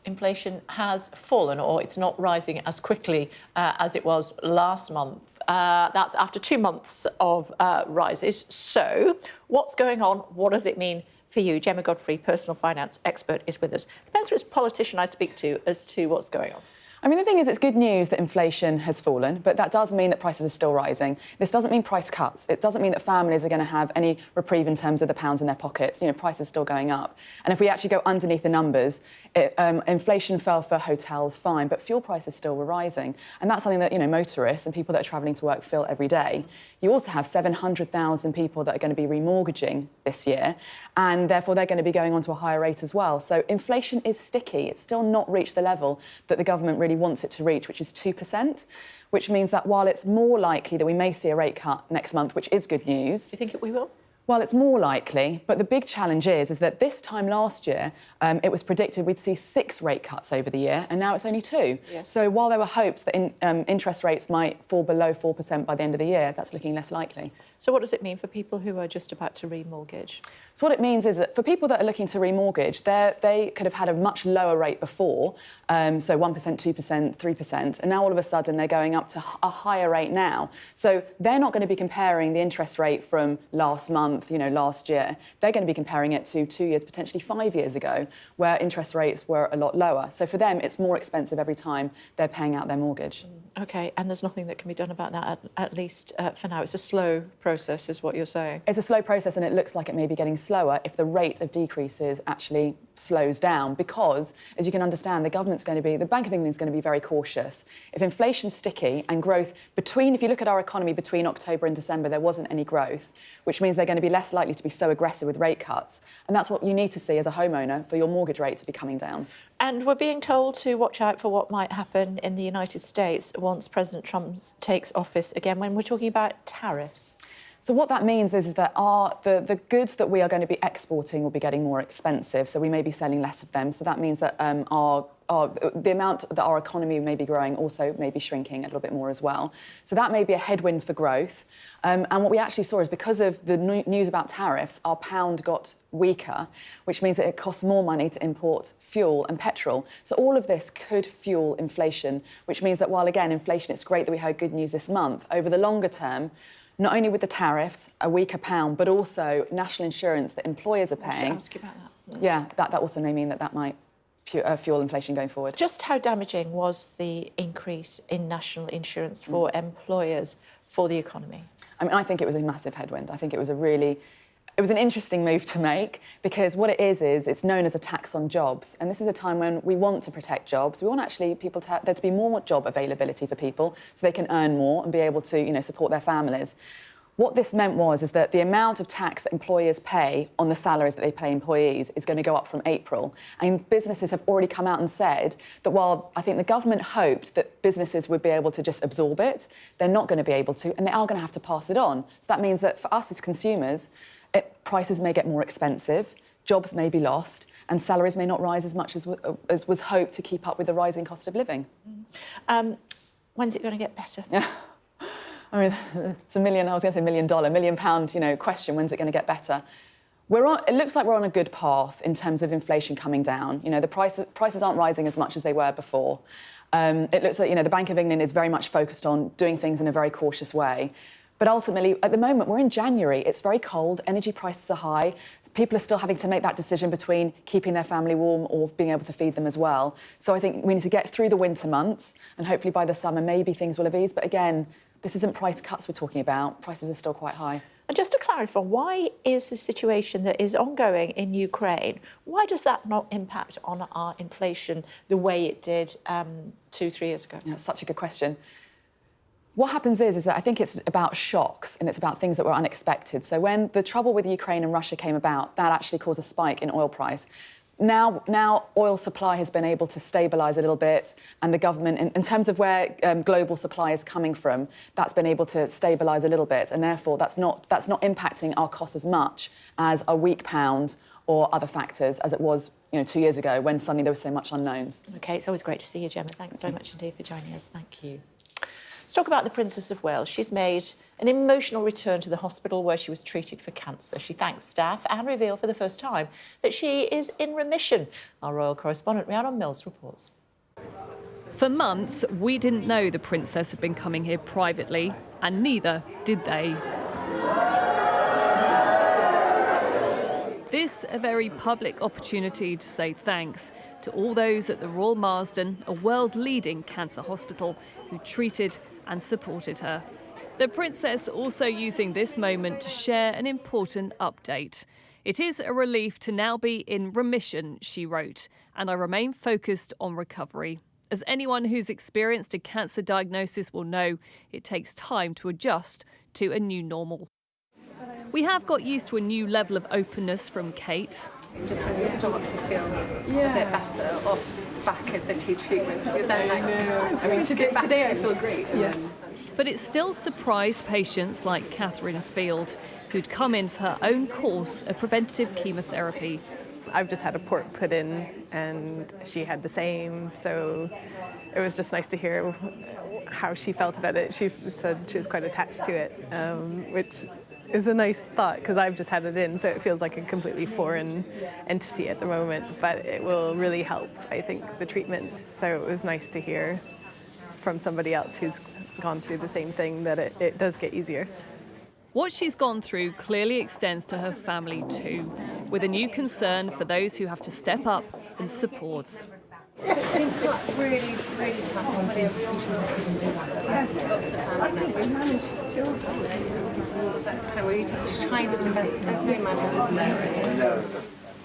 Inflation has fallen, or it's not rising as quickly as it was last month. That's after 2 months of rises. So what's going on? What does it mean for you? Gemma Godfrey, personal finance expert, is with us. Depends which politician I speak to as to what's going on. I mean, the thing is, it's good news that inflation has fallen, but that does mean that prices are still rising. This doesn't mean price cuts. It doesn't mean that families are going to have any reprieve in terms of the pounds in their pockets. You know, prices are still going up. And if we actually go underneath the numbers, inflation fell for hotels, fine, but fuel prices still were rising. And that's something that, you know, motorists and people that are travelling to work feel every day. You also have 700,000 people that are going to be remortgaging this year, and therefore they're going to be going on to a higher rate as well. So inflation is sticky. It's still not reached the level that the government really wants it to reach, which is 2%, which means that while it's more likely that we may see a rate cut next month, which is good news. Do you think we will? Well, it's more likely, but the big challenge is that this time last year, it was predicted we'd see 6 rate cuts over the year, and now it's only 2. Yes. So while there were hopes that interest rates might fall below 4% by the end of the year, that's looking less likely. So what does it mean for people who are just about to remortgage? So what it means is that for people that are looking to remortgage, they could have had a much lower rate before, so 1%, 2%, 3%, and now all of a sudden they're going up to a higher rate now. So they're not going to be comparing the interest rate from last month, you know, last year. They're going to be comparing it to 2 years, potentially 5 years ago, where interest rates were a lot lower. So for them, it's more expensive every time they're paying out their mortgage. OK, and there's nothing that can be done about that, at least for now. It's a slow process, is what you're saying. It's a slow process, and it looks like it may be getting slower if the rate of decreases actually slows down, because, as you can understand, the Bank of England is going to be very cautious. If inflation's sticky and growth if you look at our economy between October and December, there wasn't any growth, which means they're going to be less likely to be so aggressive with rate cuts. And that's what you need to see as a homeowner for your mortgage rate to be coming down. And we're being told to watch out for what might happen in the United States once President Trump takes office again, when we're talking about tariffs. So what that means is that the goods that we are going to be exporting will be getting more expensive, so we may be selling less of them. So that means that the amount that our economy may be growing also may be shrinking a little bit more as well. So that may be a headwind for growth. And what we actually saw is, because of the news about tariffs, our pound got weaker, which means that it costs more money to import fuel and petrol. So all of this could fuel inflation, which means that while, again, inflation, it's great that we heard good news this month, over the longer term, not only with the tariffs, a weaker pound, but also national insurance that employers are paying. Ask you about that. Yeah, that also may mean that might fuel inflation going forward. Just how damaging was the increase in national insurance for employers for the economy? I mean, I think it was a massive headwind. I think it was an interesting move to make, because what it is it's known as a tax on jobs. And this is a time when we want to protect jobs. We want actually there to be more job availability for people so they can earn more and be able to, you know, support their families. What this meant is that the amount of tax that employers pay on the salaries that they pay employees is going to go up from April. And businesses have already come out and said that while I think the government hoped that businesses would be able to just absorb it, they're not going to be able to, and they are going to have to pass it on. So that means that for us as consumers, prices may get more expensive, jobs may be lost, and salaries may not rise as much as was hoped to keep up with the rising cost of living. When's it going to get better? I mean, it's $1 million, I was going to say $1 million, £1 million, you know, question, when's it going to get better? It looks like we're on a good path in terms of inflation coming down. You know, the prices aren't rising as much as they were before. It looks like, you know, the Bank of England is very much focused on doing things in a very cautious way. But ultimately, at the moment, we're in January. It's very cold. Energy prices are high. People are still having to make that decision between keeping their family warm or being able to feed them as well. So I think we need to get through the winter months, and hopefully by the summer, maybe things will have eased. But again, this isn't price cuts we're talking about. Prices are still quite high. And just to clarify, why is the situation that is ongoing in Ukraine, why does that not impact on our inflation the way it did 2-3 years ago? Yeah, that's such a good question. What happens is that I think it's about shocks and it's about things that were unexpected. So when the trouble with Ukraine and Russia came about, that actually caused a spike in oil price. Now oil supply has been able to stabilise a little bit, and the government, in terms of where global supply is coming from, that's been able to stabilise a little bit, and therefore that's not impacting our costs as much as a weak pound or other factors as it was, you know, 2 years ago when suddenly there was so much unknowns. OK, it's always great to see you, Gemma. Thanks very much indeed for joining us. Thank you. Let's talk about the Princess of Wales. She's made an emotional return to the hospital where she was treated for cancer. She thanks staff and revealed for the first time that she is in remission. Our royal correspondent, Rhiannon Mills, reports. For months, we didn't know the princess had been coming here privately, and neither did they. This a very public opportunity to say thanks to all those at the Royal Marsden, a world-leading cancer hospital, who treated and supported her. The princess also using this moment to share an important update. It is a relief to now be in remission, she wrote, and I remain focused on recovery. As anyone who's experienced a cancer diagnosis will know, it takes time to adjust to a new normal. We have got used to a new level of openness from Kate. Just when you start to feel a bit better off back of the 2 treatments, you're then like, I mean, today I feel great. Yeah. But it still surprised patients like Catherine Field, who'd come in for her own course of preventative chemotherapy. I've just had a port put in and she had the same, so it was just nice to hear how she felt about it. She said she was quite attached to it, which is a nice thought because I've just had it in, so it feels like a completely foreign entity at the moment, but it will really help, I think, the treatment. So it was nice to hear from somebody else who's gone through the same thing that it does get easier. What she's gone through clearly extends to her family too, with a new concern for those who have to step up and support. It's been tough, really, really tough. Lots of family members. That's kind of, we're just trying to do the best. There's no money.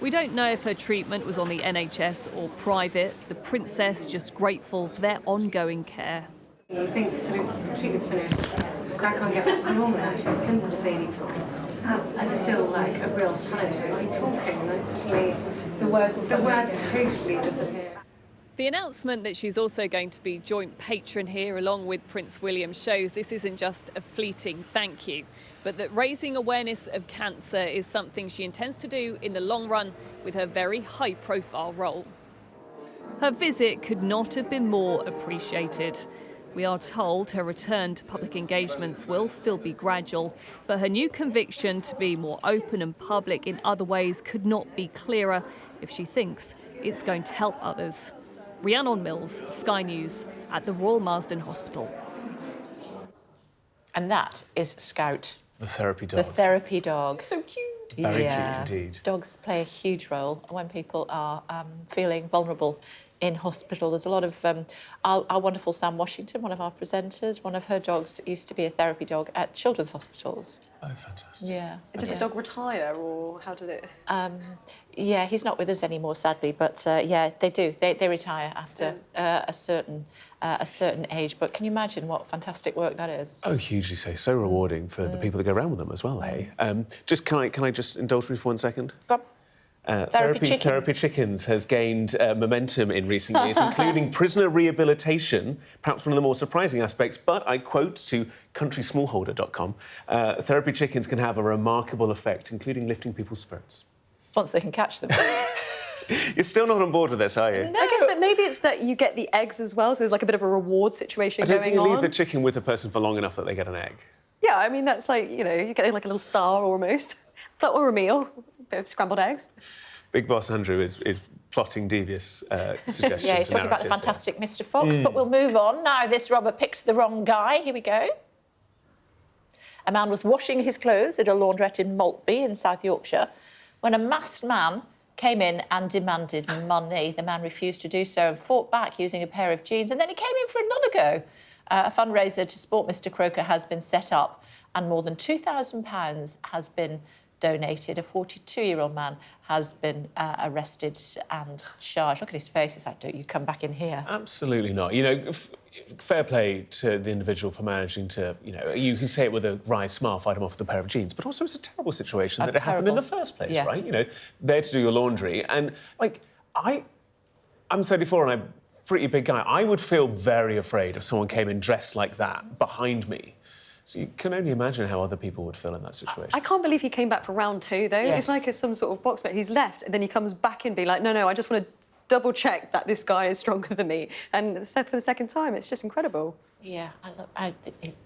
We don't know if her treatment was on the NHS or private. The princess just grateful for their ongoing care. You think sort of treatment's finished, crack on, get back to normal. Actually, simple daily talks are still like a real challenge. Are you talking? Suddenly the words totally disappear. The announcement that she's also going to be joint patron here along with Prince William shows this isn't just a fleeting thank you, but that raising awareness of cancer is something she intends to do in the long run with her very high-profile role. Her visit could not have been more appreciated. We are told her return to public engagements will still be gradual, but her new conviction to be more open and public in other ways could not be clearer if she thinks it's going to help others. Rhiannon Mills, Sky News, at the Royal Marsden Hospital. And that is Scout. The therapy dog. The therapy dog. So cute. Very cute indeed. Dogs play a huge role when people are feeling vulnerable in hospital. There's a lot of our wonderful Sam Washington, one of our presenters, one of her dogs used to be a therapy dog at children's hospitals. Oh, fantastic. Yeah. Did the dog retire, or how did it? Yeah, he's not with us anymore, sadly, but yeah, they do. They retire after a certain age. But can you imagine what fantastic work that is? Oh, hugely so. So rewarding for the people that go around with them as well, hey? Just can I just indulge me for 1 second? Go on. Therapy Chickens has gained momentum in recent years, including prisoner rehabilitation, perhaps one of the more surprising aspects. But I quote to countrysmallholder.com, Therapy Chickens can have a remarkable effect, including lifting people's spirits. Once they can catch them. You're still not on board with this, are you? No. I guess, but maybe it's that you get the eggs as well, so there's like a bit of a reward situation going on. I don't think you leave the chicken with the person for long enough that they get an egg. Yeah, I mean, that's like, you know, you get like a little star almost, or a meal. bit of scrambled eggs. Big Boss Andrew is plotting devious suggestions. Yeah, he's talking about the fantastic Mr. Fox, but we'll move on. Now, this robber picked the wrong guy. Here we go. A man was washing his clothes at a launderette in Maltby in South Yorkshire when a masked man came in and demanded money. The man refused to do so and fought back using a pair of jeans, and then he came in for another go. A fundraiser to support Mr. Croker has been set up and more than £2,000 has been donated. A 42-year-old man has been arrested and charged. Look at his face. It's like, don't you come back in here. Absolutely not. You know, fair play to the individual for managing to, you know, you can say it with a wry smile, fight him off with a pair of jeans, but also it's a terrible situation that it happened in the first place, right? You know, there to do your laundry. And, like, I'm 34 and I'm a pretty big guy. I would feel very afraid if someone came in dressed like that behind me. So you can only imagine how other people would feel in that situation. I can't believe he came back for round 2, though. Yes. It's like some sort of box bet. He's left, and then he comes back and be like, no, I just want to double-check that this guy is stronger than me. And for the second time, it's just incredible. Yeah,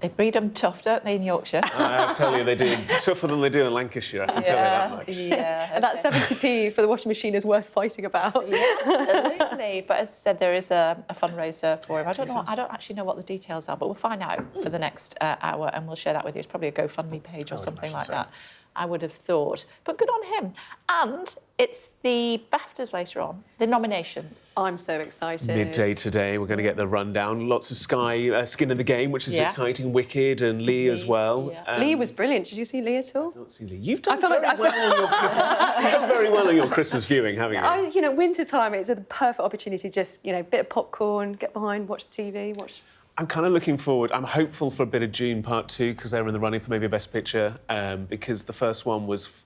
they breed them tough, don't they, in Yorkshire? I tell you, they do. Tougher than they do in Lancashire, I can tell you that much. Yeah. And that 70p for the washing machine is worth fighting about. Yeah, absolutely. But as I said, there is a fundraiser for him. I don't actually know what the details are, but we'll find out for the next hour and we'll share that with you. It's probably a GoFundMe page or something like that, I would have thought. But good on him. And it's the Baftas later on, the nominations. I'm so excited. Midday today, we're going to get the rundown. Lots of Sky skin in the game, which is exciting. Wicked and Lee as well. Yeah. Lee was brilliant. Did you see Lee at all? I've not seen Lee. You've done very well on your Christmas viewing, haven't you? You know, winter time, it's a perfect opportunity to just, you know, bit of popcorn, get behind, watch the TV, watch... I'm kind of looking forward. I'm hopeful for a bit of June Part 2 because they were in the running for maybe a Best Picture because the first one was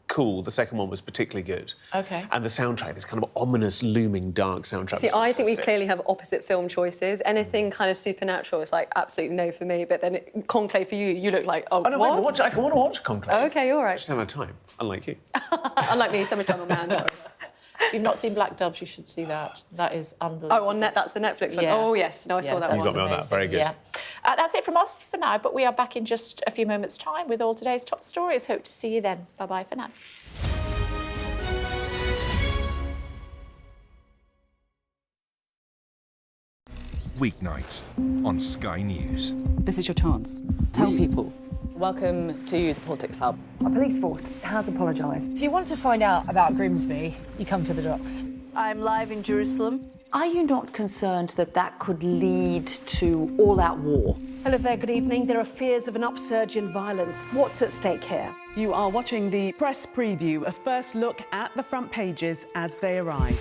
cool, the second one was particularly good. OK. And the soundtrack, this kind of ominous, looming, dark soundtrack. See, I think we clearly have opposite film choices. Anything kind of supernatural is like absolutely no for me, but then Conclave for you, you look like, oh, no, what? I want to watch Conclave. OK, all right. I just don't have time, unlike you. Unlike me, summertime on man, sorry. If you've not seen Black Doves, you should see that. That is unbelievable. Oh, that's the Netflix one. Yeah. Oh, yes. No, I saw that one. You got me on that. Very good. Yeah. That's it from us for now, but we are back in just a few moments' time with all today's top stories. Hope to see you then. Bye-bye for now. Weeknights on Sky News. This is your chance. Tell people. Welcome to the Politics Hub. Our police force has apologised. If you want to find out about Grimsby, you come to the docks. I'm live in Jerusalem. Are you not concerned that that could lead to all-out war? Hello there, good evening. There are fears of an upsurge in violence. What's at stake here? You are watching the press preview, a first look at the front pages as they arrive.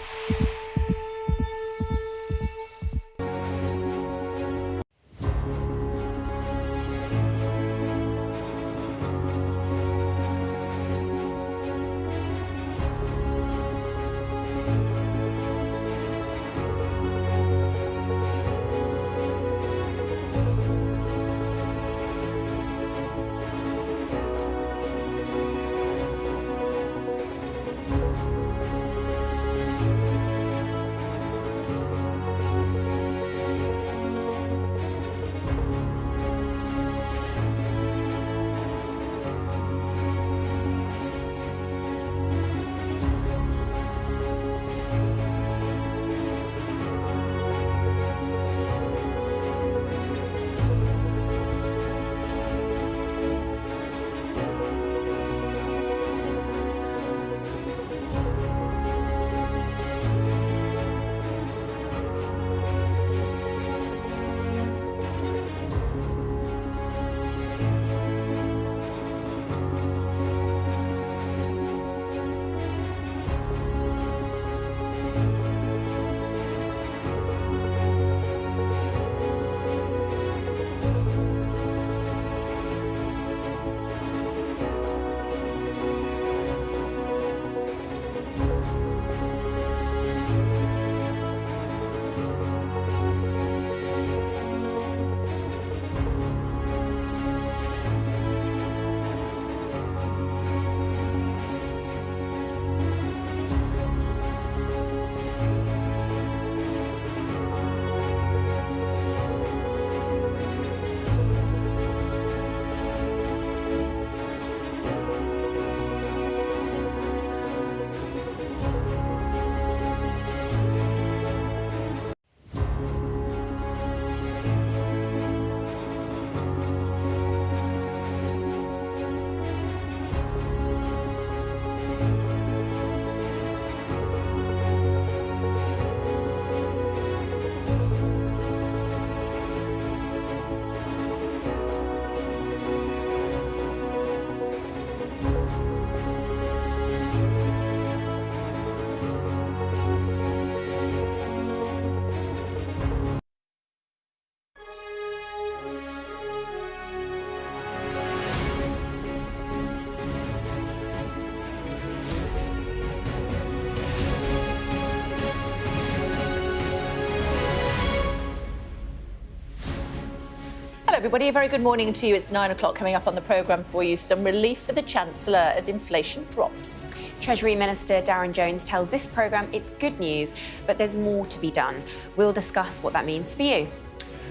everybody. A very good morning to you. It's 9 o'clock coming up on the programme for you. Some relief for the Chancellor as inflation drops. Treasury Minister Darren Jones tells this programme it's good news, but there's more to be done. We'll discuss what that means for you.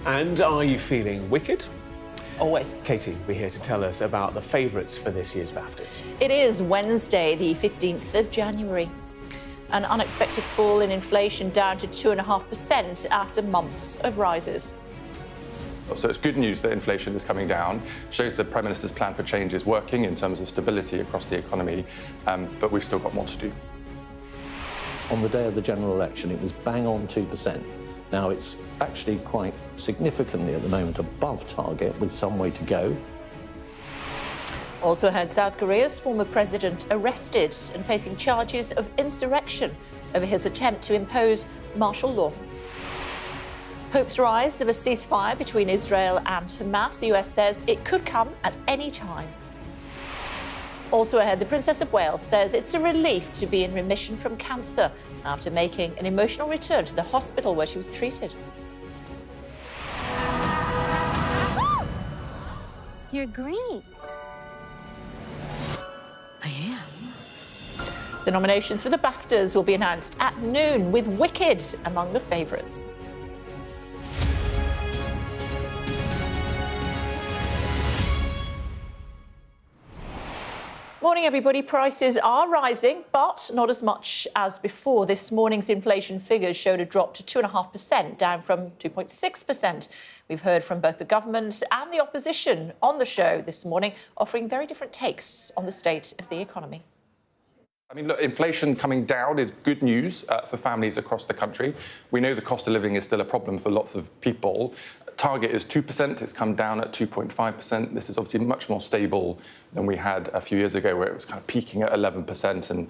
And are you feeling wicked? Always. Katie, we're here to tell us about the favourites for this year's Baftas. It is Wednesday, the 15th of January. An unexpected fall in inflation down to 2.5% after months of rises. So it's good news that inflation is coming down, shows the Prime Minister's plan for change is working in terms of stability across the economy, but we've still got more to do. On the day of the general election, it was bang on 2%. Now it's actually quite significantly at the moment above target with some way to go. Also had South Korea's former president arrested and facing charges of insurrection over his attempt to impose martial law. Hopes rise of a ceasefire between Israel and Hamas. The US says it could come at any time. Also ahead, the Princess of Wales says it's a relief to be in remission from cancer after making an emotional return to the hospital where she was treated. You're green. I am. The nominations for the Baftas will be announced at noon, with Wicked among the favourites. Morning, everybody. Prices are rising, but not as much as before. This morning's inflation figures showed a drop to 2.5%, down from 2.6%. We've heard from both the government and the opposition on the show this morning, offering very different takes on the state of the economy. I mean, look, inflation coming down is good news for families across the country. We know the cost of living is still a problem for lots of people. Target is 2%. It's come down at 2.5%. This is obviously much more stable than we had a few years ago, where it was kind of peaking at 11% and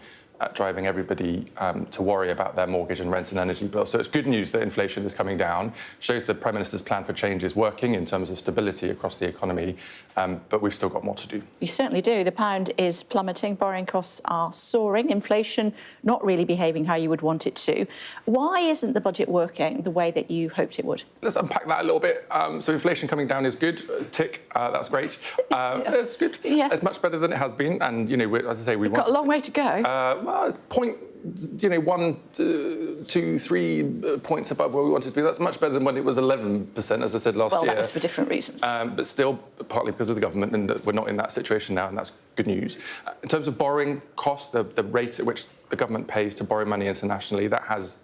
driving everybody to worry about their mortgage and rent and energy bills. So it's good news that inflation is coming down, shows the Prime Minister's plan for change is working in terms of stability across the economy, but we've still got more to do. You certainly do. The pound is plummeting, borrowing costs are soaring, inflation not really behaving how you would want it to. Why isn't the budget working the way that you hoped it would? Let's unpack that a little bit. So inflation coming down is good. Tick, that's great. It's good. Yeah. It's much better than it has been. And, you know, as I say, we've got a long way to go. Well, it's 1, 2, 3 points above where we wanted to be. That's much better than when it was 11%, as I said last year. Well, that was for different reasons. But still, partly because of the government, and we're not in that situation now, and that's good news. In terms of borrowing costs, the rate at which the government pays to borrow money internationally, that has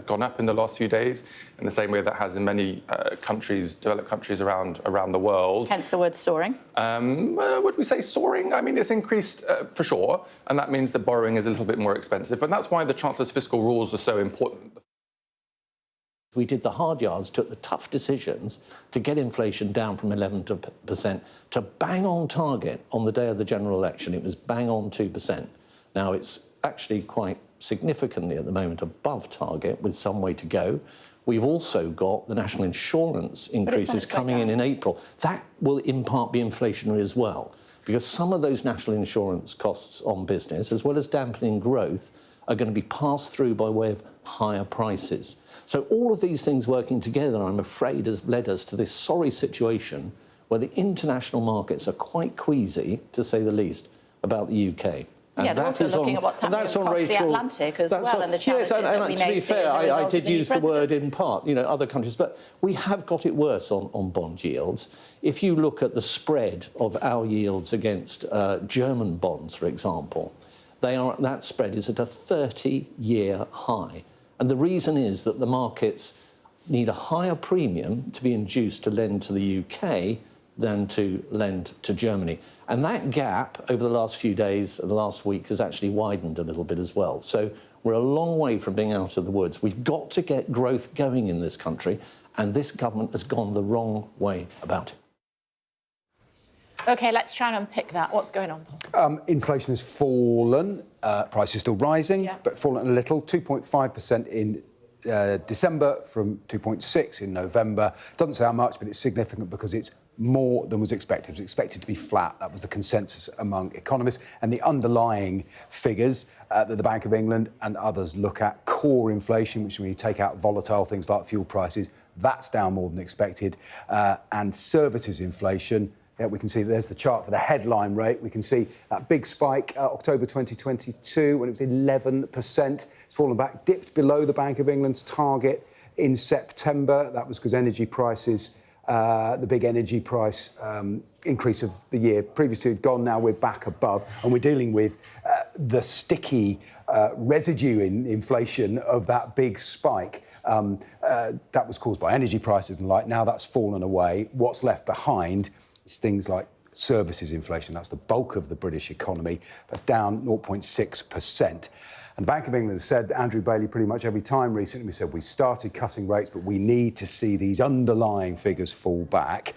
gone up in the last few days, in the same way that has in many countries, developed countries around the world. Hence the word soaring. Would we say soaring? I mean, it's increased for sure, and that means that borrowing is a little bit more expensive. But that's why the Chancellor's fiscal rules are so important. We did the hard yards, took the tough decisions to get inflation down from 11% to bang on target on the day of the general election. It was bang on 2%. Now it's actually quite significantly at the moment above target with some way to go. We've also got the national insurance increases coming in April. That will in part be inflationary as well, because some of those national insurance costs on business, as well as dampening growth, are going to be passed through by way of higher prices. So all of these things working together, I'm afraid, has led us to this sorry situation where the international markets are quite queasy, to say the least, about the UK. Yeah, they're also looking at what's happening across the Atlantic as well, and the challenges that we may see. To be fair, I did use the word in part, you know, other countries, but we have got it worse on bond yields. If you look at the spread of our yields against German bonds, for example, that spread is at a 30-year high. And the reason is that the markets need a higher premium to be induced to lend to the UK than to lend to Germany. And that gap over the last few days and the last week has actually widened a little bit as well. So we're a long way from being out of the woods. We've got to get growth going in this country, and this government has gone the wrong way about it. OK, let's try and unpick that. What's going on? Inflation has fallen. Prices still rising, but fallen a little. 2.5% in December from 2.6 in November. Doesn't sound much, but it's significant because it's more than was expected. It was expected to be flat. That was the consensus among economists. And the underlying figures that the Bank of England and others look at, core inflation, which when you take out volatile things like fuel prices, That's down more than expected. And services inflation, yeah, we can see there's the chart for the headline rate. We can see that big spike, October 2022, when it was 11%. It's fallen back, dipped below the Bank of England's target in September. That was because energy prices, the big energy price increase of the year previously had gone. Now we're back above, and we're dealing with the sticky residue in inflation of that big spike. That was caused by energy prices and like. Now that's fallen away. What's left behind is things like services inflation. That's the bulk of the British economy. That's down 0.6%. And the Bank of England has said, Andrew Bailey, pretty much every time recently, we said we started cutting rates, but we need to see these underlying figures fall back.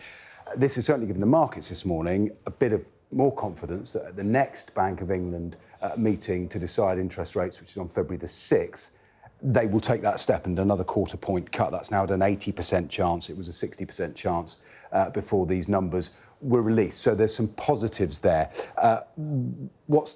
This has certainly given the markets this morning a bit of more confidence that at the next Bank of England meeting to decide interest rates, which is on February the 6th, they will take that step and another quarter point cut. That's now at an 80% chance. It was a 60% chance before these numbers were released. So there's some positives there. How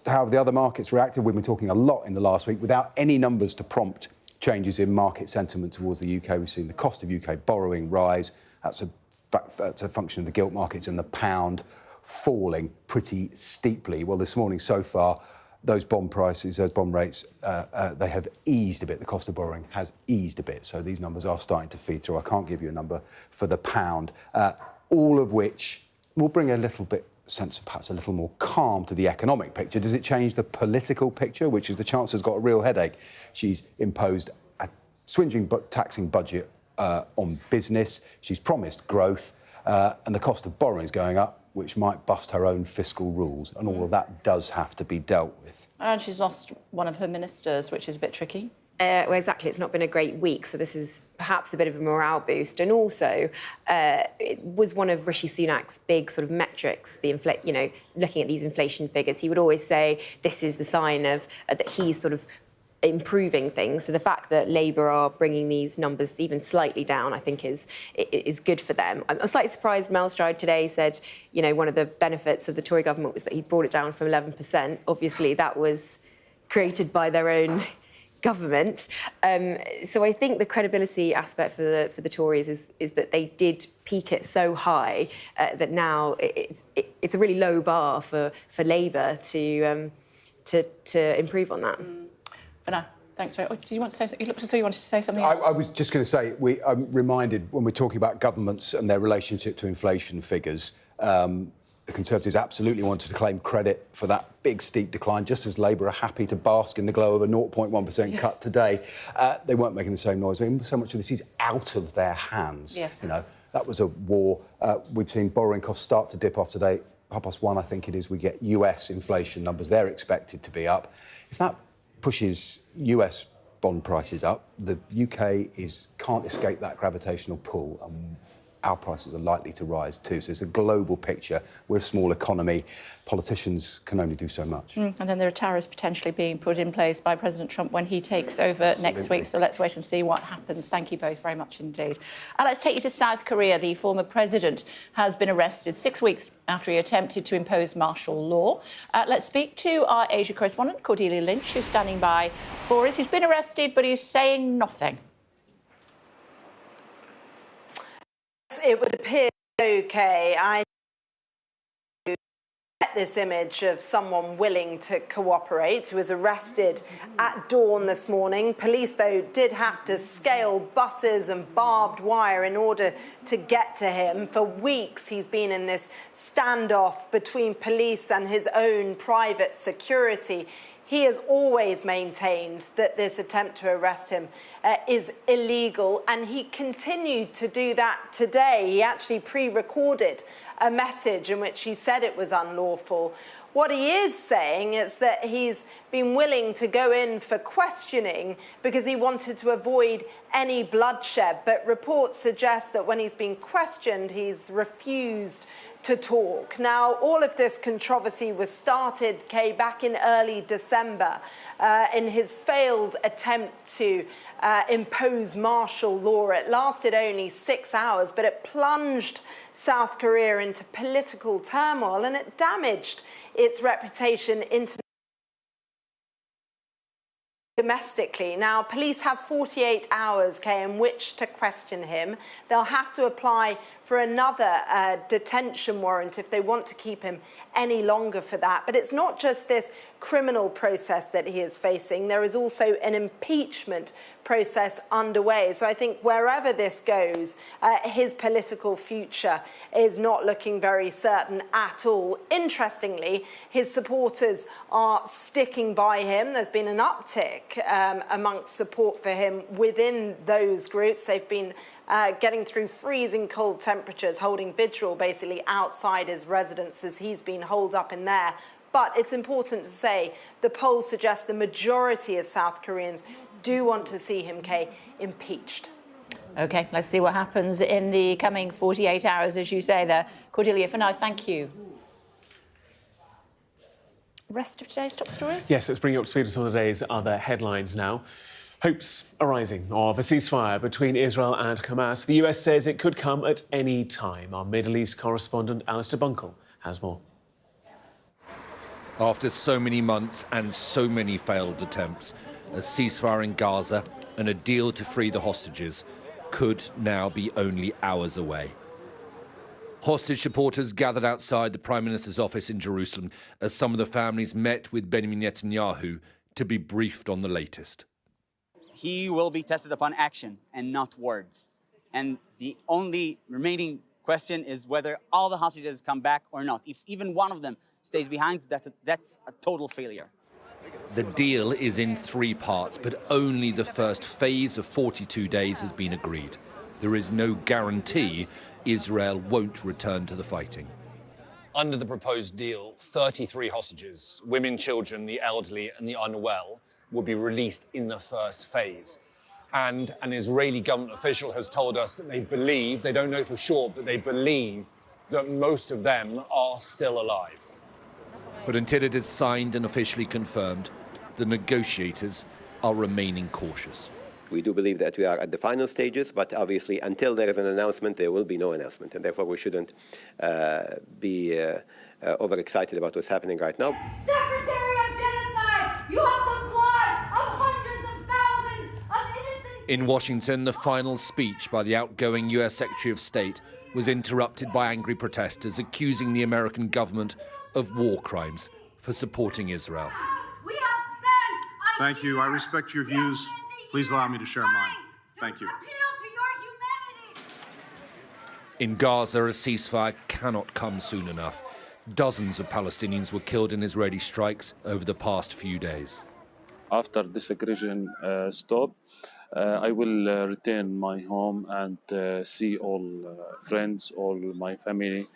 have the other markets reacted? We've been talking a lot in the last week without any numbers to prompt changes in market sentiment towards the UK. We've seen the cost of UK borrowing rise. That's a function of the gilt markets and the pound falling pretty steeply. Well, this morning so far, those bond prices, those bond rates, they have eased a bit. The cost of borrowing has eased a bit. So these numbers are starting to feed through. I can't give you a number for the pound, all of which will bring a little bit sense of perhaps a little more calm to the economic picture. Does it change the political picture, which is the Chancellor's got a real headache? She's imposed a swinging but taxing budget on business. She's promised growth, and the cost of borrowing is going up, which might bust her own fiscal rules, and all of that does have to be dealt with. And she's lost one of her ministers, which is a bit tricky. Well, exactly. It's not been a great week, so this is perhaps a bit of a morale boost. And also, it was one of Rishi Sunak's big sort of metrics, looking at these inflation figures. He would always say this is the sign of that he's sort of improving things. So the fact that Labour are bringing these numbers even slightly down, I think, is good for them. I'm slightly surprised Mel Stride today said, one of the benefits of the Tory government was that he brought it down from 11%. Obviously, that was created by their own government. So I think the credibility aspect for the Tories is that they did peak it so high that now it's a really low bar for Labour to improve on that. Anna, thanks very much. Do you want to say something? You looked as though you wanted to say something I else. was just going to say, I'm reminded when we're talking about governments and their relationship to inflation figures, the Conservatives absolutely wanted to claim credit for that big, steep decline, just as Labour are happy to bask in the glow of a 0.1% cut today. They weren't making the same noise. I mean, so much of this is out of their hands. Yes. That was a war. We've seen borrowing costs start to dip off today. 1:30, I think it is, we get US inflation numbers. They're expected to be up. If that pushes US bond prices up, the UK can't escape that gravitational pull, and our prices are likely to rise too. So it's a global picture. We're a small economy. Politicians can only do so much. And then there are tariffs potentially being put in place by President Trump when he takes over next week. So let's wait and see what happens. Thank you both very much indeed. And let's take you to South Korea. The former president has been arrested 6 weeks after he attempted to impose martial law. Let's speak to our Asia correspondent, Cordelia Lynch, who's standing by for us. He's been arrested, but he's saying nothing. It would appear okay. I get this image of someone willing to cooperate who was arrested at dawn this morning. Police, though, did have to scale buses and barbed wire in order to get to him. For weeks, he's been in this standoff between police and his own private security. He has always maintained that this attempt to arrest him is illegal, and he continued to do that today. He actually pre-recorded a message in which he said it was unlawful. What he is saying is that he's been willing to go in for questioning because he wanted to avoid any bloodshed, but reports suggest that when he's been questioned, he's refused to talk. Now, all of this controversy was started, Kay, back in early December in his failed attempt to impose martial law. It lasted only 6 hours, but it plunged South Korea into political turmoil, and it damaged its reputation internationally. domestically. Now, police have 48 hours, Kay, in which to question him. They'll have to apply for another detention warrant if they want to keep him any longer for that. But it's not just this criminal process that he is facing. There is also an impeachment process underway. So I think wherever this goes, his political future is not looking very certain at all. Interestingly, his supporters are sticking by him. There's been an uptick amongst support for him within those groups. They've been getting through freezing cold temperatures, holding vigil basically outside his residence as he's been holed up in there. But it's important to say the polls suggest the majority of South Koreans do want to see him, Kay, impeached. OK, let's see what happens in the coming 48 hours, as you say there. Cordelia, for now, thank you. Rest of today's top stories? Yes, let's bring you up to speed on some of the day's other headlines now. Hopes are rising of a ceasefire between Israel and Hamas. The US says it could come at any time. Our Middle East correspondent, Alistair Bunkle, has more. After so many months and so many failed attempts, a ceasefire in Gaza and a deal to free the hostages could now be only hours away. Hostage supporters gathered outside the Prime Minister's office in Jerusalem as some of the families met with Benjamin Netanyahu to be briefed on the latest. He will be tested upon action and not words. And the only remaining question is whether all the hostages come back or not. If even one of them stays behind, that's a total failure. The deal is in 3 parts, but only the first phase of 42 days has been agreed. There is no guarantee Israel won't return to the fighting. Under the proposed deal, 33 hostages, women, children, the elderly and the unwell, will be released in the first phase. And an Israeli government official has told us that they believe, they don't know for sure, but they believe that most of them are still alive. But until it is signed and officially confirmed, the negotiators are remaining cautious. We do believe that we are at the final stages, but obviously until there is an announcement, there will be no announcement. And therefore we shouldn't be overexcited about what's happening right now. Secretary of Genocide, you have the blood of hundreds of thousands of innocent... In Washington, the final speech by the outgoing US Secretary of State was interrupted by angry protesters accusing the American government of war crimes for supporting Israel. We have spent... Thank you. I respect your views. Please allow me to share mine. Thank you. Appeal to your humanity. In Gaza, a ceasefire cannot come soon enough. Dozens of Palestinians were killed in Israeli strikes over the past few days. After this aggression stops, I will return my home and see all friends, all my family,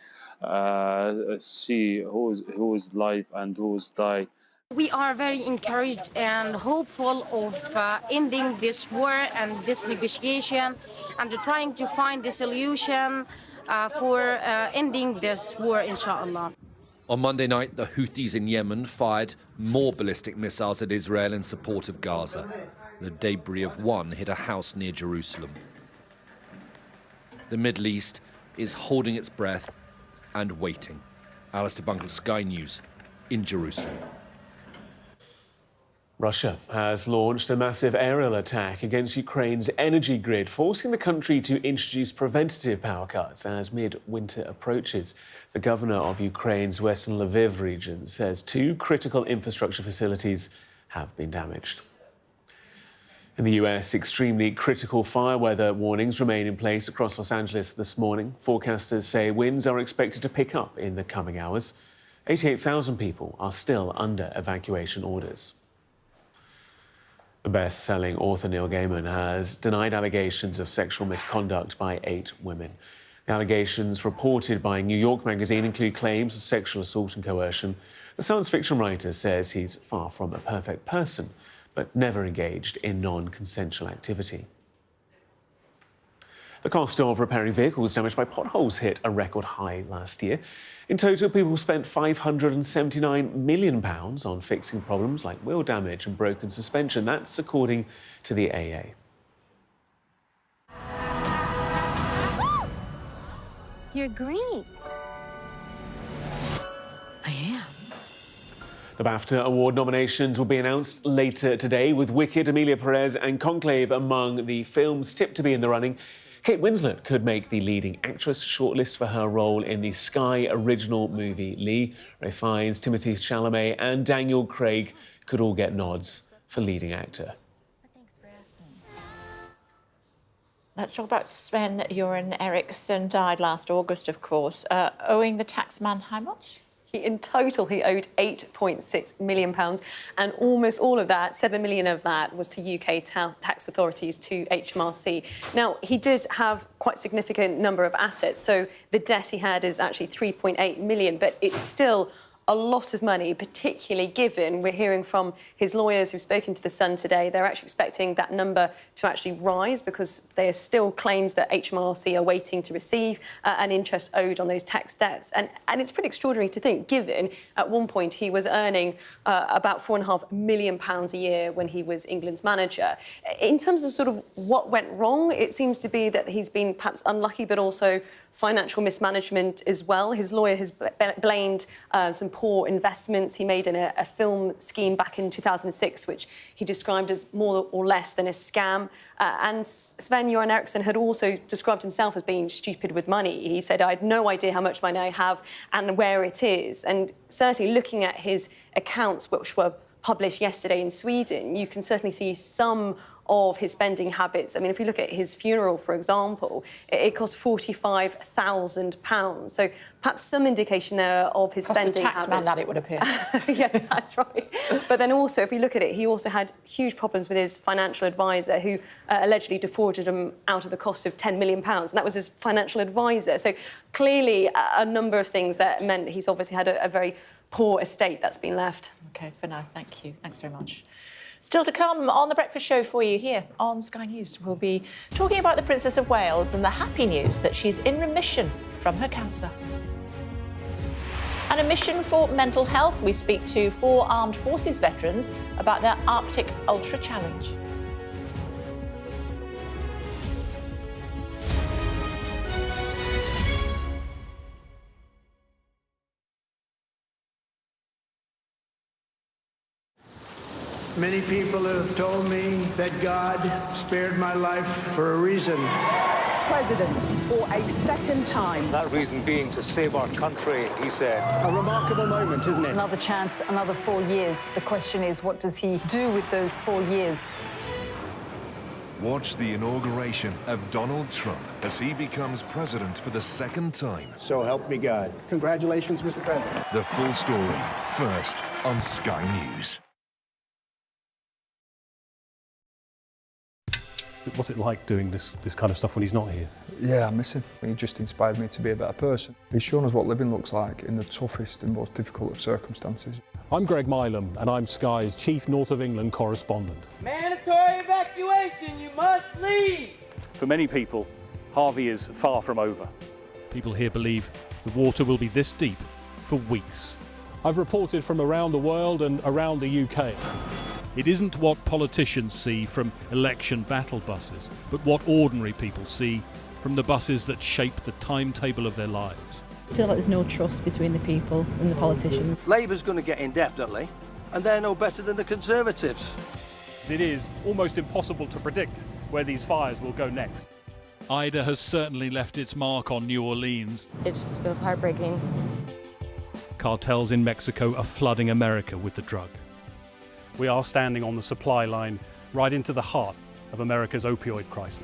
see who is alive and who is died. We are very encouraged and hopeful of ending this war and this negotiation and trying to find a solution for ending this war, inshallah. On Monday night, the Houthis in Yemen fired more ballistic missiles at Israel in support of Gaza. The debris of one hit a house near Jerusalem. The Middle East is holding its breath and waiting. Alistair Bunkle, Sky News, in Jerusalem. Russia has launched a massive aerial attack against Ukraine's energy grid, forcing the country to introduce preventative power cuts as mid-winter approaches. The governor of Ukraine's Western Lviv region says 2 critical infrastructure facilities have been damaged. In the US, extremely critical fire weather warnings remain in place across Los Angeles this morning. Forecasters say winds are expected to pick up in the coming hours. 88,000 people are still under evacuation orders. The best-selling author Neil Gaiman has denied allegations of sexual misconduct by 8 women. The allegations reported by New York Magazine include claims of sexual assault and coercion. The science fiction writer says he's far from a perfect person, but never engaged in non-consensual activity. The cost of repairing vehicles damaged by potholes hit a record high last year. In total, people spent £579 million on fixing problems like wheel damage and broken suspension. That's according to the AA. You're green. I am. The Bafta Award nominations will be announced later today, with Wicked, Emilia Perez and Conclave among the films tipped to be in the running. Kate Winslet could make the leading actress shortlist for her role in the Sky original movie Lee. Ralph Fiennes, Timothée Chalamet and Daniel Craig could all get nods for leading actor. Let's talk about Sven-Göran Eriksson. Died last August, of course, owing the taxman how much? In total, he owed £8.6 million, and almost all of that, £7 million of that, was to UK tax authorities, to HMRC. Now, he did have quite a significant number of assets, so the debt he had is actually £3.8 million, but it's still a lot of money, particularly given we're hearing from his lawyers who've spoken to The Sun today. They're actually expecting that number to actually rise because there are still claims that HMRC are waiting to receive and interest owed on those tax debts. And it's pretty extraordinary to think, given at one point he was earning about £4.5 million a year when he was England's manager. In terms of sort of what went wrong, it seems to be that he's been perhaps unlucky, but also financial mismanagement as well. His lawyer has blamed some poor investments he made in a film scheme back in 2006, which he described as more or less than a scam. And Sven-Göran Eriksson had also described himself as being stupid with money. He said, I had no idea how much money I have and where it is. And certainly looking at his accounts, which were published yesterday in Sweden, you can certainly see some of his spending habits. I mean, if you look at his funeral, for example, it cost £45,000. So perhaps some indication there of his spending habits. Taxman, that it would appear. Yes, that's right. But then also, if we look at it, he also had huge problems with his financial advisor, who allegedly defrauded him out of the cost of £10 million. And that was his financial advisor. So clearly a number of things that meant he's obviously had a very poor estate that's been left. OK, for now, thank you. Thanks very much. Still to come on The Breakfast Show for you here on Sky News. We'll be talking about the Princess of Wales and the happy news that she's in remission from her cancer. And a mission for mental health. We speak to 4 armed forces veterans about their Arctic Ultra Challenge. Many people have told me that God spared my life for a reason. President for a second time. That reason being to save our country, he said. A remarkable moment, isn't it? Another chance, another 4 years. The question is, what does he do with those 4 years? Watch the inauguration of Donald Trump as he becomes president for the second time. So help me God. Congratulations, Mr. President. The full story, first on Sky News. What's it like doing this kind of stuff when he's not here? Yeah, I miss him. He just inspired me to be a better person. He's shown us what living looks like in the toughest and most difficult of circumstances. I'm Greg Milam, and I'm Sky's Chief North of England Correspondent. Mandatory evacuation, you must leave! For many people, Harvey is far from over. People here believe the water will be this deep for weeks. I've reported from around the world and around the UK. It isn't what politicians see from election battle buses, but what ordinary people see from the buses that shape the timetable of their lives. I feel like there's no trust between the people and the politicians. Labour's going to get in definitely, and they're no better than the Conservatives. It is almost impossible to predict where these fires will go next. Ida has certainly left its mark on New Orleans. It just feels heartbreaking. Cartels in Mexico are flooding America with the drug. We are standing on the supply line right into the heart of America's opioid crisis.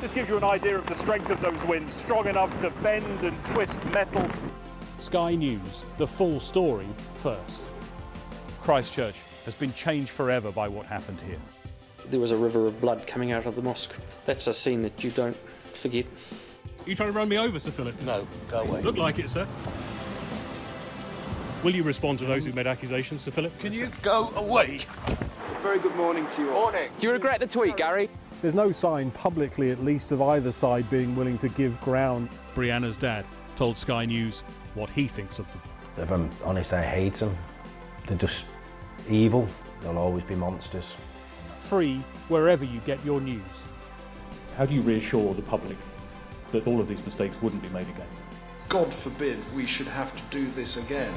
This gives you an idea of the strength of those winds, strong enough to bend and twist metal. Sky News, the full story first. Christchurch has been changed forever by what happened here. There was a river of blood coming out of the mosque. That's a scene that you don't forget. Are you trying to run me over, Sir Philip? No, go away. Look like it, sir. Will you respond to those who made accusations, Sir Philip? Can you go away? Very good morning to you all. Morning. Do you regret the tweet, Gary? There's no sign, publicly at least, of either side being willing to give ground. Brianna's dad told Sky News what he thinks of them. If I'm honest, I hate them. They're just evil. They'll always be monsters. Free wherever you get your news. How do you reassure the public that all of these mistakes wouldn't be made again? God forbid we should have to do this again.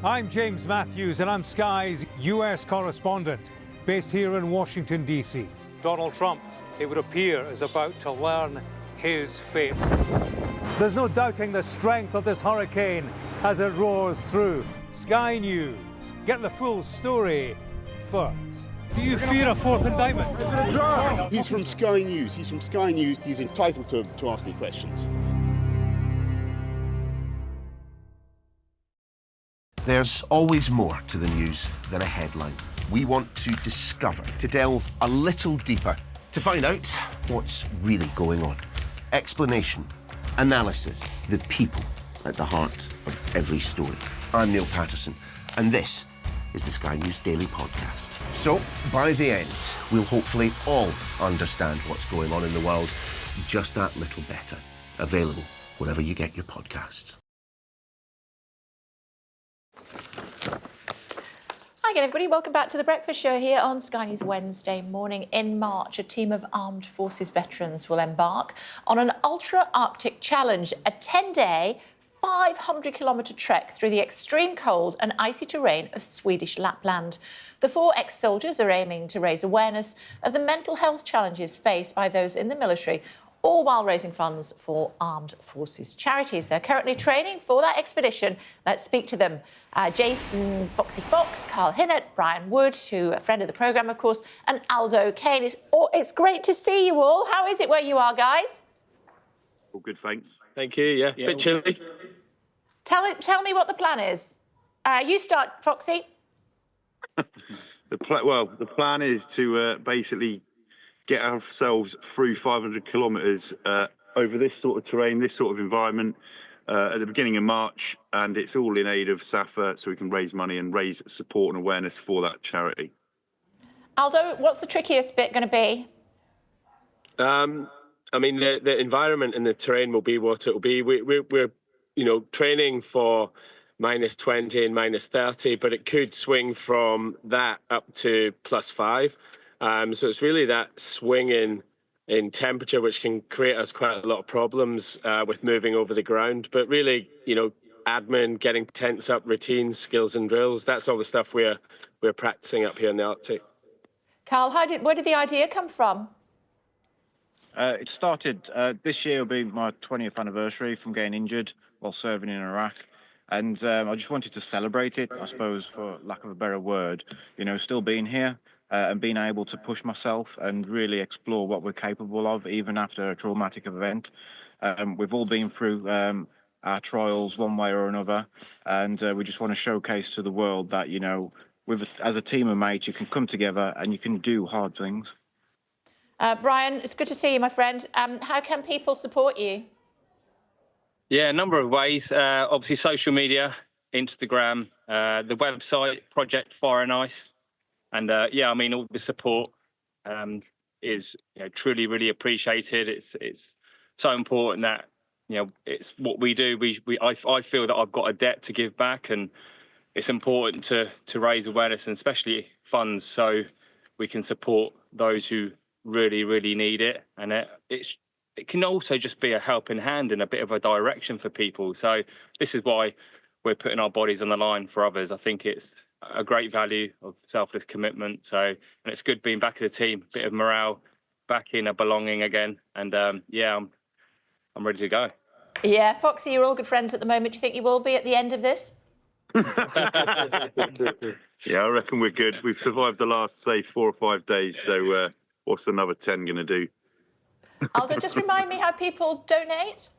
I'm James Matthews, and I'm Sky's US correspondent, based here in Washington, D.C. Donald Trump, it would appear, is about to learn his fate. There's no doubting the strength of this hurricane as it roars through. Sky News. Get the full story first. Do you fear a fourth indictment? He's from Sky News. He's from Sky News. He's entitled to ask me questions. There's always more to the news than a headline. We want to discover, to delve a little deeper, to find out what's really going on. Explanation, analysis, the people at the heart of every story. I'm Neil Patterson, and this is the Sky News Daily Podcast. So, by the end, we'll hopefully all understand what's going on in the world just that little better. Available wherever you get your podcasts. Hi again, everybody. Welcome back to The Breakfast Show here on Sky News Wednesday morning. In March, a team of armed forces veterans will embark on an ultra-Arctic challenge, a 10-day, 500-kilometre trek through the extreme cold and icy terrain of Swedish Lapland. The 4 ex-soldiers are aiming to raise awareness of the mental health challenges faced by those in the military, all while raising funds for armed forces charities. They're currently training for that expedition. Let's speak to them. Jason Foxy Fox, Carl Hinnett, Brian Wood, who a friend of the programme, of course, and Aldo Kane. It's great to see you all. How is it where you are, guys? All good, thanks. Thank you, yeah. Bit chilly. Tell me what the plan is. You start, Foxy. The plan is to basically get ourselves through 500 kilometres over this sort of terrain, this sort of environment at the beginning of March, and it's all in aid of SAFA, so we can raise money and raise support and awareness for that charity. Aldo, what's the trickiest bit going to be? I mean, the environment and the terrain will be what it will be. We're training for -20 and -30, but it could swing from that up to +5. So it's really that swing in temperature which can create us quite a lot of problems with moving over the ground. But really, admin, getting tents up, routines, skills and drills, that's all the stuff we're practicing up here in the Arctic. Carl, where did the idea come from? It started, this year will be my 20th anniversary from getting injured while serving in Iraq. And I just wanted to celebrate it, I suppose, for lack of a better word, still being here and being able to push myself and really explore what we're capable of, even after a traumatic event. We've all been through our trials one way or another, and we just want to showcase to the world that, as a team of mates, you can come together and you can do hard things. Brian, it's good to see you, my friend. How can people support you? Yeah, a number of ways. Obviously, social media, Instagram, the website, Project Fire and Ice. And all the support is truly, really appreciated. It's so important that, it's what we do. I feel that I've got a debt to give back, and it's important to raise awareness and especially funds so we can support those who really, really need it. And it can also just be a helping hand and a bit of a direction for people. So this is why we're putting our bodies on the line for others. I think it's a great value of selfless commitment. And it's good being back as a team, a bit of morale, back in a belonging again. And I'm ready to go. Yeah, Foxy, you're all good friends at the moment. Do you think you will be at the end of this? Yeah, I reckon we're good. We've survived the last, say, 4 or 5 days. So what's another 10 going to do? Aldo, just remind me how people donate.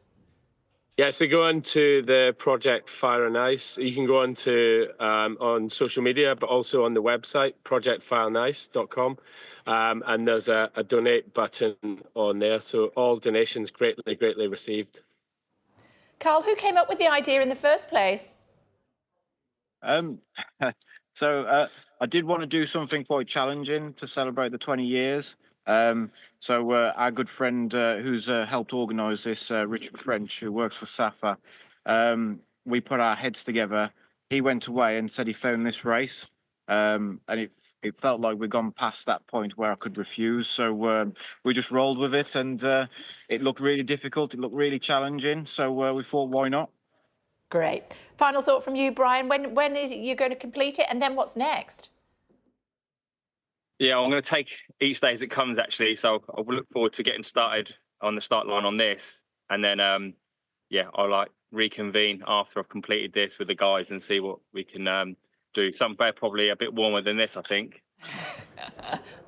Yeah, so go on to the Project Fire and Ice. You can go on to on social media, but also on the website, projectfireandice.com. And there's a donate button on there. So all donations greatly, greatly received. Carl, who came up with the idea in the first place? So I did want to do something quite challenging to celebrate the 20 years. So our good friend who's helped organise this, Richard French, who works for SAFA, we put our heads together. He went away and said he found this race. And it felt like we'd gone past that point where I could refuse. So we just rolled with it, and it looked really difficult. It looked really challenging. So we thought, why not? Great. Final thought from you, Brian. When is you going to complete it, and then what's next? Yeah, I'm going to take each day as it comes, actually. So I will look forward to getting started on the start line on this, and then I'll reconvene after I've completed this with the guys and see what we can do. Somewhere probably a bit warmer than this, I think.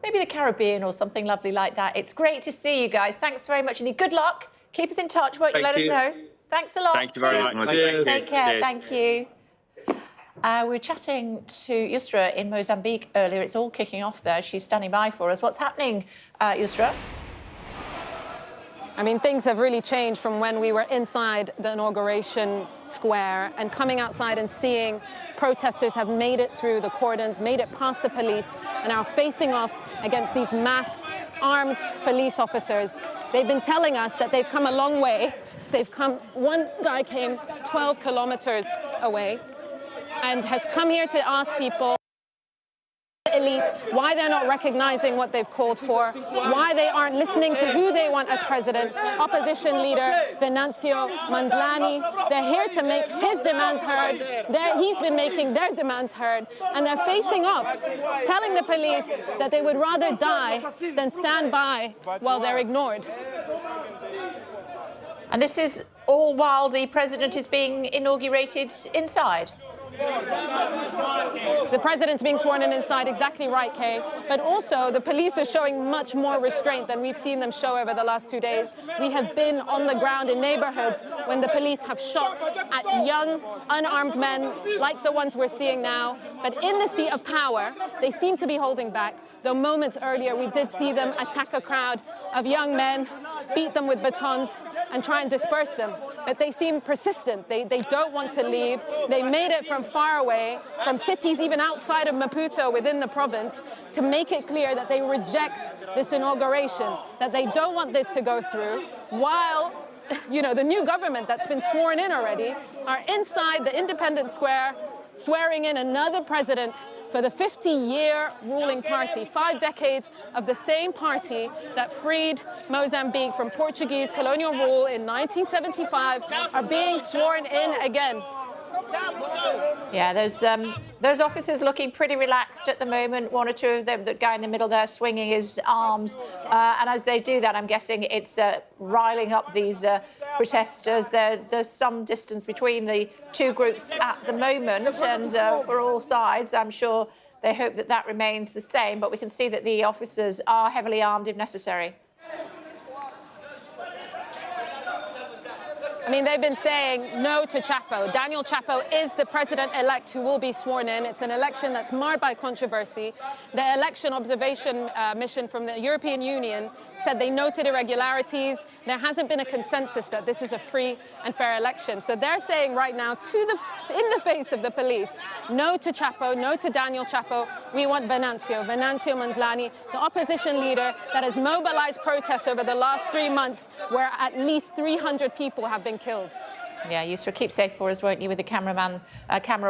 Maybe the Caribbean or something lovely like that. It's great to see you guys. Thanks very much, and good luck. Keep us in touch, won't you? Let us know. Thanks a lot. Thank you very much. Take care. Cheers. Thank you. We were chatting to Yusra in Mozambique earlier. It's all kicking off there. She's standing by for us. What's happening, Yusra? I mean, things have really changed from when we were inside the inauguration square and coming outside and seeing protesters have made it through the cordons, made it past the police, and are facing off against these masked, armed police officers. They've been telling us that they've come a long way. One guy came 12 kilometers away and has come here to ask people, elite, why they're not recognizing what they've called for, why they aren't listening to who they want as president. Opposition leader Venancio Mondlane, they're here to make his demands heard. He's been making their demands heard, and they're facing off, telling the police that they would rather die than stand by while they're ignored. And this is all while the president is being inaugurated inside. The president's being sworn in inside, exactly right, Kay. But also, the police are showing much more restraint than we've seen them show over the last 2 days. We have been on the ground in neighborhoods when the police have shot at young, unarmed men like the ones we're seeing now. But in the seat of power, they seem to be holding back. Though moments earlier, we did see them attack a crowd of young men, beat them with batons, and try and disperse them. But they seem persistent. They don't want to leave. They made it from far away, from cities even outside of Maputo within the province, to make it clear that they reject this inauguration, that they don't want this to go through, while the new government that's been sworn in already are inside the Independence Square, swearing in another president for the 50-year ruling party, 5 decades of the same party that freed Mozambique from Portuguese colonial rule in 1975 are being sworn in again. Yeah, those officers looking pretty relaxed at the moment. One or two of them, the guy in the middle there swinging his arms. And as they do that, I'm guessing it's riling up these protesters. There's some distance between the two groups at the moment. And for all sides, I'm sure they hope that that remains the same. But we can see that the officers are heavily armed if necessary. I mean, they've been saying no to Chapo. Daniel Chapo is the president-elect who will be sworn in. It's an election that's marred by controversy. The election observation mission from the European Union said they noted irregularities. There hasn't been a consensus that this is a free and fair election. So they're saying right now, in the face of the police, no to Chapo, no to Daniel Chapo. We want Venancio Mondlane, the opposition leader that has mobilized protests over the last 3 months, where at least 300 people have been killed. Yeah, Yusra, keep safe for us, won't you, with the camera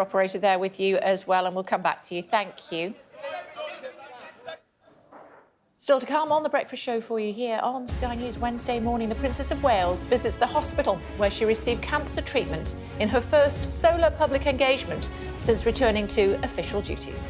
operator there with you as well, and we'll come back to you. Thank you. Still to come on The Breakfast Show for you here on Sky News Wednesday morning. The Princess of Wales visits the hospital where she received cancer treatment in her first solo public engagement since returning to official duties.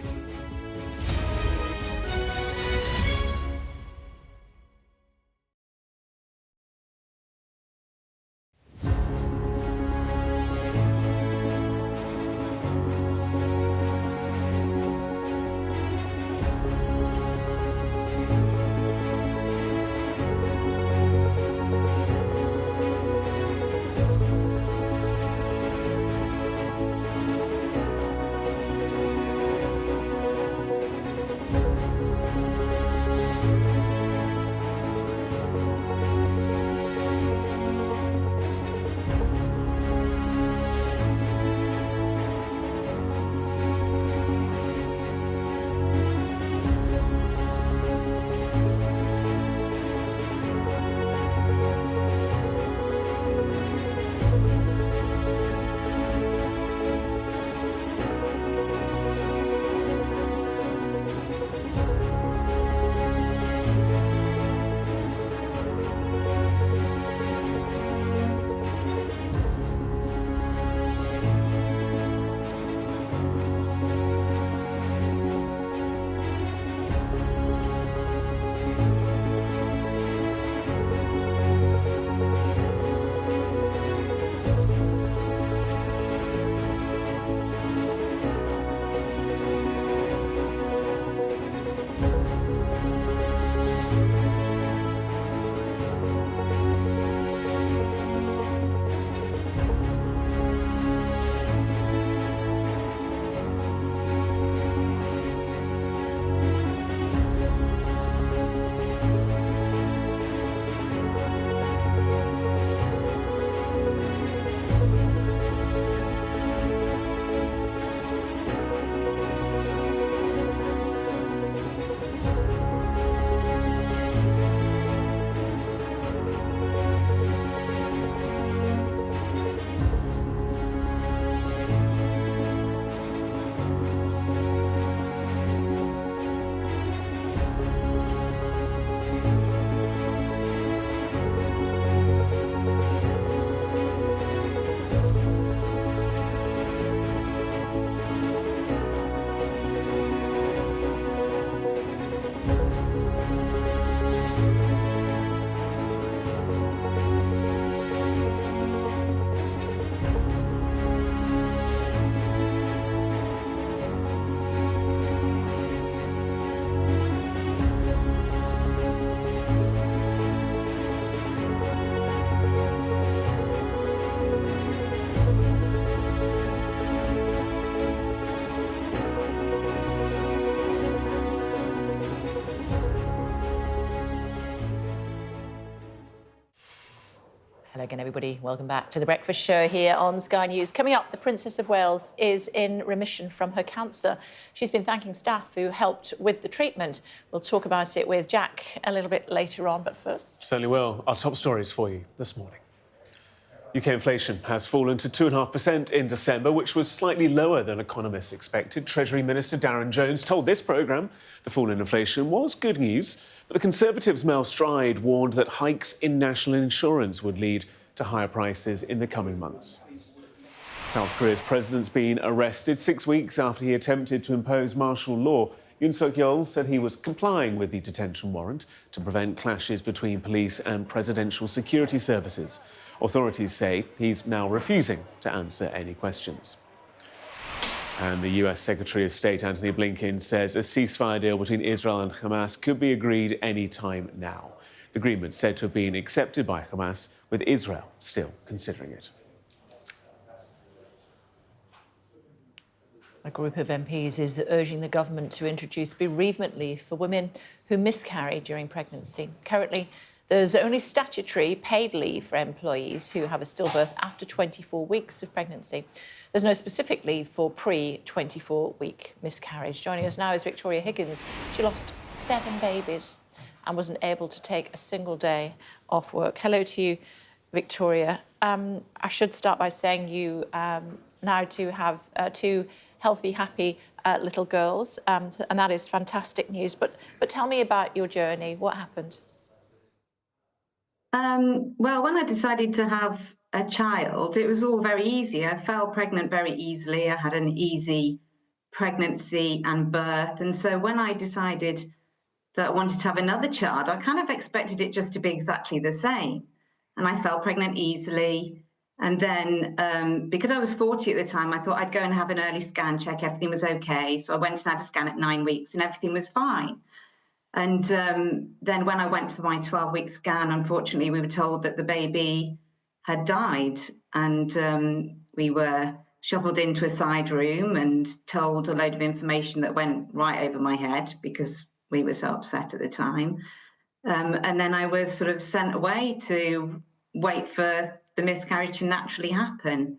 Hello again, everybody. Welcome back to The Breakfast Show here on Sky News. Coming up, the Princess of Wales is in remission from her cancer. She's been thanking staff who helped with the treatment. We'll talk about it with Jack a little bit later on, but first... Certainly will. Our top stories for you this morning. UK inflation has fallen to 2.5% in December, which was slightly lower than economists expected. Treasury Minister Darren Jones told this programme the fall in inflation was good news, but the Conservatives' Mel Stride warned that hikes in national insurance would lead to higher prices in the coming months. South Korea's president's been arrested 6 weeks after he attempted to impose martial law. Yoon Suk-yeol said he was complying with the detention warrant to prevent clashes between police and presidential security services. Authorities say he's now refusing to answer any questions. And the US Secretary of State Antony Blinken says a ceasefire deal between Israel and Hamas could be agreed any time now. The agreement said to have been accepted by Hamas, with Israel still considering it. A group of MPs is urging the government to introduce bereavement leave for women who miscarry during pregnancy. Currently, there's only statutory paid leave for employees who have a stillbirth after 24 weeks of pregnancy. There's no specific leave for pre-24-week miscarriage. Joining us now is Victoria Higgins. She lost 7 babies and wasn't able to take a single day off work. Hello to you, Victoria. I should start by saying you now do have 2 healthy, happy little girls, and that is fantastic news. But tell me about your journey. What happened? Well, when I decided to have a child, it was all very easy. I fell pregnant very easily. I had an easy pregnancy and birth. And so when I decided that I wanted to have another child, I kind of expected it just to be exactly the same. And I fell pregnant easily. And then because I was 40 at the time, I thought I'd go and have an early scan, check everything was okay. So I went and had a scan at 9 weeks and everything was fine. And then when I went for my 12-week scan, unfortunately, we were told that the baby had died. And we were shuffled into a side room and told a load of information that went right over my head because we were so upset at the time. And then I was sort of sent away to wait for the miscarriage to naturally happen.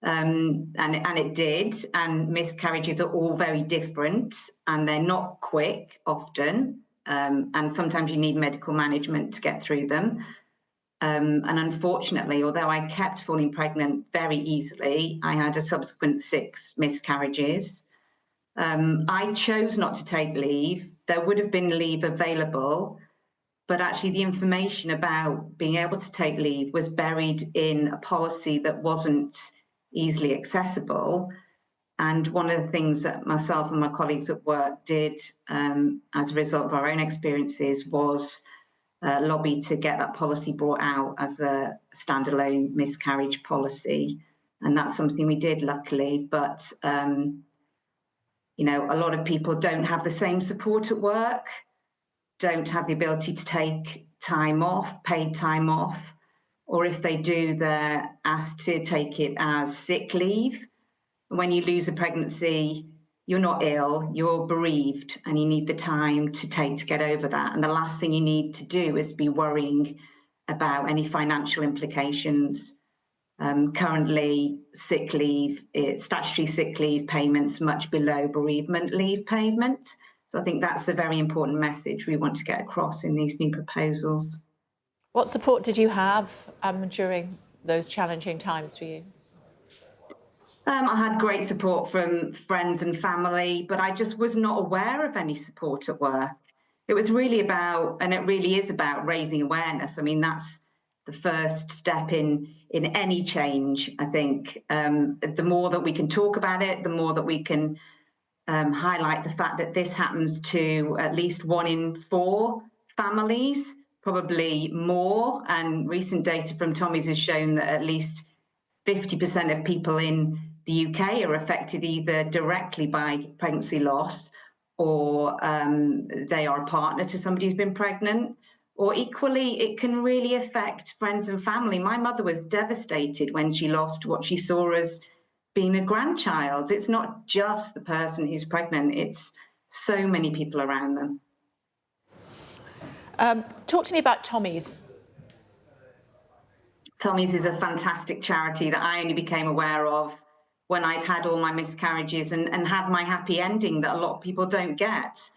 And it did. And miscarriages are all very different and they're not quick often. And sometimes you need medical management to get through them. And unfortunately, although I kept falling pregnant very easily, I had a subsequent 6 miscarriages. I chose not to take leave. There would have been leave available, but actually the information about being able to take leave was buried in a policy that wasn't easily accessible. And one of the things that myself and my colleagues at work did as a result of our own experiences was lobby to get that policy brought out as a standalone miscarriage policy. And that's something we did, luckily. But, you know, a lot of people don't have the same support at work, don't have the ability to take time off, paid time off, or if they do, they're asked to take it as sick leave. When you lose a pregnancy, you're not ill, you're bereaved, and you need the time to take to get over that. And the last thing you need to do is be worrying about any financial implications. Currently, sick leave, statutory sick leave payments much below bereavement leave payment. So I think that's the very important message we want to get across in these new proposals. What support did you have during those challenging times for you? I had great support from friends and family, but I just was not aware of any support at work. It was really about, and it really is about, raising awareness. I mean, that's the first step in any change, I think. The more that we can talk about it, the more that we can highlight the fact that this happens to at least 1 in 4 families, probably more. And recent data from Tommy's has shown that at least 50% of people in the UK are affected either directly by pregnancy loss or they are a partner to somebody who's been pregnant, or equally, it can really affect friends and family. My mother was devastated when she lost what she saw as being a grandchild. It's not just the person who's pregnant, it's so many people around them. Talk to me about Tommy's. Tommy's is a fantastic charity that I only became aware of when I'd had all my miscarriages and had my happy ending that a lot of people don't get.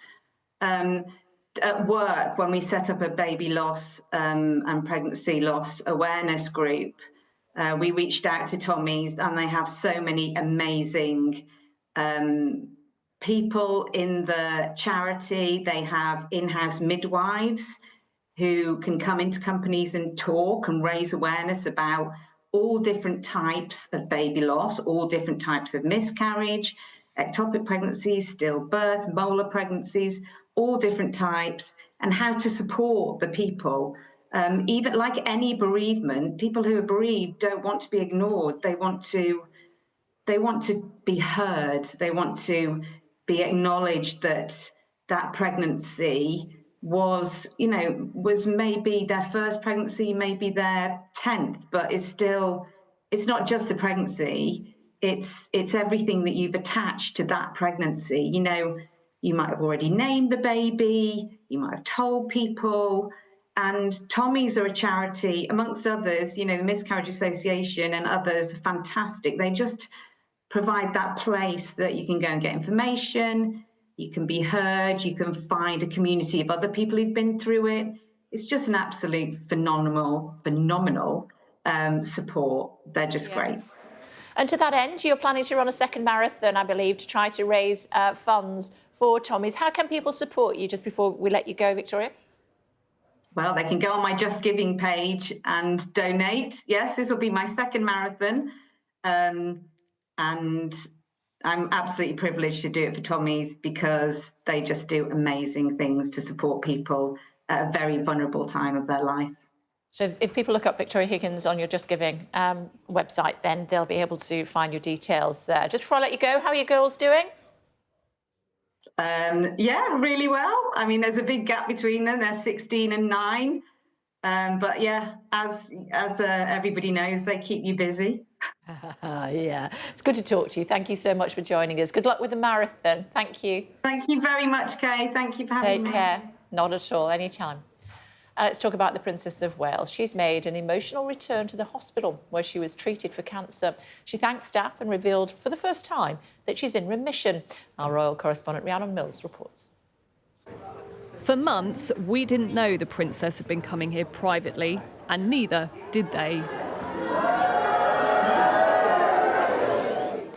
At work, when we set up a baby loss and pregnancy loss awareness group, we reached out to Tommy's, and they have so many amazing people in the charity. They have in-house midwives who can come into companies and talk and raise awareness about all different types of baby loss, all different types of miscarriage, ectopic pregnancies, stillbirth, molar pregnancies, all different types, and how to support the people. Even like any bereavement, people who are bereaved don't want to be ignored. They want to be heard. They want to be acknowledged that that pregnancy was maybe their first pregnancy, maybe their 10th, but it's not just the pregnancy. It's everything that you've attached to that pregnancy. You might have already named the baby, you might have told people, and Tommy's are a charity, amongst others, the Miscarriage Association and others are fantastic. They just provide that place that you can go and get information, you can be heard, you can find a community of other people who've been through it. It's just an absolute phenomenal support. They're just great. And to that end, you're planning to run a second marathon, I believe, to try to raise funds for Tommy's. How can people support you, just before we let you go, Victoria? Well, they can go on my Just Giving page and donate. Yes, this will be my second marathon. And I'm absolutely privileged to do it for Tommy's because they just do amazing things to support people at a very vulnerable time of their life. So if people look up Victoria Higgins on your Just Giving website, then they'll be able to find your details there. Just before I let you go, how are your girls doing? Yeah, really well. I mean, there's a big gap between them. They're 16 and 9. But yeah, as everybody knows, they keep you busy. Yeah, it's good to talk to you. Thank you so much for joining us. Good luck with the marathon. Thank you. Thank you very much, Kay. Thank you for having me. Take care. Not at all. Anytime. Let's talk about the Princess of Wales. She's made an emotional return to the hospital where she was treated for cancer. She thanked staff and revealed for the first time that she's in remission. Our royal correspondent Rhiannon Mills reports. For months, we didn't know the princess had been coming here privately, and neither did they.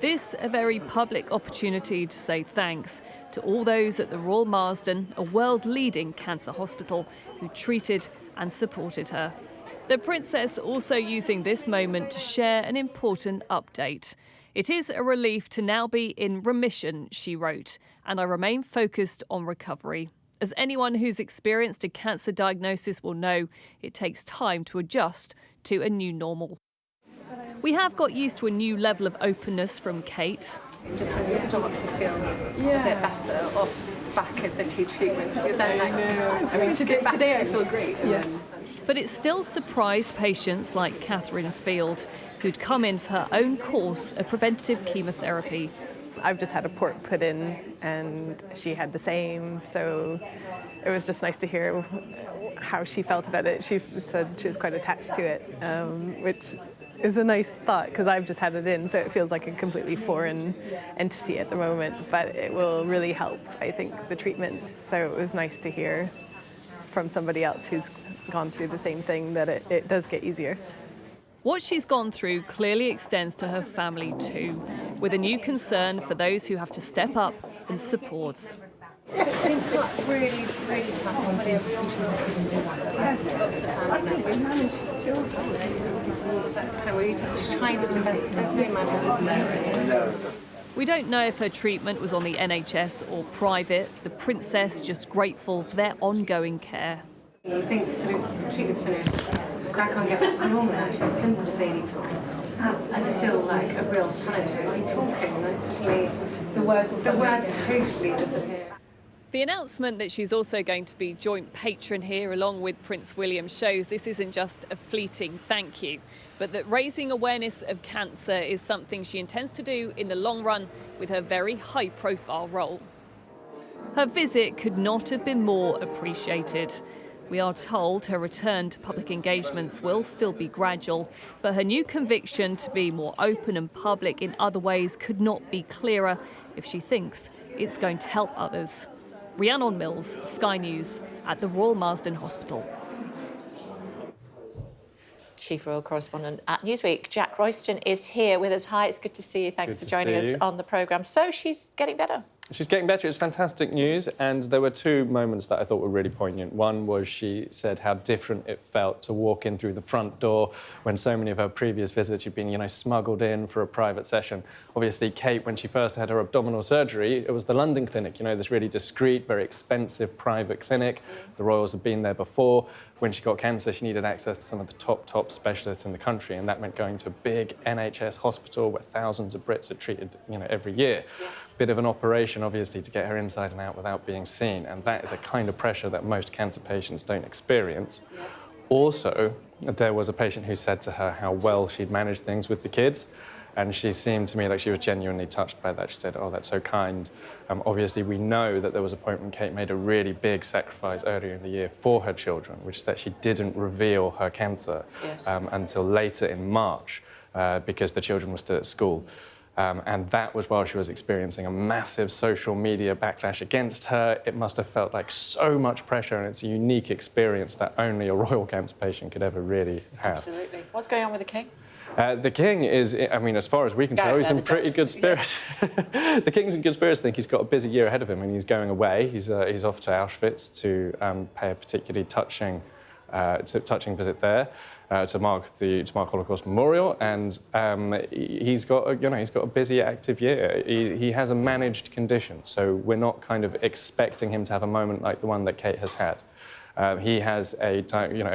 This a very public opportunity to say thanks to all those at the Royal Marsden, a world-leading cancer hospital, who treated and supported her. The princess also using this moment to share an important update. It is a relief to now be in remission, she wrote, and I remain focused on recovery. As anyone who's experienced a cancer diagnosis will know, it takes time to adjust to a new normal. We have got used to a new level of openness from Kate. Just when you start to feel a bit better off back of the 2 treatments, you're then like, I mean, today I feel great. But it still surprised patients like Catherine Field, who'd come in for her own course of preventative chemotherapy. I've just had a port put in and she had the same, so it was just nice to hear how she felt about it. She said she was quite attached to it, which is a nice thought because I've just had it in, so it feels like a completely foreign entity at the moment, but it will really help, I think, the treatment. So it was nice to hear from somebody else who's gone through the same thing that it does get easier. What she's gone through clearly extends to her family too, with a new concern for those who have to step up and support. It's been tough, really, really tough. Lots of family members. That's why we're just trying to do the best we manage. We don't know if her treatment was on the NHS or private. The princess just grateful for their ongoing care. You think sort of treatment's finished, crack on, get back to normal. Actually, simple daily tasks are still like a real challenge. We're talking, and suddenly the words totally disappear. The announcement that she's also going to be joint patron here along with Prince William shows this isn't just a fleeting thank you, but that raising awareness of cancer is something she intends to do in the long run with her very high-profile role. Her visit could not have been more appreciated. We are told her return to public engagements will still be gradual, but her new conviction to be more open and public in other ways could not be clearer if she thinks it's going to help others. Rhiannon Mills, Sky News, at the Royal Marsden Hospital. Chief Royal Correspondent at Newsweek, Jack Royston, is here with us. Hi, it's good to see you. Thanks for joining us on the programme. So she's getting better. She's getting better. It's fantastic news, and there were two moments that I thought were really poignant. One was she said how different it felt to walk in through the front door when so many of her previous visits had been, smuggled in for a private session. Obviously, Kate, when she first had her abdominal surgery, it was the London clinic, this really discreet, very expensive private clinic. The royals had been there before. When she got cancer, she needed access to some of the top specialists in the country, and that meant going to a big NHS hospital where thousands of Brits are treated, every year. Yes. Bit of an operation, obviously, to get her inside and out without being seen, and that is a kind of pressure that most cancer patients don't experience. Yes. Also, there was a patient who said to her how well she'd managed things with the kids, and she seemed to me like she was genuinely touched by that. She said, "Oh, that's so kind." Obviously, we know that there was a point when Kate made a really big sacrifice earlier in the year for her children, which is that she didn't reveal her cancer until later in March because the children were still at school. And that was while she was experiencing a massive social media backlash against her. It must have felt like so much pressure, and it's a unique experience that only a royal cancer patient could ever really have. Absolutely. What's going on with the King? The King is, as far as we can tell, he's in pretty good spirits. Yeah. The King's in good spirits. I think he's got a busy year ahead of him, and he's going away. He's off to Auschwitz to pay a particularly touching visit there. To mark Holocaust Memorial, and he's got a busy, active year. He has a managed condition, so we're not kind of expecting him to have a moment like the one that Kate has had. He has a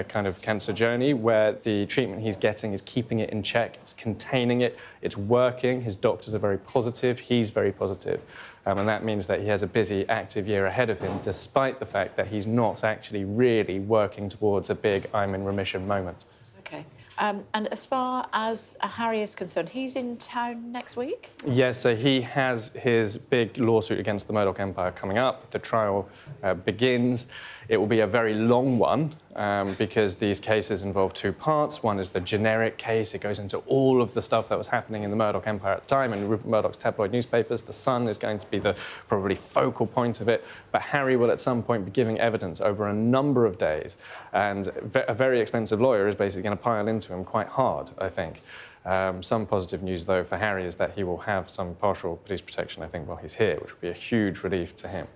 kind of cancer journey where the treatment he's getting is keeping it in check, it's containing it, it's working. His doctors are very positive, he's very positive. And that means that he has a busy, active year ahead of him, despite the fact that he's not actually really working towards a big I'm in remission moment. OK. And as far as Harry is concerned, he's in town next week? Yes, so he has his big lawsuit against the Murdoch Empire coming up. The trial begins. It will be a very long one because these cases involve two parts. One is the generic case. It goes into all of the stuff that was happening in the Murdoch Empire at the time and Rupert Murdoch's tabloid newspapers. The Sun is going to be the probably focal point of it. But Harry will at some point be giving evidence over a number of days. And a very expensive lawyer is basically going to pile into him quite hard, I think. Some positive news, though, for Harry is that he will have some partial police protection, I think, while he's here, which will be a huge relief to him.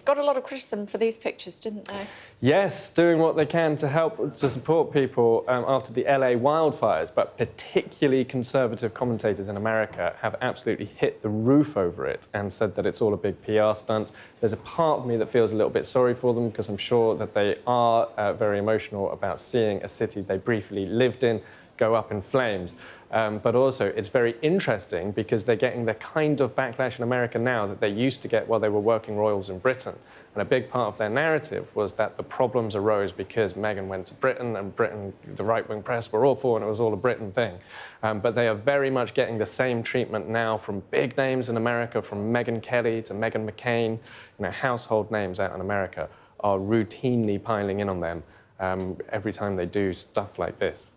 Got a lot of criticism for these pictures, didn't they? Yes, doing what they can to help to support people after the LA wildfires, but particularly conservative commentators in America have absolutely hit the roof over it and said that it's all a big PR stunt. There's a part of me that feels a little bit sorry for them because I'm sure that they are very emotional about seeing a city they briefly lived in go up in flames. But also, it's very interesting because they're getting the kind of backlash in America now that they used to get while they were working royals in Britain. And a big part of their narrative was that the problems arose because Meghan went to Britain and Britain, the right-wing press were awful and it was all a Britain thing. But they are very much getting the same treatment now from big names in America, from Meghan Kelly to Meghan McCain. Household names out in America are routinely piling in on them every time they do stuff like this.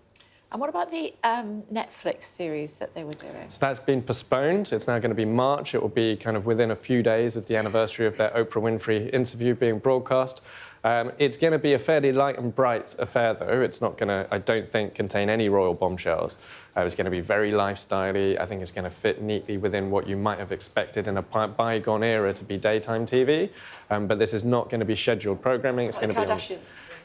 And what about the Netflix series that they were doing? So that's been postponed. It's now going to be March. It will be kind of within a few days of the anniversary of their Oprah Winfrey interview being broadcast. It's going to be a fairly light and bright affair, though. It's not going to, I don't think, contain any royal bombshells. It's going to be very lifestyle-y. I think it's going to fit neatly within what you might have expected in a bygone era to be daytime TV. But this is not going to be scheduled programming. It's going to be...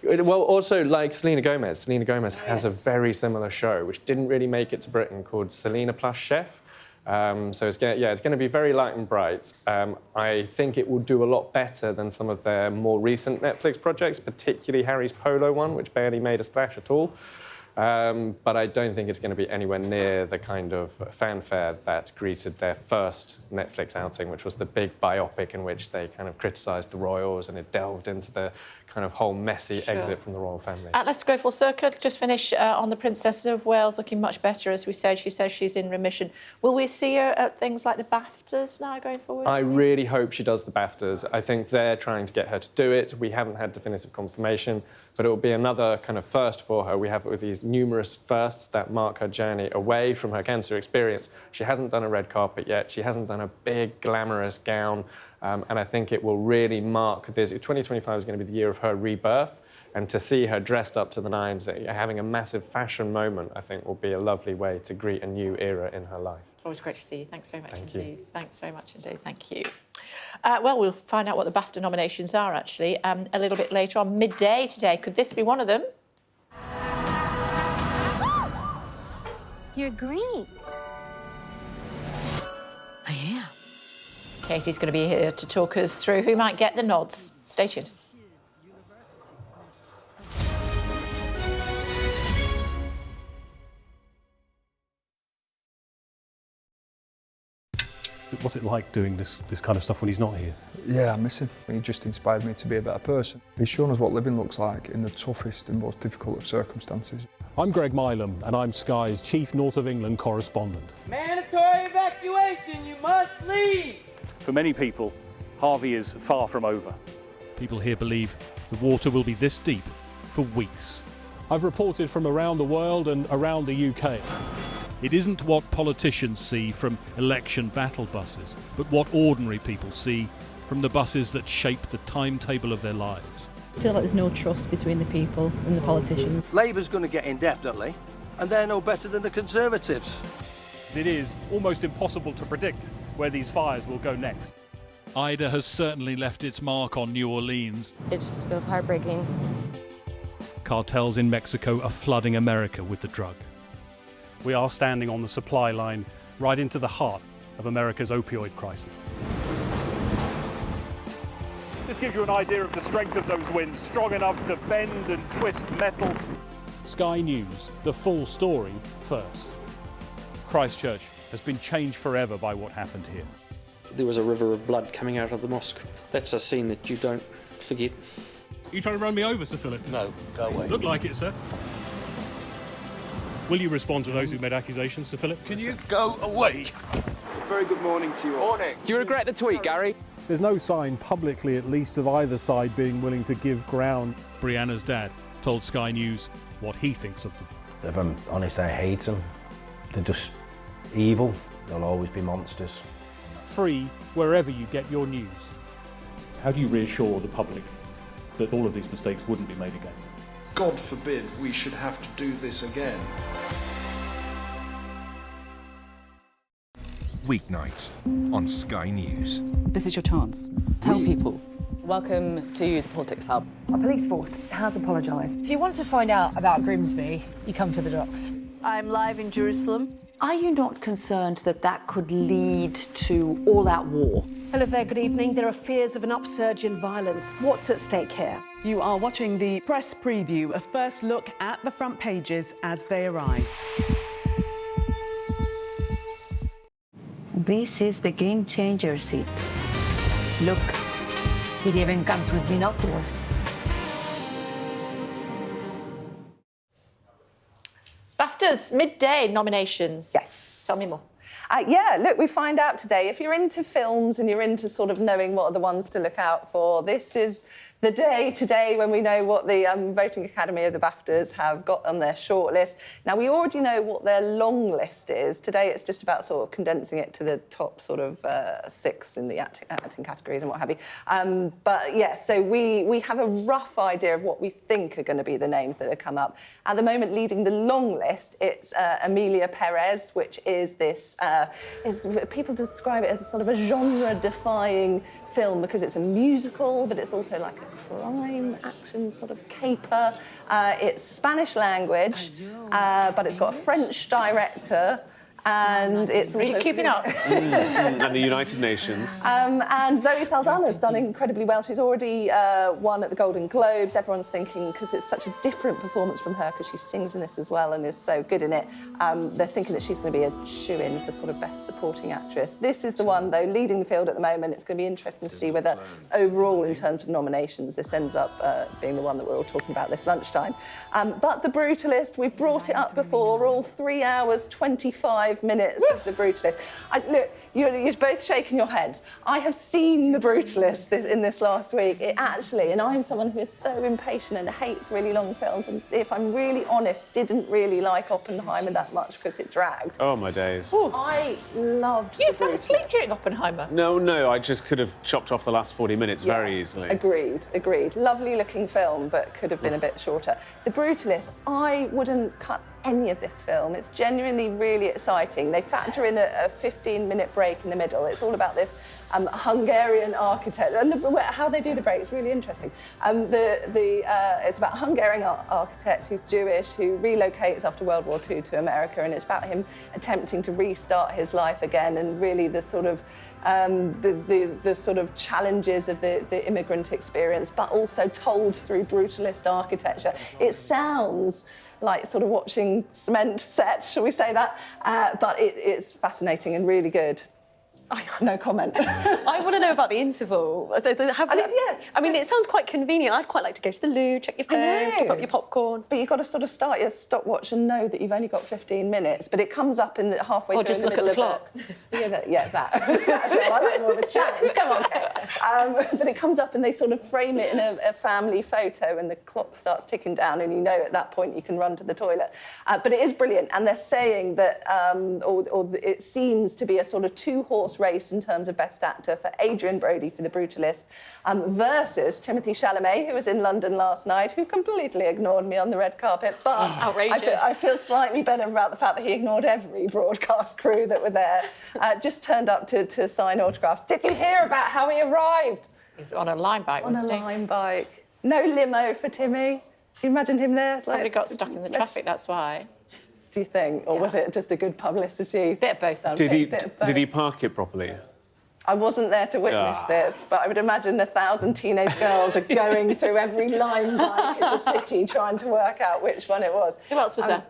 Well, also like Selena Gomez. Selena Gomez has a very similar show, which didn't really make it to Britain, called Selena Plus Chef. So it's going to be very light and bright. I think it will do a lot better than some of their more recent Netflix projects, particularly Harry's Polo one, which barely made a splash at all. But I don't think it's going to be anywhere near the kind of fanfare that greeted their first Netflix outing, which was the big biopic in which they kind of criticised the royals and it delved into the kind of whole messy exit from the royal family. Let's go full circle. Just finish on the Princess of Wales, looking much better, as we said. She says she's in remission. Will we see her at things like the Baftas now going forward? I really hope she does the Baftas. I think they're trying to get her to do it. We haven't had definitive confirmation, but it will be another kind of first for her. We have with these numerous firsts that mark her journey away from her cancer experience. She hasn't done a red carpet yet. She hasn't done a big, glamorous gown. And I think it will really mark this. 2025 is going to be the year of her rebirth. And to see her dressed up to the nines, having a massive fashion moment, I think will be a lovely way to greet a new era in her life. Always great to see you. Thanks very much Thank indeed. you. Thanks very much indeed. Thank you. Well, we'll find out what the BAFTA nominations are, actually, a little bit later on, midday today. Could this be one of them? You're green. I am. Katie's going to be here to talk us through who might get the nods. Stay tuned. What's it like doing this kind of stuff when he's not here? Yeah, I miss him. He just inspired me to be a better person. He's shown us what living looks like in the toughest and most difficult of circumstances. I'm Greg Milam, and I'm Sky's Chief North of England Correspondent. Mandatory evacuation, you must leave! For many people, Harvey is far from over. People here believe the water will be this deep for weeks. I've reported from around the world and around the UK. It isn't what politicians see from election battle buses, but what ordinary people see from the buses that shape the timetable of their lives. I feel like there's no trust between the people and the politicians. Labour's going to get in definitely, and they're no better than the Conservatives. It is almost impossible to predict where these fires will go next. Ida has certainly left its mark on New Orleans. It just feels heartbreaking. Cartels in Mexico are flooding America with the drug. We are standing on the supply line right into the heart of America's opioid crisis. This gives you an idea of the strength of those winds, strong enough to bend and twist metal. Sky News, the full story first. Christchurch has been changed forever by what happened here. There was a river of blood coming out of the mosque. That's a scene that you don't forget. Are you trying to run me over, Sir Philip? No, go away. Look like it, sir. Will you respond to those who made accusations, Sir Philip? Can you go away? Very good morning to you all. Morning. Do you regret the tweet, Gary? There's no sign, publicly at least, of either side being willing to give ground. Brianna's dad told Sky News what he thinks of them. If I'm honest, I hate them. They're just evil. They'll always be monsters. Free wherever you get your news. How do you reassure the public that all of these mistakes wouldn't be made again? God forbid we should have to do this again. Weeknights on Sky News. This is your chance. Tell people. Welcome to the Politics Hub. Our police force has apologised. If you want to find out about Grimsby, you come to the docks. I'm live in Jerusalem. Are you not concerned that that could lead to all-out war? Hello there, good evening. There are fears of an upsurge in violence. What's at stake here? You are watching the press preview, a first look at the front pages as they arrive. This is the game changer seat. Look, it even comes with binoculars. BAFTA's midday nominations. Yes. Tell me more. Yeah, look, we find out today, if you're into films and you're into sort of knowing what are the ones to look out for, this is the day today when we know what the Voting Academy of the BAFTAs have got on their shortlist. Now, we already know what their long list is. Today, it's just about sort of condensing it to the top sort of 6 in the acting categories and what have you. But, yeah, so we have a rough idea of what we think are going to be the names that have come up. At the moment, leading the long list, it's Emilia Perez, which is this, people describe it as a sort of a genre-defying film because it's a musical, but it's also like a crime action sort of caper. It's Spanish language, but it's got a French director, and it's also keeping up. And the United Nations. And Zoe Saldana's done incredibly well. She's already won at the Golden Globes. Everyone's thinking, because it's such a different performance from her, because she sings in this as well and is so good in it, they're thinking that she's going to be a shoe-in for sort of Best Supporting Actress. This is the one, though, leading the field at the moment. It's going to be interesting to see whether, overall, in terms of nominations, this ends up being the one that we're all talking about this lunchtime. But The Brutalist, we've brought it up before, all 3 hours, 25 minutes of The Brutalist. Look, you're both shaking your heads. I have seen The Brutalist in this last week. It actually, and I'm someone who is so impatient and hates really long films, and if I'm really honest, didn't really like Oppenheimer that much because it dragged. Oh, my days. I loved You fell asleep during Oppenheimer? No, I just could have chopped off the last 40 minutes very easily. Agreed. Lovely looking film, but could have been a bit shorter. The Brutalist, I wouldn't cut any of this film. It's genuinely really exciting. They factor in a 15-minute break in the middle. It's all about this Hungarian architect, and how they do the break is really interesting. It's about a Hungarian architect who's Jewish, who relocates after World War II to America, and it's about him attempting to restart his life again, and really the sort of the sort of challenges of the immigrant experience, but also told through brutalist architecture. It sounds like sort of watching cement set, shall we say that? But it's fascinating and really good. No comment. I want to know about the interval. I mean, it sounds quite convenient. I'd quite like to go to the loo, check your phone, top up your popcorn. But you've got to sort of start your stopwatch and know that you've only got 15 minutes, but it comes up in the halfway through just in the look at middle the of clock. that. Actually, I like more of a challenge. Come on, Kate. But it comes up and they sort of frame it in a family photo, and the clock starts ticking down, and you know at that point you can run to the toilet. But it is brilliant, and they're saying that, it seems to be a sort of two-horse race in terms of Best Actor for Adrian Brody for The Brutalist versus Timothée Chalamet, who was in London last night, who completely ignored me on the red carpet. But outrageous. I feel slightly better about the fact that he ignored every broadcast crew that were there. Just turned up to sign autographs. Did you hear about how he arrived? He's on a line bike, wasn't he? On a line bike. No limo for Timmy. Can you imagine him there? Probably got stuck in the traffic, that's why. Do you think? Or was it just a good publicity? Bit of both. Did he park it properly? I wasn't there to witness this, but I would imagine 1,000 teenage girls are going through every line bike in the city trying to work out which one it was. Who else was there?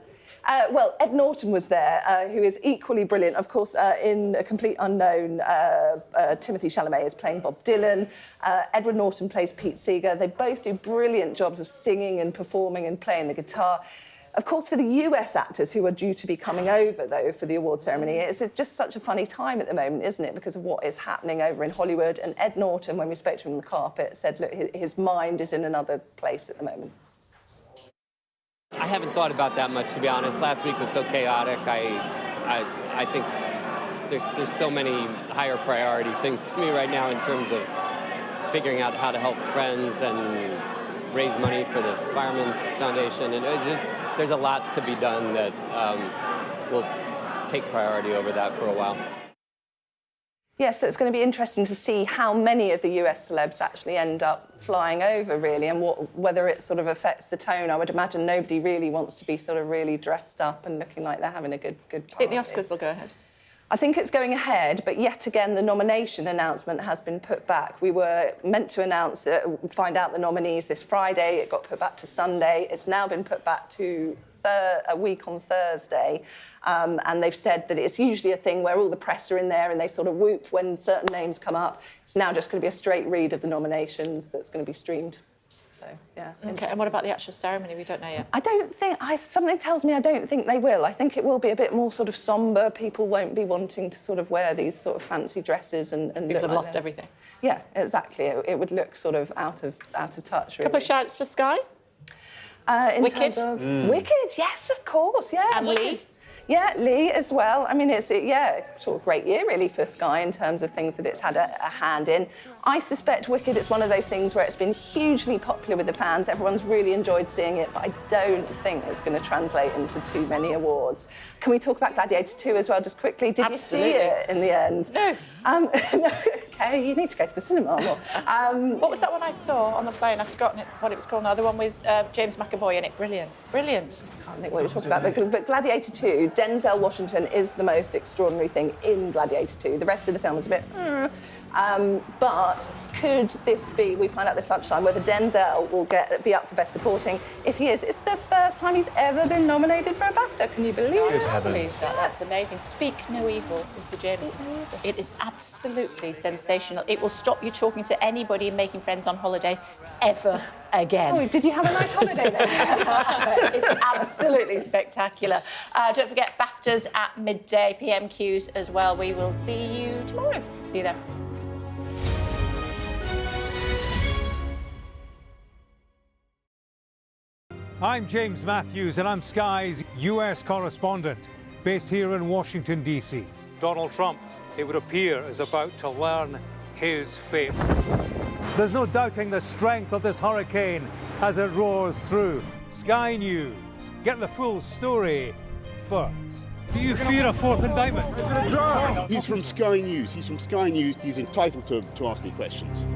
Well, Ed Norton was there, who is equally brilliant. Of course, in A Complete Unknown, Timothée Chalamet is playing Bob Dylan. Edward Norton plays Pete Seeger. They both do brilliant jobs of singing and performing and playing the guitar. Of course, for the US actors who are due to be coming over, though, for the award ceremony, it's just such a funny time at the moment, isn't it, because of what is happening over in Hollywood. And Ed Norton, when we spoke to him on the carpet, said, look, his mind is in another place at the moment. I haven't thought about that much, to be honest. Last week was so chaotic. I think there's so many higher priority things to me right now in terms of figuring out how to help friends and raise money for the Firemen's Foundation, and there's a lot to be done that will take priority over that for a while. Yes, so it's going to be interesting to see how many of the US celebs actually end up flying over, really, and whether it sort of affects the tone. I would imagine nobody really wants to be sort of really dressed up and looking like they're having a good party. I think the Oscars will go ahead. I think it's going ahead, but yet again, the nomination announcement has been put back. We were meant to find out the nominees this Friday. It got put back to Sunday. It's now been put back to a week on Thursday. And they've said that it's usually a thing where all the press are in there and they sort of whoop when certain names come up. It's now just going to be a straight read of the nominations that's going to be streamed. So, yeah. OK, and what about the actual ceremony? We don't know yet. I don't think... something tells me I don't think they will. I think it will be a bit more sort of sombre. People won't be wanting to sort of wear these sort of fancy dresses and People look have like lost everything. Yeah, exactly. It would look sort of out of touch, really. Couple of shouts for Sky? Wicked. Wicked, yes, of course, yeah. And Lee? Yeah, Lee as well. I mean, it's sort of great year, really, for Sky in terms of things that it's had a hand in. I suspect Wicked is one of those things where it's been hugely popular with the fans. Everyone's really enjoyed seeing it, but I don't think it's going to translate into too many awards. Can we talk about Gladiator 2 as well, just quickly? Did you see it in the end? No. No, OK, you need to go to the cinema more. What was that one I saw on the plane? I've forgotten what it was called now. The one with James McAvoy in it. Brilliant. Brilliant. I can't think what you're talking about, but Gladiator 2, Denzel Washington is the most extraordinary thing in Gladiator 2. The rest of the film is a bit... but could this be, we find out this lunchtime, whether Denzel will be up for Best Supporting. If he is, it's the first time he's ever been nominated for a BAFTA. Can you believe it? I believe that. That's amazing. Speak No Evil is the James. It is absolutely sensational. It will stop you talking to anybody and making friends on holiday ever again. Oh, did you have a nice holiday then? It's absolutely spectacular. Don't forget BAFTAs at midday, PMQs as well. We will see you tomorrow. See you then. I'm James Matthews and I'm Sky's US correspondent, based here in Washington, D.C. Donald Trump, it would appear, is about to learn his fate. There's no doubting the strength of this hurricane as it roars through. Sky News, get the full story first. Do you fear a fourth indictment? He's from Sky News. He's from Sky News. He's entitled to ask me questions.